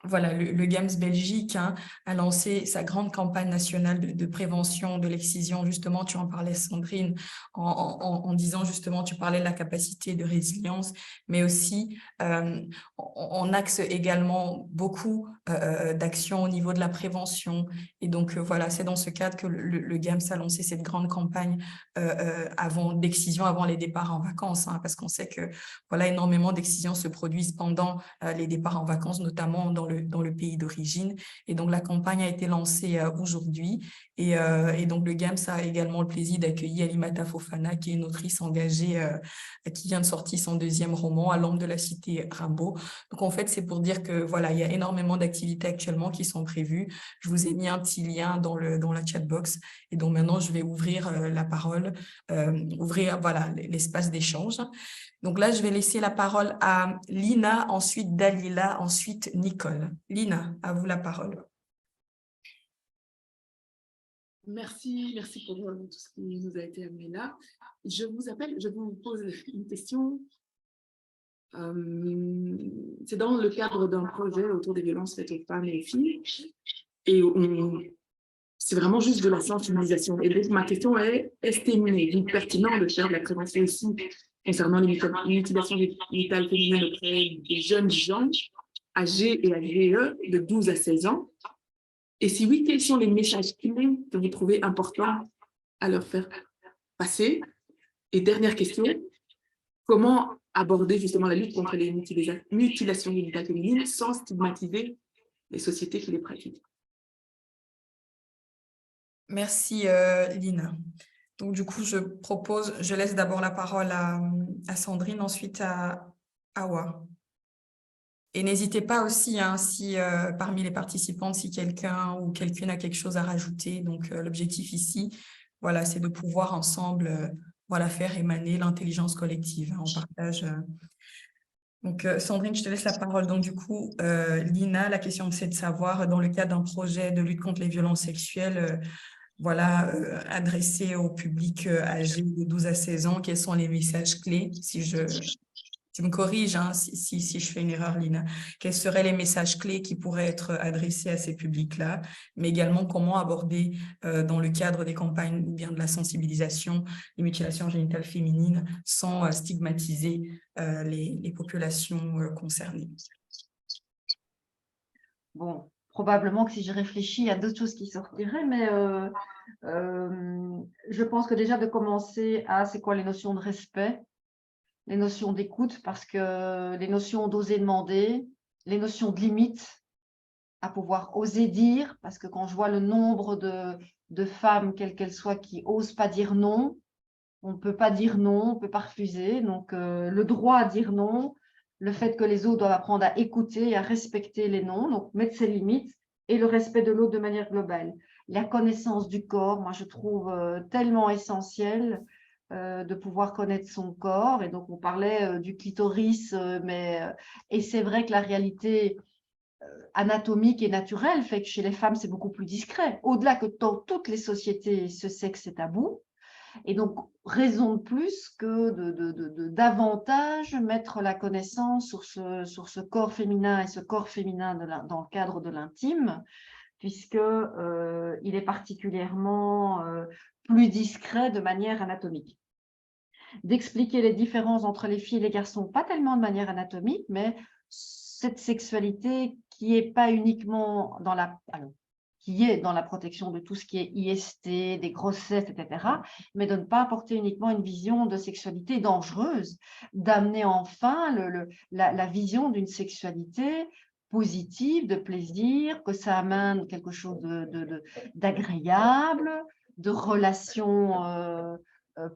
voilà, le GAMS Belgique a lancé sa grande campagne nationale de prévention de l'excision. Justement, tu en parlais, Sandrine, en disant justement, tu parlais de la capacité de résilience, mais aussi on axe également beaucoup d'actions au niveau de la prévention. Et donc, voilà, c'est dans ce cadre que le GAMS a lancé cette grande campagne d'excision avant les départs en vacances, parce qu'on sait que voilà, énormément d'excisions se produisent pendant les départs en vacances, notamment dans dans le pays d'origine. Et donc, la campagne a été lancée aujourd'hui. Et donc, le GAMS a également le plaisir d'accueillir Alimata Fofana, qui est une autrice engagée qui vient de sortir son 2e roman, À l'ombre de la cité Rimbaud. Donc, en fait, c'est pour dire que voilà, il y a énormément d'activités actuellement qui sont prévues. Je vous ai mis un petit lien dans la chat box. Et donc, maintenant, je vais ouvrir la parole, ouvrir voilà, l'espace d'échange. Donc là, je vais laisser la parole à Lina, ensuite Dalila, ensuite Nicole. Lina, à vous la parole. Merci pour tout ce qui nous a été amené là. Je vous pose une question. C'est dans le cadre d'un projet autour des violences faites aux femmes et aux filles. Et c'est vraiment juste de la sensibilisation. Et donc, ma question est, est-ce qu'il est pertinent de faire de la prévention ici concernant les mutilations génitales féminines auprès des jeunes gens âgés et âgées de 12 à 16 ans? Et si oui, quels sont les messages clés que vous trouvez importants à leur faire passer? Et dernière question, comment aborder justement la lutte contre les mutilations génitales féminines sans stigmatiser les sociétés qui les pratiquent? Merci, Lina. Donc, du coup, je laisse d'abord la parole à Sandrine, ensuite à Awa. Et n'hésitez pas aussi, hein, si parmi les participantes, si quelqu'un ou quelqu'une a quelque chose à rajouter. Donc, l'objectif ici, voilà, c'est de pouvoir ensemble voilà, faire émaner l'intelligence collective. Hein, on partage. Donc, Sandrine, je te laisse la parole. Donc, du coup, Lina, la question, c'est de savoir, dans le cadre d'un projet de lutte contre les violences sexuelles, voilà, adressé au public âgé de 12 à 16 ans, quels sont les messages clés, tu me corriges hein, si je fais une erreur, Lina. Quels seraient les messages clés qui pourraient être adressés à ces publics-là, mais également comment aborder dans le cadre des campagnes ou bien de la sensibilisation les mutilations génitales féminines sans stigmatiser les populations concernées. Bon, probablement que si je réfléchis, il y a d'autres choses qui sortiraient, mais je pense que déjà de commencer à c'est quoi les notions de respect, les notions d'écoute, parce que les notions d'oser demander, les notions de limite, à pouvoir oser dire, parce que quand je vois le nombre de femmes, quelles qu'elles soient, qui n'osent pas dire non, on ne peut pas dire non, on ne peut pas refuser. Donc, le droit à dire non, le fait que les autres doivent apprendre à écouter et à respecter les noms, donc mettre ses limites, et le respect de l'autre de manière globale. La connaissance du corps, moi, je trouve tellement essentiel de pouvoir connaître son corps. Et donc, on parlait du clitoris, et c'est vrai que la réalité anatomique et naturelle fait que chez les femmes, c'est beaucoup plus discret. Au-delà que dans toutes les sociétés, ce sexe est tabou. Et donc, raison de plus que de davantage mettre la connaissance sur ce corps féminin et ce corps féminin dans le cadre de l'intime, puisque il est particulièrement plus discret de manière anatomique. D'expliquer les différences entre les filles et les garçons, pas tellement de manière anatomique, mais cette sexualité qui n'est pas uniquement dans qui est dans la protection de tout ce qui est IST, des grossesses, etc., mais de ne pas apporter uniquement une vision de sexualité dangereuse, d'amener enfin la vision d'une sexualité positive, de plaisir, que ça amène quelque chose d'agréable, de relations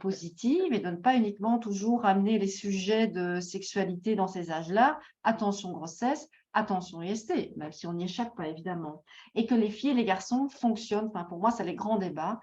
positives, et de ne pas uniquement toujours amener les sujets de sexualité dans ces âges-là, attention grossesse, attention IST, même si on n'y échappe pas évidemment, et que les filles et les garçons fonctionnent, enfin pour moi c'est les grands débats,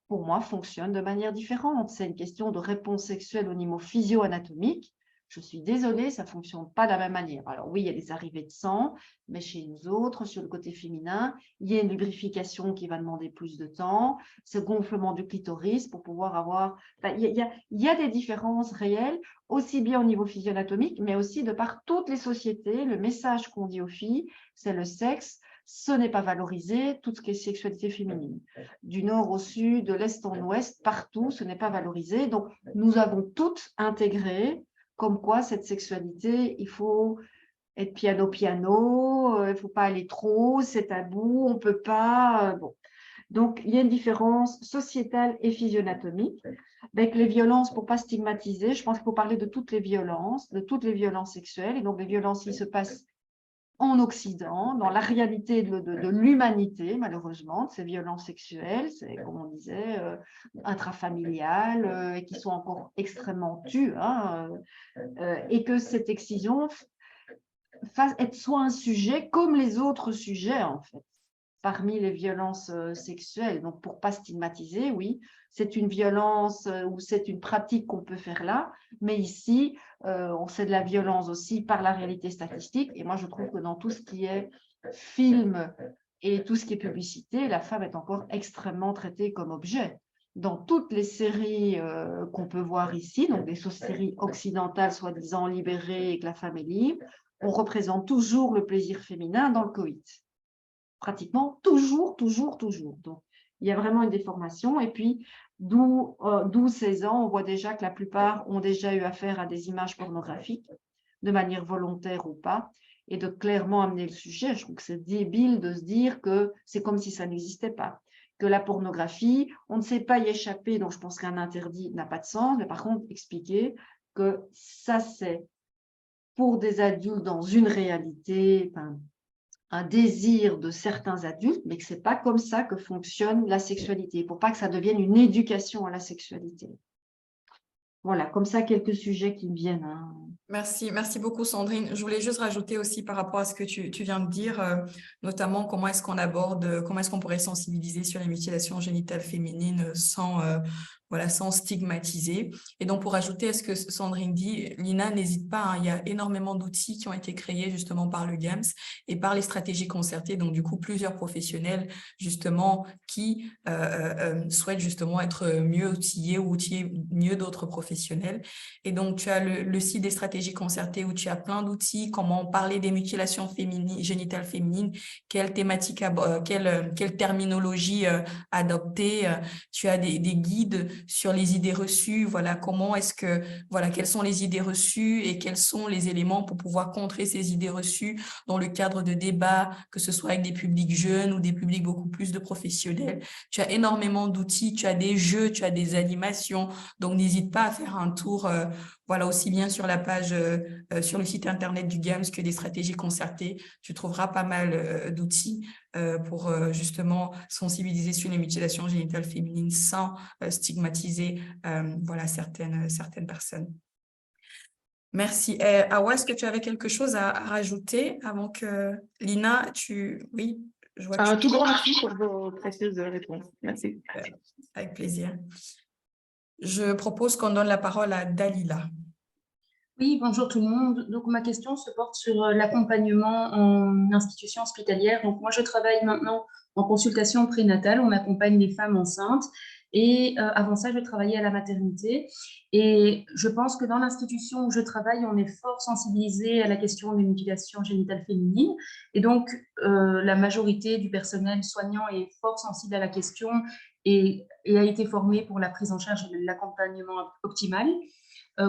pour moi fonctionnent de manière différente. C'est une question de réponse sexuelle au niveau physio-anatomique. Je suis désolée, ça ne fonctionne pas de la même manière. Alors oui, il y a des arrivées de sang, mais chez nous autres, sur le côté féminin, il y a une lubrification qui va demander plus de temps, ce gonflement du clitoris pour pouvoir avoir... Enfin, il y a des différences réelles, aussi bien au niveau physio-anatomique, mais aussi de par toutes les sociétés. Le message qu'on dit aux filles, c'est le sexe, ce n'est pas valorisé, tout ce qui est sexualité féminine. Du nord au sud, de l'est en ouest, partout, ce n'est pas valorisé. Donc, nous avons toutes intégré comme quoi cette sexualité, il faut être piano-piano, il ne faut pas aller trop, c'est tabou, on ne peut pas... bon. Donc, il y a une différence sociétale et physioanatomique. Avec les violences, pour ne pas stigmatiser, je pense qu'il faut parler de toutes les violences sexuelles. Et donc, les violences qui se passent en Occident, dans la réalité de l'humanité, malheureusement, de ces violences sexuelles, c'est, comme on disait, intrafamiliales, et qui sont encore extrêmement tues, hein, et que cette excision soit un sujet comme les autres sujets, en fait, parmi les violences sexuelles. Donc, pour ne pas stigmatiser, oui, c'est une violence ou c'est une pratique qu'on peut faire là, mais ici, on sait de la violence aussi par la réalité statistique. Et moi, je trouve que dans tout ce qui est film et tout ce qui est publicité, la femme est encore extrêmement traitée comme objet. Dans toutes les séries qu'on peut voir ici, donc des séries occidentales soi-disant libérées et que la femme est libre, on représente toujours le plaisir féminin dans le coït. Pratiquement toujours. Donc, il y a vraiment une déformation. Et puis, 12-16 ans, on voit déjà que la plupart ont déjà eu affaire à des images pornographiques, de manière volontaire ou pas, et de clairement amener le sujet. Je trouve que c'est débile de se dire que c'est comme si ça n'existait pas. Que la pornographie, on ne sait pas y échapper, donc je pense qu'un interdit n'a pas de sens. Mais par contre, expliquer que ça, c'est pour des adultes dans une réalité, un désir de certains adultes, mais que ce n'est pas comme ça que fonctionne la sexualité, pour pas que ça devienne une éducation à la sexualité. Voilà, comme ça, quelques sujets qui me viennent. Hein. Merci beaucoup Sandrine. Je voulais juste rajouter aussi par rapport à ce que tu viens de dire, notamment comment est-ce qu'on pourrait sensibiliser sur les mutilations génitales féminines sans stigmatiser. Et donc pour ajouter à ce que Sandrine dit, Lina, n'hésite pas, hein, il y a énormément d'outils qui ont été créés justement par le GAMS et par les stratégies concertées, donc du coup plusieurs professionnels justement qui souhaitent justement être mieux outillés ou outiller mieux d'autres professionnels. Et donc tu as le site des stratégies concertées où tu as plein d'outils, comment parler des mutilations génitales féminines, quelle thématique, quelle terminologie adopter. Tu as des guides sur les idées reçues, voilà, quelles sont les idées reçues et quels sont les éléments pour pouvoir contrer ces idées reçues dans le cadre de débats, que ce soit avec des publics jeunes ou des publics beaucoup plus de professionnels. Tu as énormément d'outils, tu as des jeux, tu as des animations, donc n'hésite pas à faire un tour, aussi bien sur la page, sur le site internet du GAMS que des stratégies concertées. Tu trouveras pas mal d'outils pour justement sensibiliser sur les mutilations génitales féminines sans stigmatiser certaines personnes. Merci. Awa, est-ce que tu avais quelque chose à rajouter avant que Lina, oui, je vois que Un tout grand merci pour vos précieuses réponses. Merci. Avec plaisir. Je propose qu'on donne la parole à Dalila. Oui, bonjour tout le monde. Donc, ma question se porte sur l'accompagnement en institution hospitalière. Donc, moi, je travaille maintenant en consultation prénatale. On accompagne les femmes enceintes. Et avant ça, je travaillais à la maternité. Et je pense que dans l'institution où je travaille, on est fort sensibilisé à la question des mutilations génitales féminines. Et donc, la majorité du personnel soignant est fort sensible à la question et a été formé pour la prise en charge de l'accompagnement optimal.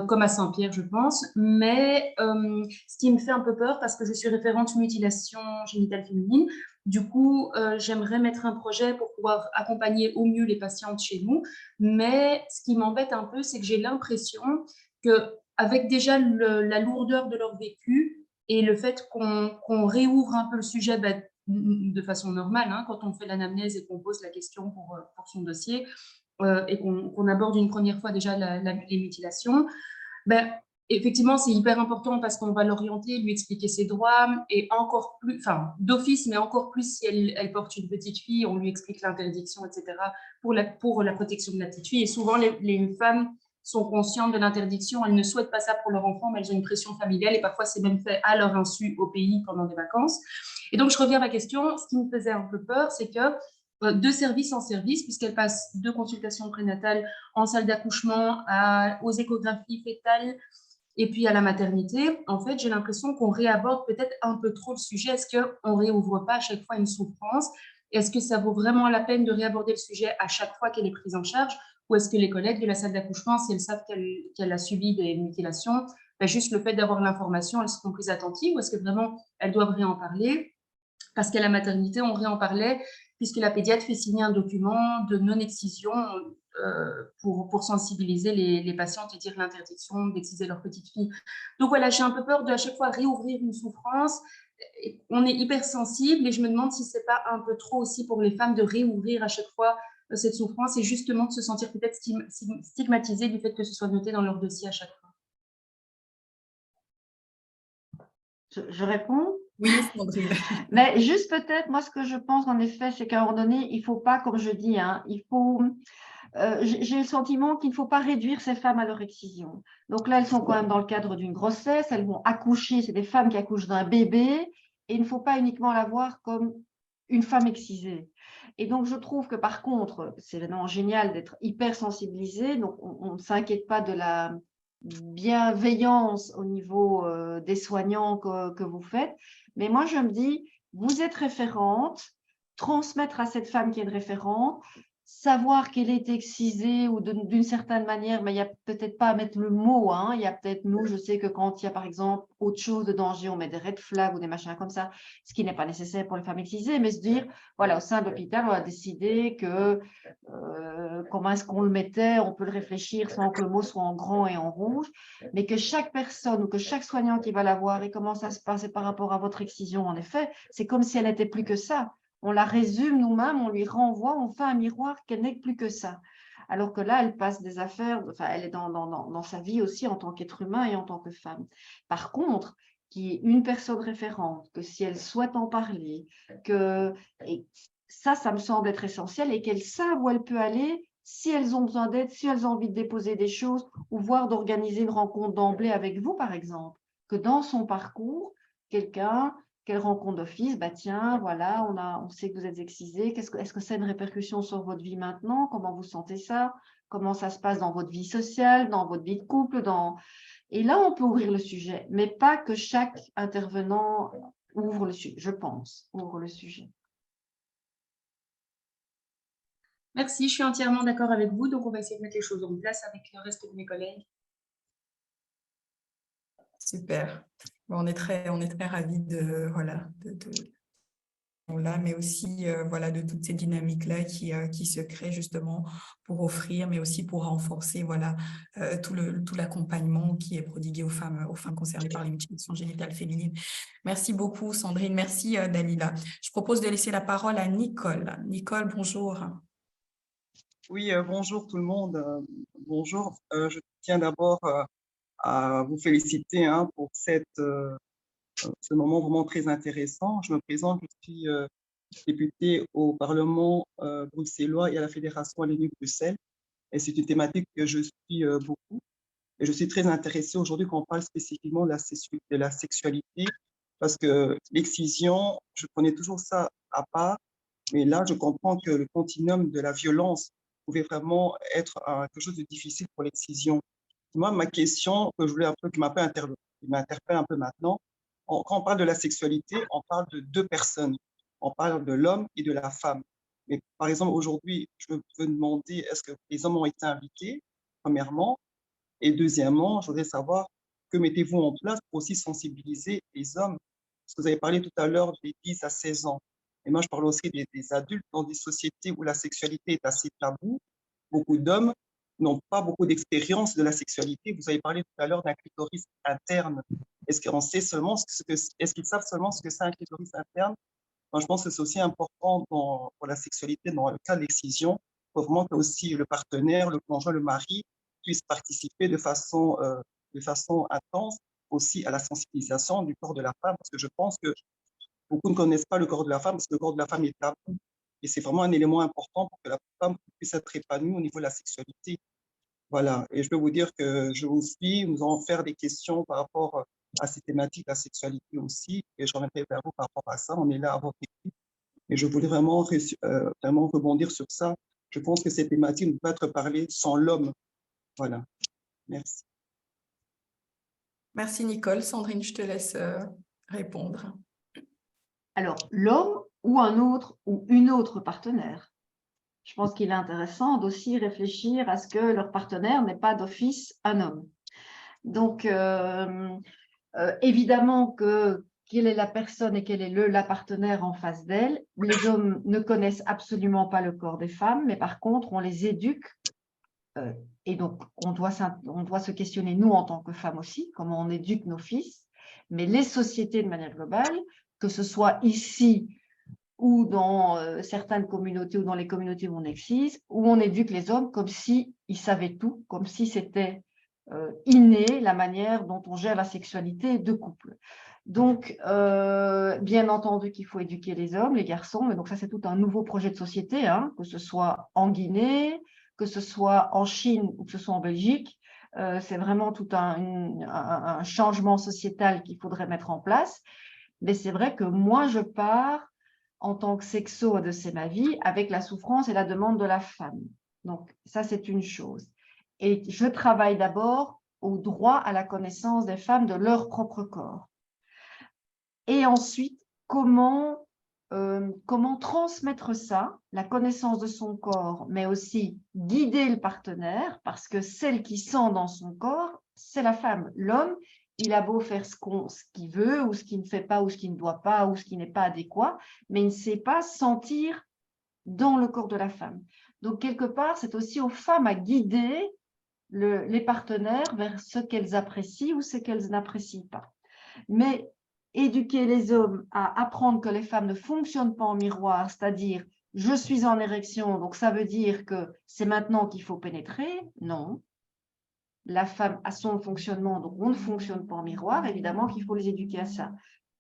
Comme à Saint-Pierre, je pense. Mais ce qui me fait un peu peur, parce que je suis référente mutilation génitale féminine, du coup, j'aimerais mettre un projet pour pouvoir accompagner au mieux les patientes chez nous. Mais ce qui m'embête un peu, c'est que j'ai l'impression qu'avec déjà la lourdeur de leur vécu et le fait qu'on réouvre un peu le sujet de façon normale, hein, quand on fait l'anamnèse et qu'on pose la question pour son dossier, et qu'on aborde une première fois déjà les mutilations, effectivement, c'est hyper important parce qu'on va l'orienter, lui expliquer ses droits et encore plus, d'office, mais encore plus si elle porte une petite fille, on lui explique l'interdiction, etc., pour la protection de la petite fille. Et souvent, les femmes sont conscientes de l'interdiction, elles ne souhaitent pas ça pour leur enfant, mais elles ont une pression familiale et parfois c'est même fait à leur insu au pays pendant des vacances. Et donc, je reviens à ma question. Ce qui me faisait un peu peur, c'est que de service en service, puisqu'elle passe de consultations prénatales en salle d'accouchement aux échographies fétales et puis à la maternité, en fait, j'ai l'impression qu'on réaborde peut-être un peu trop le sujet. Est-ce qu'on ne réouvre pas à chaque fois une souffrance? Est-ce que ça vaut vraiment la peine de réaborder le sujet à chaque fois qu'elle est prise en charge? Ou est-ce que les collègues de la salle d'accouchement, si elles savent qu'elle a subi des mutilations, juste le fait d'avoir l'information, elles seront plus attentives? Ou est-ce que vraiment elles doivent réen parler? Parce qu'à la maternité, on réen parlait, puisque la pédiatre fait signer un document de non-excision pour sensibiliser les patientes et dire l'interdiction d'exciser leur petite fille. Donc voilà, j'ai un peu peur de à chaque fois réouvrir une souffrance On est hypersensible et je me demande si c'est pas un peu trop aussi pour les femmes de réouvrir à chaque fois cette souffrance et justement de se sentir peut-être stigmatisées du fait que ce soit noté dans leur dossier à chaque fois. Je réponds? Oui, Sandrine. Mais juste peut-être, moi, ce que je pense en effet, c'est qu'à un moment donné, il ne faut pas, comme je dis, hein, il faut... j'ai le sentiment qu'il ne faut pas réduire ces femmes à leur excision. Donc là, elles sont quand même dans le cadre d'une grossesse, elles vont accoucher, c'est des femmes qui accouchent d'un bébé, et il ne faut pas uniquement la voir comme une femme excisée. Et donc, je trouve que par contre, c'est vraiment génial d'être hyper sensibilisé, donc on ne s'inquiète pas de la bienveillance au niveau des soignants que vous faites. Mais moi, je me dis, vous êtes référente, transmettre à cette femme qui est une référente, savoir qu'elle est excisée ou d'une certaine manière, mais il n'y a peut-être pas à mettre le mot, hein. Il y a peut-être, nous, je sais que quand il y a par exemple autre chose de danger, on met des red flags ou des machins comme ça, ce qui n'est pas nécessaire pour les femmes excisées, mais se dire, voilà, au sein de l'hôpital, on a décidé que comment est-ce qu'on le mettait, on peut le réfléchir sans que le mot soit en grand et en rouge, mais que chaque personne ou que chaque soignant qui va la voir et comment ça se passe par rapport à votre excision, en effet, c'est comme si elle n'était plus que ça. On la résume nous-mêmes, on lui renvoie, on fait un miroir qu'elle n'est plus que ça. Alors que là, elle passe des affaires, enfin, elle est dans sa vie aussi en tant qu'être humain et en tant que femme. Par contre, qui est une personne référente, que si elle souhaite en parler, et ça me semble être essentiel, et qu'elles savent où elle peut aller si elles ont besoin d'aide, si elles ont envie de déposer des choses, ou voire d'organiser une rencontre d'emblée avec vous, par exemple. Que dans son parcours, quelqu'un qu'elle rencontre d'office, bah tiens, voilà, on sait que vous êtes excisé, est-ce que ça a une répercussion sur votre vie maintenant? Comment vous sentez ça? Comment ça se passe dans votre vie sociale, dans votre vie de couple, Et là, on peut ouvrir le sujet, mais pas que chaque intervenant ouvre le sujet, je pense, ouvre le sujet. Merci, je suis entièrement d'accord avec vous. Donc, on va essayer de mettre les choses en place avec le reste de mes collègues. Super. On est très ravis de là, mais aussi voilà, de toutes ces dynamiques-là qui se créent justement pour offrir, mais aussi pour renforcer voilà, tout l'accompagnement qui est prodigué aux femmes concernées par les mutilations génitales féminines. Merci beaucoup, Sandrine. Merci, Dalila. Je propose de laisser la parole à Nicole. Nicole, bonjour. Oui, bonjour tout le monde. Bonjour. Je tiens d'abord à vous féliciter pour ce moment vraiment très intéressant. Je me présente, je suis députée au Parlement bruxellois et à la Fédération Wallonie-Bruxelles. Et c'est une thématique que je suis beaucoup. Et je suis très intéressée aujourd'hui qu'on parle spécifiquement de la sexualité, parce que l'excision, je connais toujours ça à part, mais là, je comprends que le continuum de la violence pouvait vraiment être quelque chose de difficile pour l'excision. Moi, ma question que je voulais qui m'interpelle un peu maintenant, quand on parle de la sexualité, on parle de deux personnes. On parle de l'homme et de la femme. Mais par exemple, aujourd'hui, je veux demander, est-ce que les hommes ont été invités, premièrement? Et deuxièmement, je voudrais savoir que mettez-vous en place pour aussi sensibiliser les hommes? Parce que vous avez parlé tout à l'heure des 10 à 16 ans. Et moi, je parle aussi des adultes dans des sociétés où la sexualité est assez taboue. Beaucoup d'hommes n'ont pas beaucoup d'expérience de la sexualité. Vous avez parlé tout à l'heure d'un clitoris interne. Est-ce qu'ils savent seulement ce que c'est un clitoris interne? Moi, je pense que c'est aussi important pour la sexualité, dans le cas de l'excision, pour vraiment que aussi le partenaire, le conjoint, le mari puisse participer de façon intense aussi à la sensibilisation du corps de la femme, parce que je pense que beaucoup ne connaissent pas le corps de la femme, parce que le corps de la femme est tabou. Et c'est vraiment un élément important pour que la femme puisse être épanouie au niveau de la sexualité. Voilà. Et je peux vous dire que je vous suis, nous allons faire des questions par rapport à ces thématiques, la sexualité aussi. Et je reviendrai vers vous par rapport à ça. On est là à votre équipe. Et je voulais vraiment rebondir sur ça. Je pense que ces thématiques ne peuvent pas être parlées sans l'homme. Voilà. Merci. Merci, Nicole. Sandrine, je te laisse répondre. Alors, l'homme ou un autre ou une autre partenaire. Je pense qu'il est intéressant d'aussi réfléchir à ce que leur partenaire n'est pas d'office un homme. Donc, évidemment quelle est la personne et quel est la partenaire en face d'elle. Les hommes ne connaissent absolument pas le corps des femmes, mais par contre, on les éduque. Et donc, on doit se questionner, nous, en tant que femmes aussi, comment on éduque nos fils. Mais les sociétés, de manière globale, que ce soit ici ou dans certaines communautés ou dans les communautés où on existe, où on éduque les hommes comme s'ils savaient tout, comme si c'était inné la manière dont on gère la sexualité de couple. Donc, bien entendu qu'il faut éduquer les hommes, les garçons, mais donc ça c'est tout un nouveau projet de société, hein, que ce soit en Guinée, que ce soit en Chine ou que ce soit en Belgique. C'est vraiment tout un changement sociétal qu'il faudrait mettre en place. Mais c'est vrai que moi, je pars en tant que sexo de C'est ma vie avec la souffrance et la demande de la femme. Donc, ça, c'est une chose. Et je travaille d'abord au droit à la connaissance des femmes de leur propre corps. Et ensuite, comment transmettre ça, la connaissance de son corps, mais aussi guider le partenaire, parce que celle qui sent dans son corps, c'est la femme. L'homme, il a beau faire ce qu'il veut, ou ce qu'il ne fait pas, ou ce qu'il ne doit pas, ou ce qui n'est pas adéquat, mais il ne sait pas sentir dans le corps de la femme. Donc, quelque part, c'est aussi aux femmes à guider les partenaires vers ce qu'elles apprécient ou ce qu'elles n'apprécient pas. Mais éduquer les hommes à apprendre que les femmes ne fonctionnent pas en miroir, c'est-à-dire je suis en érection, donc ça veut dire que c'est maintenant qu'il faut pénétrer, non. La femme a son fonctionnement, donc on ne fonctionne pas en miroir, évidemment qu'il faut les éduquer à ça.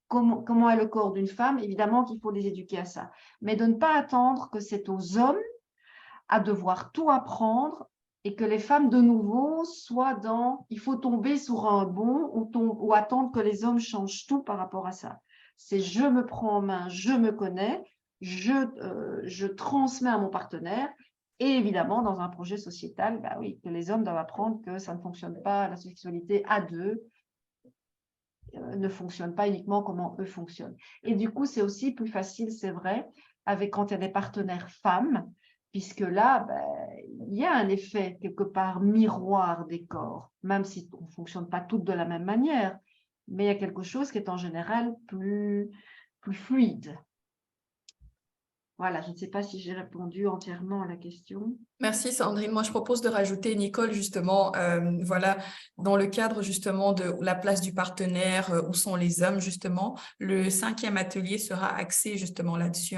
Comment est le corps d'une femme, évidemment qu'il faut les éduquer à ça. Mais de ne pas attendre que c'est aux hommes à devoir tout apprendre et que les femmes, de nouveau, soient dans « il faut tomber sur un bon » ou attendre que les hommes changent tout par rapport à ça. C'est « je me prends en main, je me connais, je transmets à mon partenaire ». Et évidemment, dans un projet sociétal, bah oui, que les hommes doivent apprendre que ça ne fonctionne pas, la sexualité à deux ne fonctionne pas uniquement comment eux fonctionnent. Et du coup, c'est aussi plus facile, c'est vrai, quand il y a des partenaires femmes, puisque là, il y a un effet quelque part miroir des corps, même si on ne fonctionne pas toutes de la même manière, mais il y a quelque chose qui est en général plus fluide. Voilà, je ne sais pas si j'ai répondu entièrement à la question. Merci Sandrine. Moi, je propose de rajouter, Nicole, justement, voilà, dans le cadre justement de la place du partenaire, où sont les hommes, justement, le 5e atelier sera axé justement là-dessus.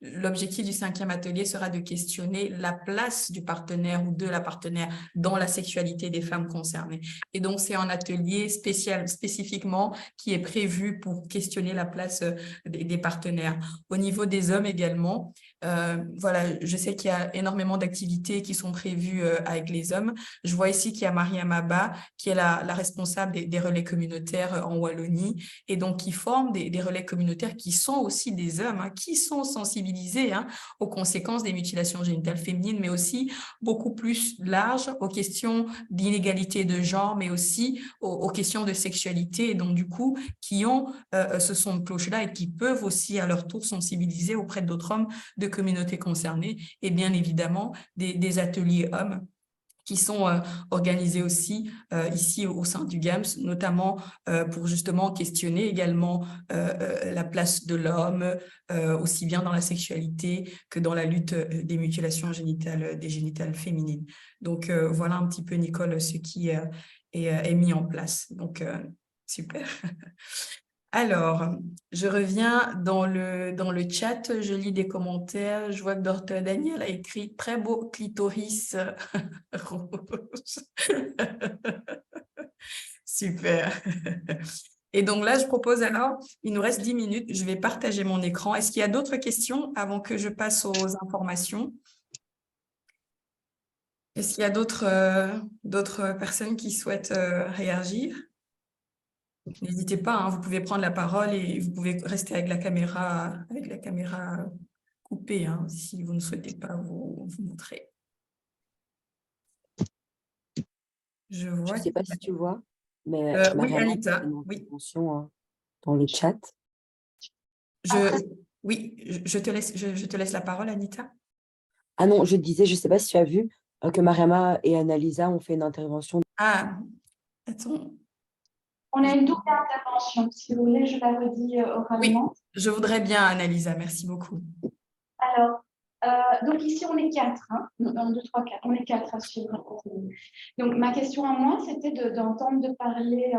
L'objectif du 5e atelier sera de questionner la place du partenaire ou de la partenaire dans la sexualité des femmes concernées. Et donc, c'est un atelier spécifiquement qui est prévu pour questionner la place des partenaires. Au niveau des hommes également, voilà, je sais qu'il y a énormément d'activités qui sont prévues avec les hommes. Je vois ici qu'il y a Mariam Abba, qui est la responsable des relais communautaires en Wallonie, et donc qui forme des relais communautaires qui sont aussi des hommes, hein, qui sont sensibilisés aux conséquences des mutilations génitales féminines, mais aussi beaucoup plus large aux questions d'inégalité de genre, mais aussi aux questions de sexualité, et donc du coup, qui ont ce son de cloche-là et qui peuvent aussi à leur tour sensibiliser auprès d'autres hommes de communautés concernées, et bien évidemment des ateliers hommes qui sont organisés aussi ici au sein du GAMS, notamment pour justement questionner également la place de l'homme, aussi bien dans la sexualité que dans la lutte des mutilations génitales, des génitales féminines. Donc voilà un petit peu, Nicole, ce qui est mis en place. Donc super. Alors, je reviens dans le chat, je lis des commentaires, je vois que Dr Daniel a écrit « Très beau clitoris rose ». Super. Et donc là, je propose alors, il nous reste 10 minutes, je vais partager mon écran. Est-ce qu'il y a d'autres questions avant que je passe aux informations? Est-ce qu'il y a d'autres personnes qui souhaitent réagir? N'hésitez pas, hein, vous pouvez prendre la parole et vous pouvez rester avec la caméra coupée, hein, si vous ne souhaitez pas vous montrer. Je Je ne sais pas si tu vois, mais oui, Mariama, Anita, une oui. intervention dans le chat. Oui, je te laisse la parole, Anita. Ah non, je disais, je ne sais pas si tu as vu que Mariama et Annalisa ont fait une intervention. Ah, attends. On a une double intervention. Si vous voulez, je la redis oralement. Oui, je voudrais bien, Annalisa. Merci beaucoup. Alors, donc ici, on est 4. Hein. 1, 2, 3, 4. On est 4 à suivre. Donc, ma question à moi, c'était d'entendre parler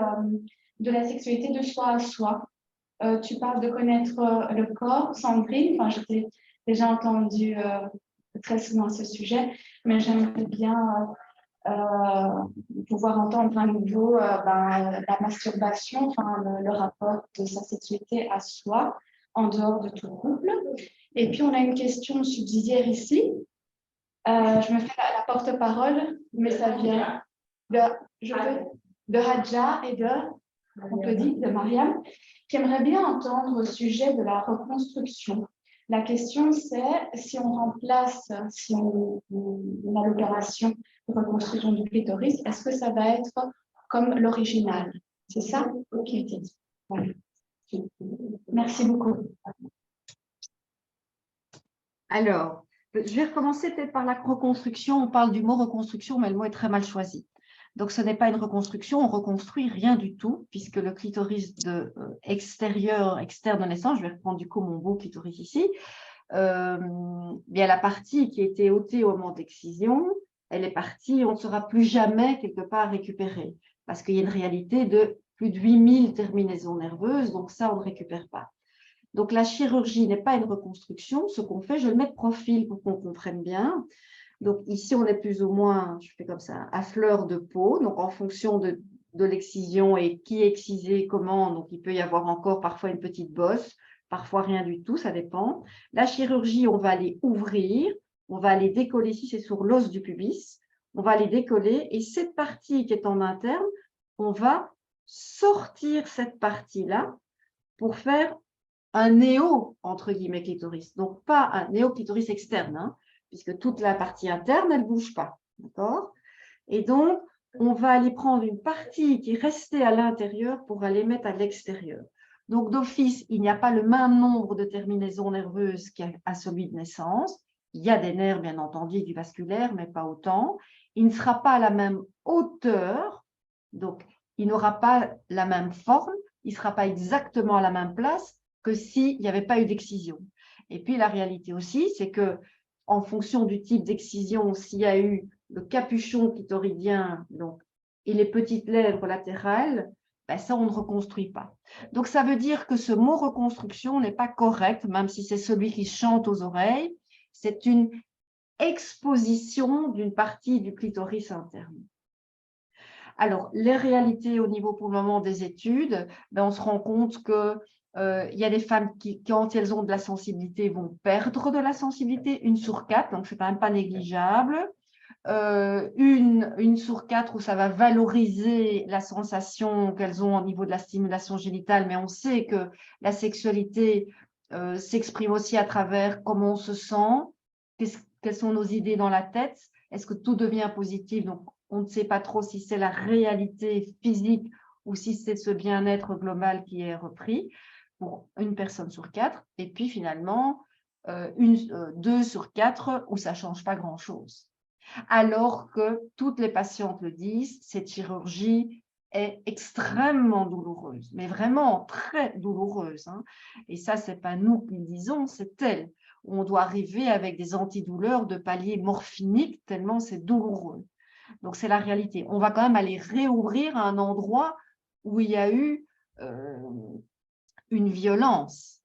de la sexualité de soi à soi. tu parles de connaître le corps, Sandrine. Enfin, je t'ai déjà entendu très souvent ce sujet, mais j'aimerais bien pouvoir entendre à nouveau la masturbation, enfin, le rapport de sa sexualité à soi en dehors de tout couple. Et puis, on a une question subsidiaire ici. Je me fais la porte-parole, mais ça vient de Hadja et on peut dire, de Mariam, qui aimerait bien entendre au sujet de la reconstruction. La question, c'est si on remplace, si on a l'opération de reconstruction du clitoris, est-ce que ça va être comme l'original? C'est ça qui était dit. Voilà. Merci beaucoup. Alors, je vais recommencer peut-être par la reconstruction. On parle du mot reconstruction, mais le mot est très mal choisi. Donc, ce n'est pas une reconstruction, on reconstruit rien du tout, puisque le clitoris externe de naissance, je vais reprendre du coup mon beau clitoris ici, bien la partie qui a été ôtée au moment d'excision, elle est partie, on ne sera plus jamais quelque part récupérée, parce qu'il y a une réalité de plus de 8000 terminaisons nerveuses, donc ça, on ne récupère pas. Donc, la chirurgie n'est pas une reconstruction. Ce qu'on fait, je le mets de profil pour qu'on comprenne bien. Donc, ici, on est plus ou moins, je fais comme ça, à fleur de peau. Donc, en fonction de l'excision et qui est excisé, comment. Donc, il peut y avoir encore parfois une petite bosse, parfois rien du tout, ça dépend. La chirurgie, on va aller ouvrir, on va aller décoller, si c'est sur l'os du pubis, on va aller décoller. Et cette partie qui est en interne, on va sortir cette partie-là pour faire un néo, entre guillemets, clitoris. Donc, pas un néo-clitoris externe, hein, puisque toute la partie interne, elle ne bouge pas. D'accord? Et donc, on va aller prendre une partie qui est restée à l'intérieur pour aller mettre à l'extérieur. Donc, d'office, il n'y a pas le même nombre de terminaisons nerveuses qu'à celui de naissance. Il y a des nerfs, bien entendu, du vasculaire, mais pas autant. Il ne sera pas à la même hauteur, donc il n'aura pas la même forme, il ne sera pas exactement à la même place que s'il n'y avait pas eu d'excision. Et puis, la réalité aussi, c'est que en fonction du type d'excision, s'il y a eu le capuchon clitoridien donc, et les petites lèvres latérales, ben ça, on ne reconstruit pas. Donc, ça veut dire que ce mot reconstruction n'est pas correct, même si c'est celui qui chante aux oreilles. C'est une exposition d'une partie du clitoris interne. Alors, les réalités au niveau pour le moment des études, ben, on se rend compte que il y a des femmes qui, quand elles ont de la sensibilité, vont perdre de la sensibilité, 1 sur 4, donc c'est quand même pas négligeable. Une sur 4 où ça va valoriser la sensation qu'elles ont au niveau de la stimulation génitale, mais on sait que la sexualité s'exprime aussi à travers comment on se sent, quelles sont nos idées dans la tête, est-ce que tout devient positif, donc on ne sait pas trop si c'est la réalité physique ou si c'est ce bien-être global qui est repris pour 1 personne sur 4, et puis finalement 2 sur 4 où ça ne change pas grand-chose. Alors que toutes les patientes le disent, cette chirurgie est extrêmement douloureuse, mais vraiment très douloureuse, hein. Et ça, ce n'est pas nous qui le disons, c'est elle. On doit arriver avec des antidouleurs de palier morphinique tellement c'est douloureux. Donc, c'est la réalité. On va quand même aller réouvrir à un endroit où il y a eu une violence.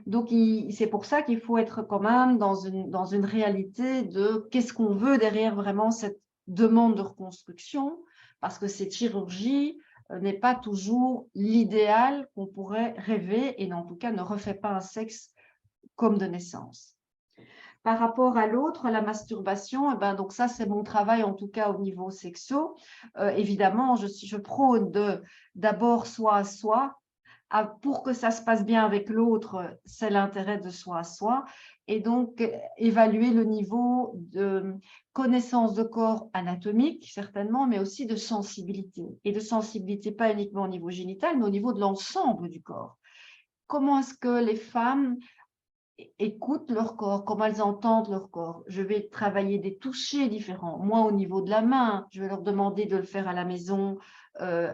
Donc, c'est pour ça qu'il faut être quand même dans une réalité de qu'est-ce qu'on veut derrière vraiment cette demande de reconstruction, parce que cette chirurgie n'est pas toujours l'idéal qu'on pourrait rêver et en tout cas ne refait pas un sexe comme de naissance. Par rapport à l'autre, la masturbation, eh ben, donc ça, c'est mon travail, en tout cas au niveau sexo. Évidemment, je prône d'abord soi à soi. Pour que ça se passe bien avec l'autre, c'est l'intérêt de soi à soi. Et donc, évaluer le niveau de connaissance de corps anatomique, certainement, mais aussi de sensibilité. Et de sensibilité, pas uniquement au niveau génital, mais au niveau de l'ensemble du corps. Comment est-ce que les femmes écoutent leur corps, comment elles entendent leur corps. Je vais travailler des touchés différents. Moi, au niveau de la main, je vais leur demander de le faire à la maison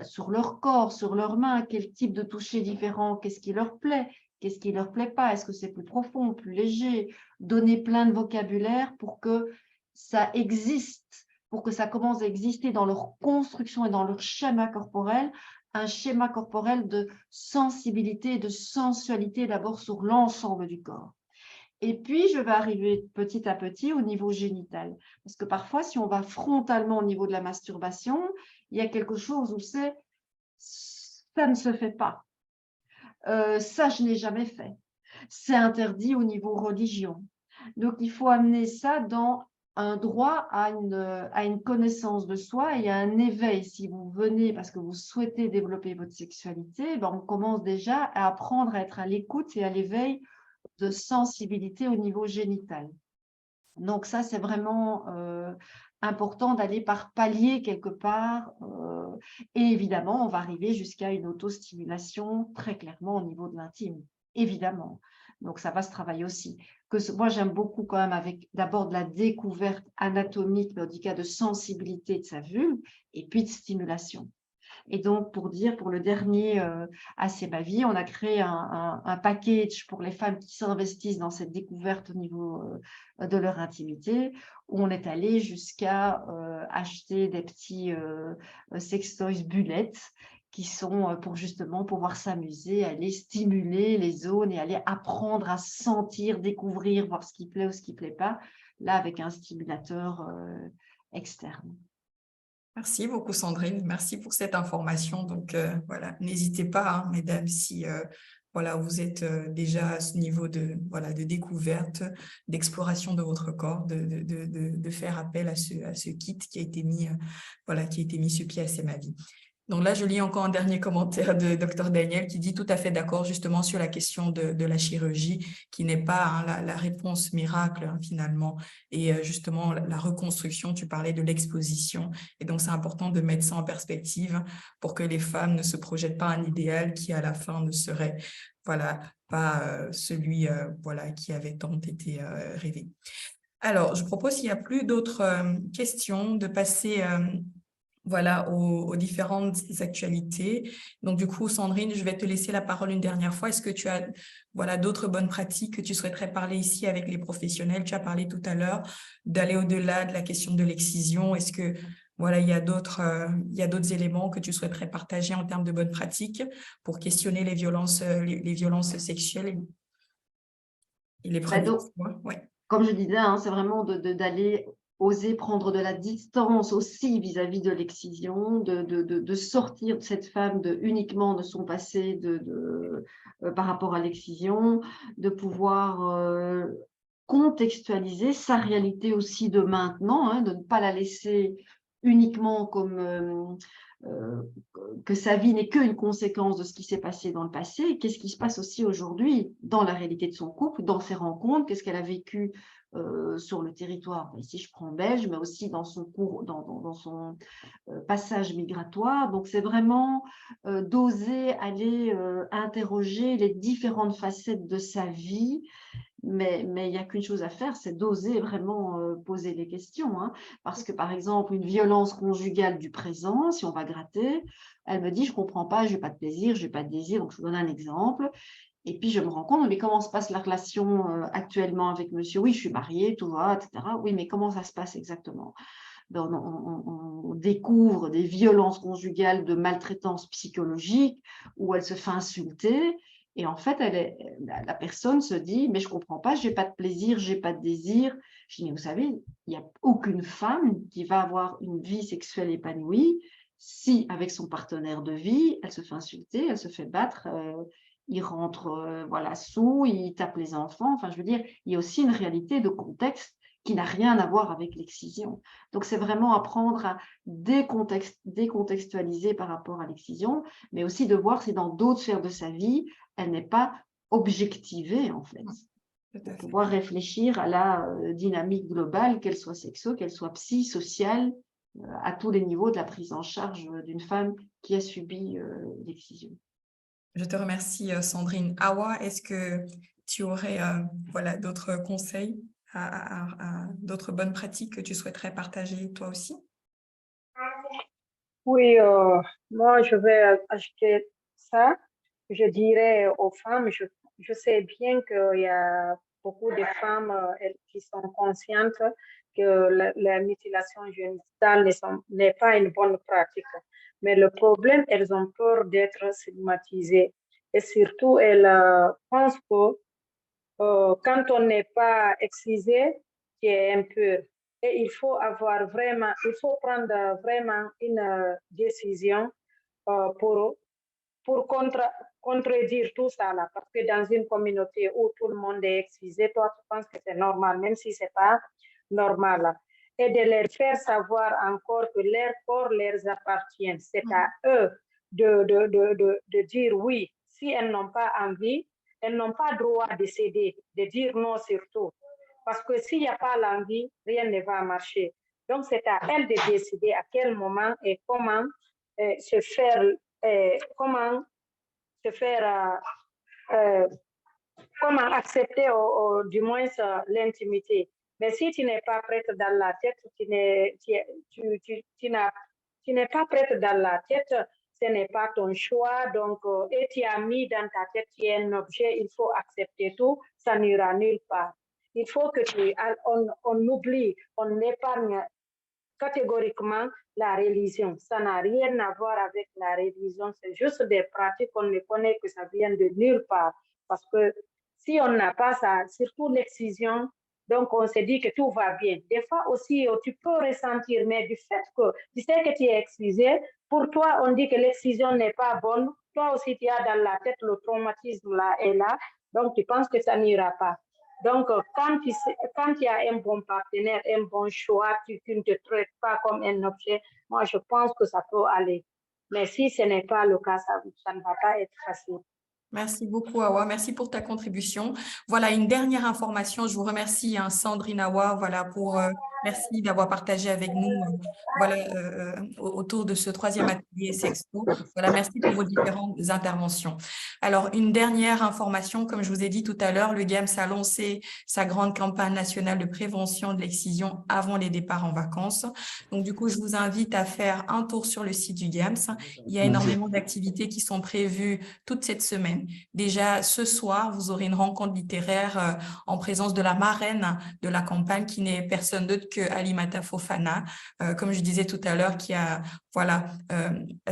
sur leur corps, sur leurs mains, quel type de toucher différent, qu'est-ce qui leur plaît, qu'est-ce qui ne leur plaît pas, est-ce que c'est plus profond, plus léger, donner plein de vocabulaire pour que ça existe, pour que ça commence à exister dans leur construction et dans leur schéma corporel, un schéma corporel de sensibilité et de sensualité d'abord sur l'ensemble du corps. Et puis, je vais arriver petit à petit au niveau génital. Parce que parfois, si on va frontalement au niveau de la masturbation, il y a quelque chose où c'est « ça ne se fait pas ». Ça, je n'ai jamais fait. C'est interdit au niveau religion. Donc, il faut amener ça dans un droit à une connaissance de soi et à un éveil. Si vous venez parce que vous souhaitez développer votre sexualité, ben, on commence déjà à apprendre à être à l'écoute et à l'éveil de sensibilité au niveau génital. Donc, ça, c'est vraiment important d'aller par palier quelque part. Et évidemment, on va arriver jusqu'à une autostimulation très clairement au niveau de l'intime, évidemment. Donc, ça va se travailler aussi. Moi, j'aime beaucoup quand même avec d'abord de la découverte anatomique, mais au cas de sensibilité de sa vulve, et puis de stimulation. Et donc, pour le dernier Ah, c'est ma vie, on a créé un package pour les femmes qui s'investissent dans cette découverte au niveau de leur intimité, où on est allé jusqu'à acheter des petits sextoys bullettes qui sont pour justement pouvoir s'amuser, aller stimuler les zones et aller apprendre à sentir, découvrir, voir ce qui plaît ou ce qui ne plaît pas, là avec un stimulateur externe. Merci beaucoup, Sandrine. Merci pour cette information. Donc, voilà, n'hésitez pas, hein, mesdames, si voilà, vous êtes déjà à ce niveau de découverte, d'exploration de votre corps, de faire appel à ce kit qui a été mis, qui a été mis sur pied à C'est ma vie. Donc là, je lis encore un dernier commentaire de Dr Daniel qui dit tout à fait d'accord justement sur la question de la chirurgie qui n'est pas hein, la réponse miracle hein, finalement. Et justement, la reconstruction, tu parlais de l'exposition. Et donc, c'est important de mettre ça en perspective pour que les femmes ne se projettent pas un idéal qui à la fin ne serait pas celui qui avait tant été rêvé. Alors, je propose s'il n'y a plus d'autres questions de passer aux différentes actualités. Donc, du coup, Sandrine, je vais te laisser la parole une dernière fois. Est-ce que tu as d'autres bonnes pratiques que tu souhaiterais parler ici avec les professionnels? Tu as parlé tout à l'heure d'aller au-delà de la question de l'excision. Est-ce que il y a d'autres éléments que tu souhaiterais partager en termes de bonnes pratiques pour questionner les violences sexuelles et les premiers fois? Ouais. Comme je disais, hein, c'est vraiment d'aller oser prendre de la distance aussi vis-à-vis de l'excision, de sortir de cette femme uniquement de son passé par rapport à l'excision, de pouvoir contextualiser sa réalité aussi de maintenant, hein, de ne pas la laisser uniquement comme que sa vie n'est qu'une conséquence de ce qui s'est passé dans le passé. Qu'est-ce qui se passe aussi aujourd'hui dans la réalité de son couple, dans ses rencontres, qu'est-ce qu'elle a vécu sur le territoire, ici je prends belge, mais aussi dans son passage migratoire. Donc c'est vraiment d'oser aller interroger les différentes facettes de sa vie. Mais il n'y a qu'une chose à faire, c'est d'oser vraiment poser des questions. Hein. Parce que, par exemple, une violence conjugale du présent, si on va gratter, elle me dit, je ne comprends pas, je n'ai pas de plaisir, je n'ai pas de désir. Donc, je vous donne un exemple. Et puis, je me rends compte, mais comment se passe la relation actuellement avec monsieur? Oui, je suis mariée, tout va, etc. Oui, mais comment ça se passe exactement? On découvre des violences conjugales de maltraitance psychologique où elle se fait insulter. Et en fait, la personne se dit, mais je ne comprends pas, je n'ai pas de plaisir, je n'ai pas de désir. Je dis, mais vous savez, il n'y a aucune femme qui va avoir une vie sexuelle épanouie si, avec son partenaire de vie, elle se fait insulter, elle se fait battre, il rentre sous, il tape les enfants. Enfin, je veux dire, il y a aussi une réalité de contexte qui n'a rien à voir avec l'excision. Donc, c'est vraiment apprendre à décontextualiser par rapport à l'excision, mais aussi de voir si dans d'autres sphères de sa vie, elle n'est pas objectivée, en fait. Pour pouvoir réfléchir à la dynamique globale, qu'elle soit sexo, qu'elle soit psy-sociale, à tous les niveaux de la prise en charge d'une femme qui a subi l'excision. Je te remercie, Sandrine. Awa, est-ce que tu aurais d'autres conseils, d'autres bonnes pratiques que tu souhaiterais partager toi aussi? Oui, moi, je vais ajouter ça. Je dirais aux femmes, je sais bien qu'il y a beaucoup de femmes qui sont conscientes que la mutilation génitale n'est pas une bonne pratique. Mais le problème, elles ont peur d'être stigmatisées. Et surtout, elles pensent que quand on n'est pas excisé, tu es impur. Et il faut prendre vraiment une décision pour contredire tout ça là, parce que dans une communauté où tout le monde est excisé, toi tu penses que c'est normal, même si c'est pas normal. Et de leur faire savoir encore que leur corps leur appartient. C'est à eux de dire oui. Si elles n'ont pas envie, elles n'ont pas droit de céder, de dire non surtout. Parce que s'il n'y a pas l'envie, rien ne va marcher. Donc, c'est à elles de décider à quel moment et comment comment accepter du moins l'intimité. Mais si tu n'es pas prête dans la tête, tu n'es pas prête dans la tête, ce n'est pas ton choix. Donc, et tu as mis dans ta tête, tu es un objet, il faut accepter tout, ça n'ira nulle part. Il faut que on oublie, on épargne catégoriquement la religion. Ça n'a rien à voir avec la religion, c'est juste des pratiques, on ne connaît que ça vient de nulle part. Parce que si on n'a pas ça, surtout l'excision, donc on se dit que tout va bien. Des fois aussi, tu peux ressentir, mais du fait que tu sais que tu es excisé, pour toi, on dit que l'excision n'est pas bonne. Toi aussi, tu as dans la tête le traumatisme là et là, donc tu penses que ça n'ira pas. Donc, quand il y a un bon partenaire, un bon choix, tu ne te traites pas comme un objet, moi, je pense que ça peut aller. Mais si ce n'est pas le cas, ça ne va pas être facile. Merci beaucoup, Awa. Merci pour ta contribution. Voilà, une dernière information. Je vous remercie, hein, Sandrine Awa, voilà, merci d'avoir partagé avec nous, autour de ce 3e atelier Sexto. Voilà, merci pour vos différentes interventions. Alors, une dernière information, comme je vous ai dit tout à l'heure, le GAMS a lancé sa grande campagne nationale de prévention de l'excision avant les départs en vacances. Donc, du coup, je vous invite à faire un tour sur le site du GAMS. Il y a énormément d'activités qui sont prévues toute cette semaine. Déjà, ce soir, vous aurez une rencontre littéraire en présence de la marraine de la campagne, qui n'est personne d'autre que Alimata Fofana, comme je disais tout à l'heure, qui a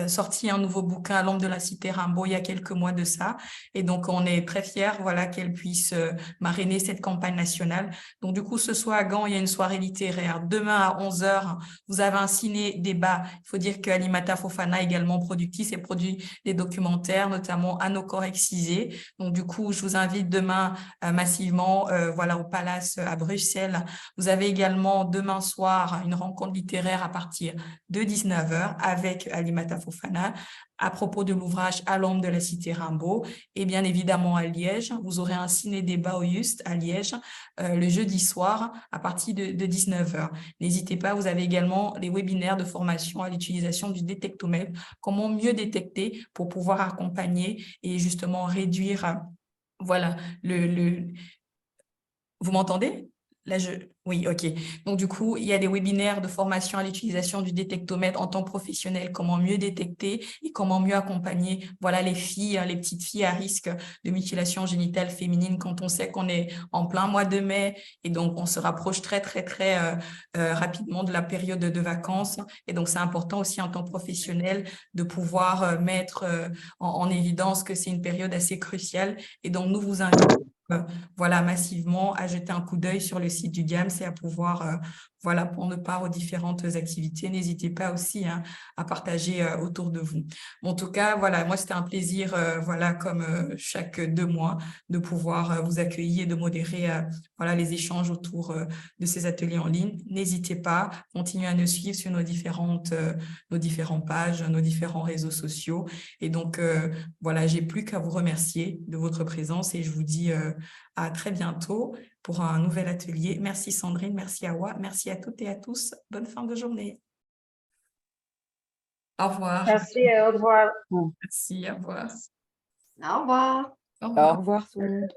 sorti un nouveau bouquin, L'ombre de la cité Rimbaud, il y a quelques mois de ça. Et donc, on est très fiers qu'elle puisse marrainer cette campagne nationale. Donc, du coup, ce soir à Gand, il y a une soirée littéraire. Demain à 11h, vous avez un ciné-débat. Il faut dire qu'Alimata Fofana, également productrice, et produit des documentaires, notamment À nos corps excisés. Donc, du coup, je vous invite demain massivement au Palace à Bruxelles. Vous avez également demain soir une rencontre littéraire à partir de 19h avec Alimata Fofana à propos de l'ouvrage À l'ombre de la cité Rimbaud. Et bien évidemment à Liège, vous aurez un ciné-débat au Juste à Liège le jeudi soir à partir de 19h. N'hésitez pas, vous avez également les webinaires de formation à l'utilisation du détectomètre, comment mieux détecter pour pouvoir accompagner et justement réduire, vous m'entendez? Oui, OK. Donc, du coup, il y a des webinaires de formation à l'utilisation du détectomètre en tant que professionnel, comment mieux détecter et comment mieux accompagner, les filles, les petites filles à risque de mutilation génitale féminine quand on sait qu'on est en plein mois de mai et donc on se rapproche très, très, très rapidement de la période de vacances. Et donc, c'est important aussi en tant que professionnel de pouvoir mettre en évidence que c'est une période assez cruciale. Et donc, nous vous invitons massivement à jeter un coup d'œil sur le site du GAMS et à pouvoir prendre part aux différentes activités. N'hésitez pas aussi à partager autour de vous. En tout cas, moi, c'était un plaisir, comme chaque 2 mois, de pouvoir vous accueillir et de modérer les échanges autour de ces ateliers en ligne. N'hésitez pas, continuez à nous suivre sur nos différentes pages, nos différents réseaux sociaux. Et donc, j'ai plus qu'à vous remercier de votre présence et je vous dis à très bientôt pour un nouvel atelier. Merci Sandrine, merci Awa, merci à toutes et à tous. Bonne fin de journée. Au revoir. Merci et au revoir. Merci, au revoir. Au revoir. Au revoir. Au revoir tout le monde.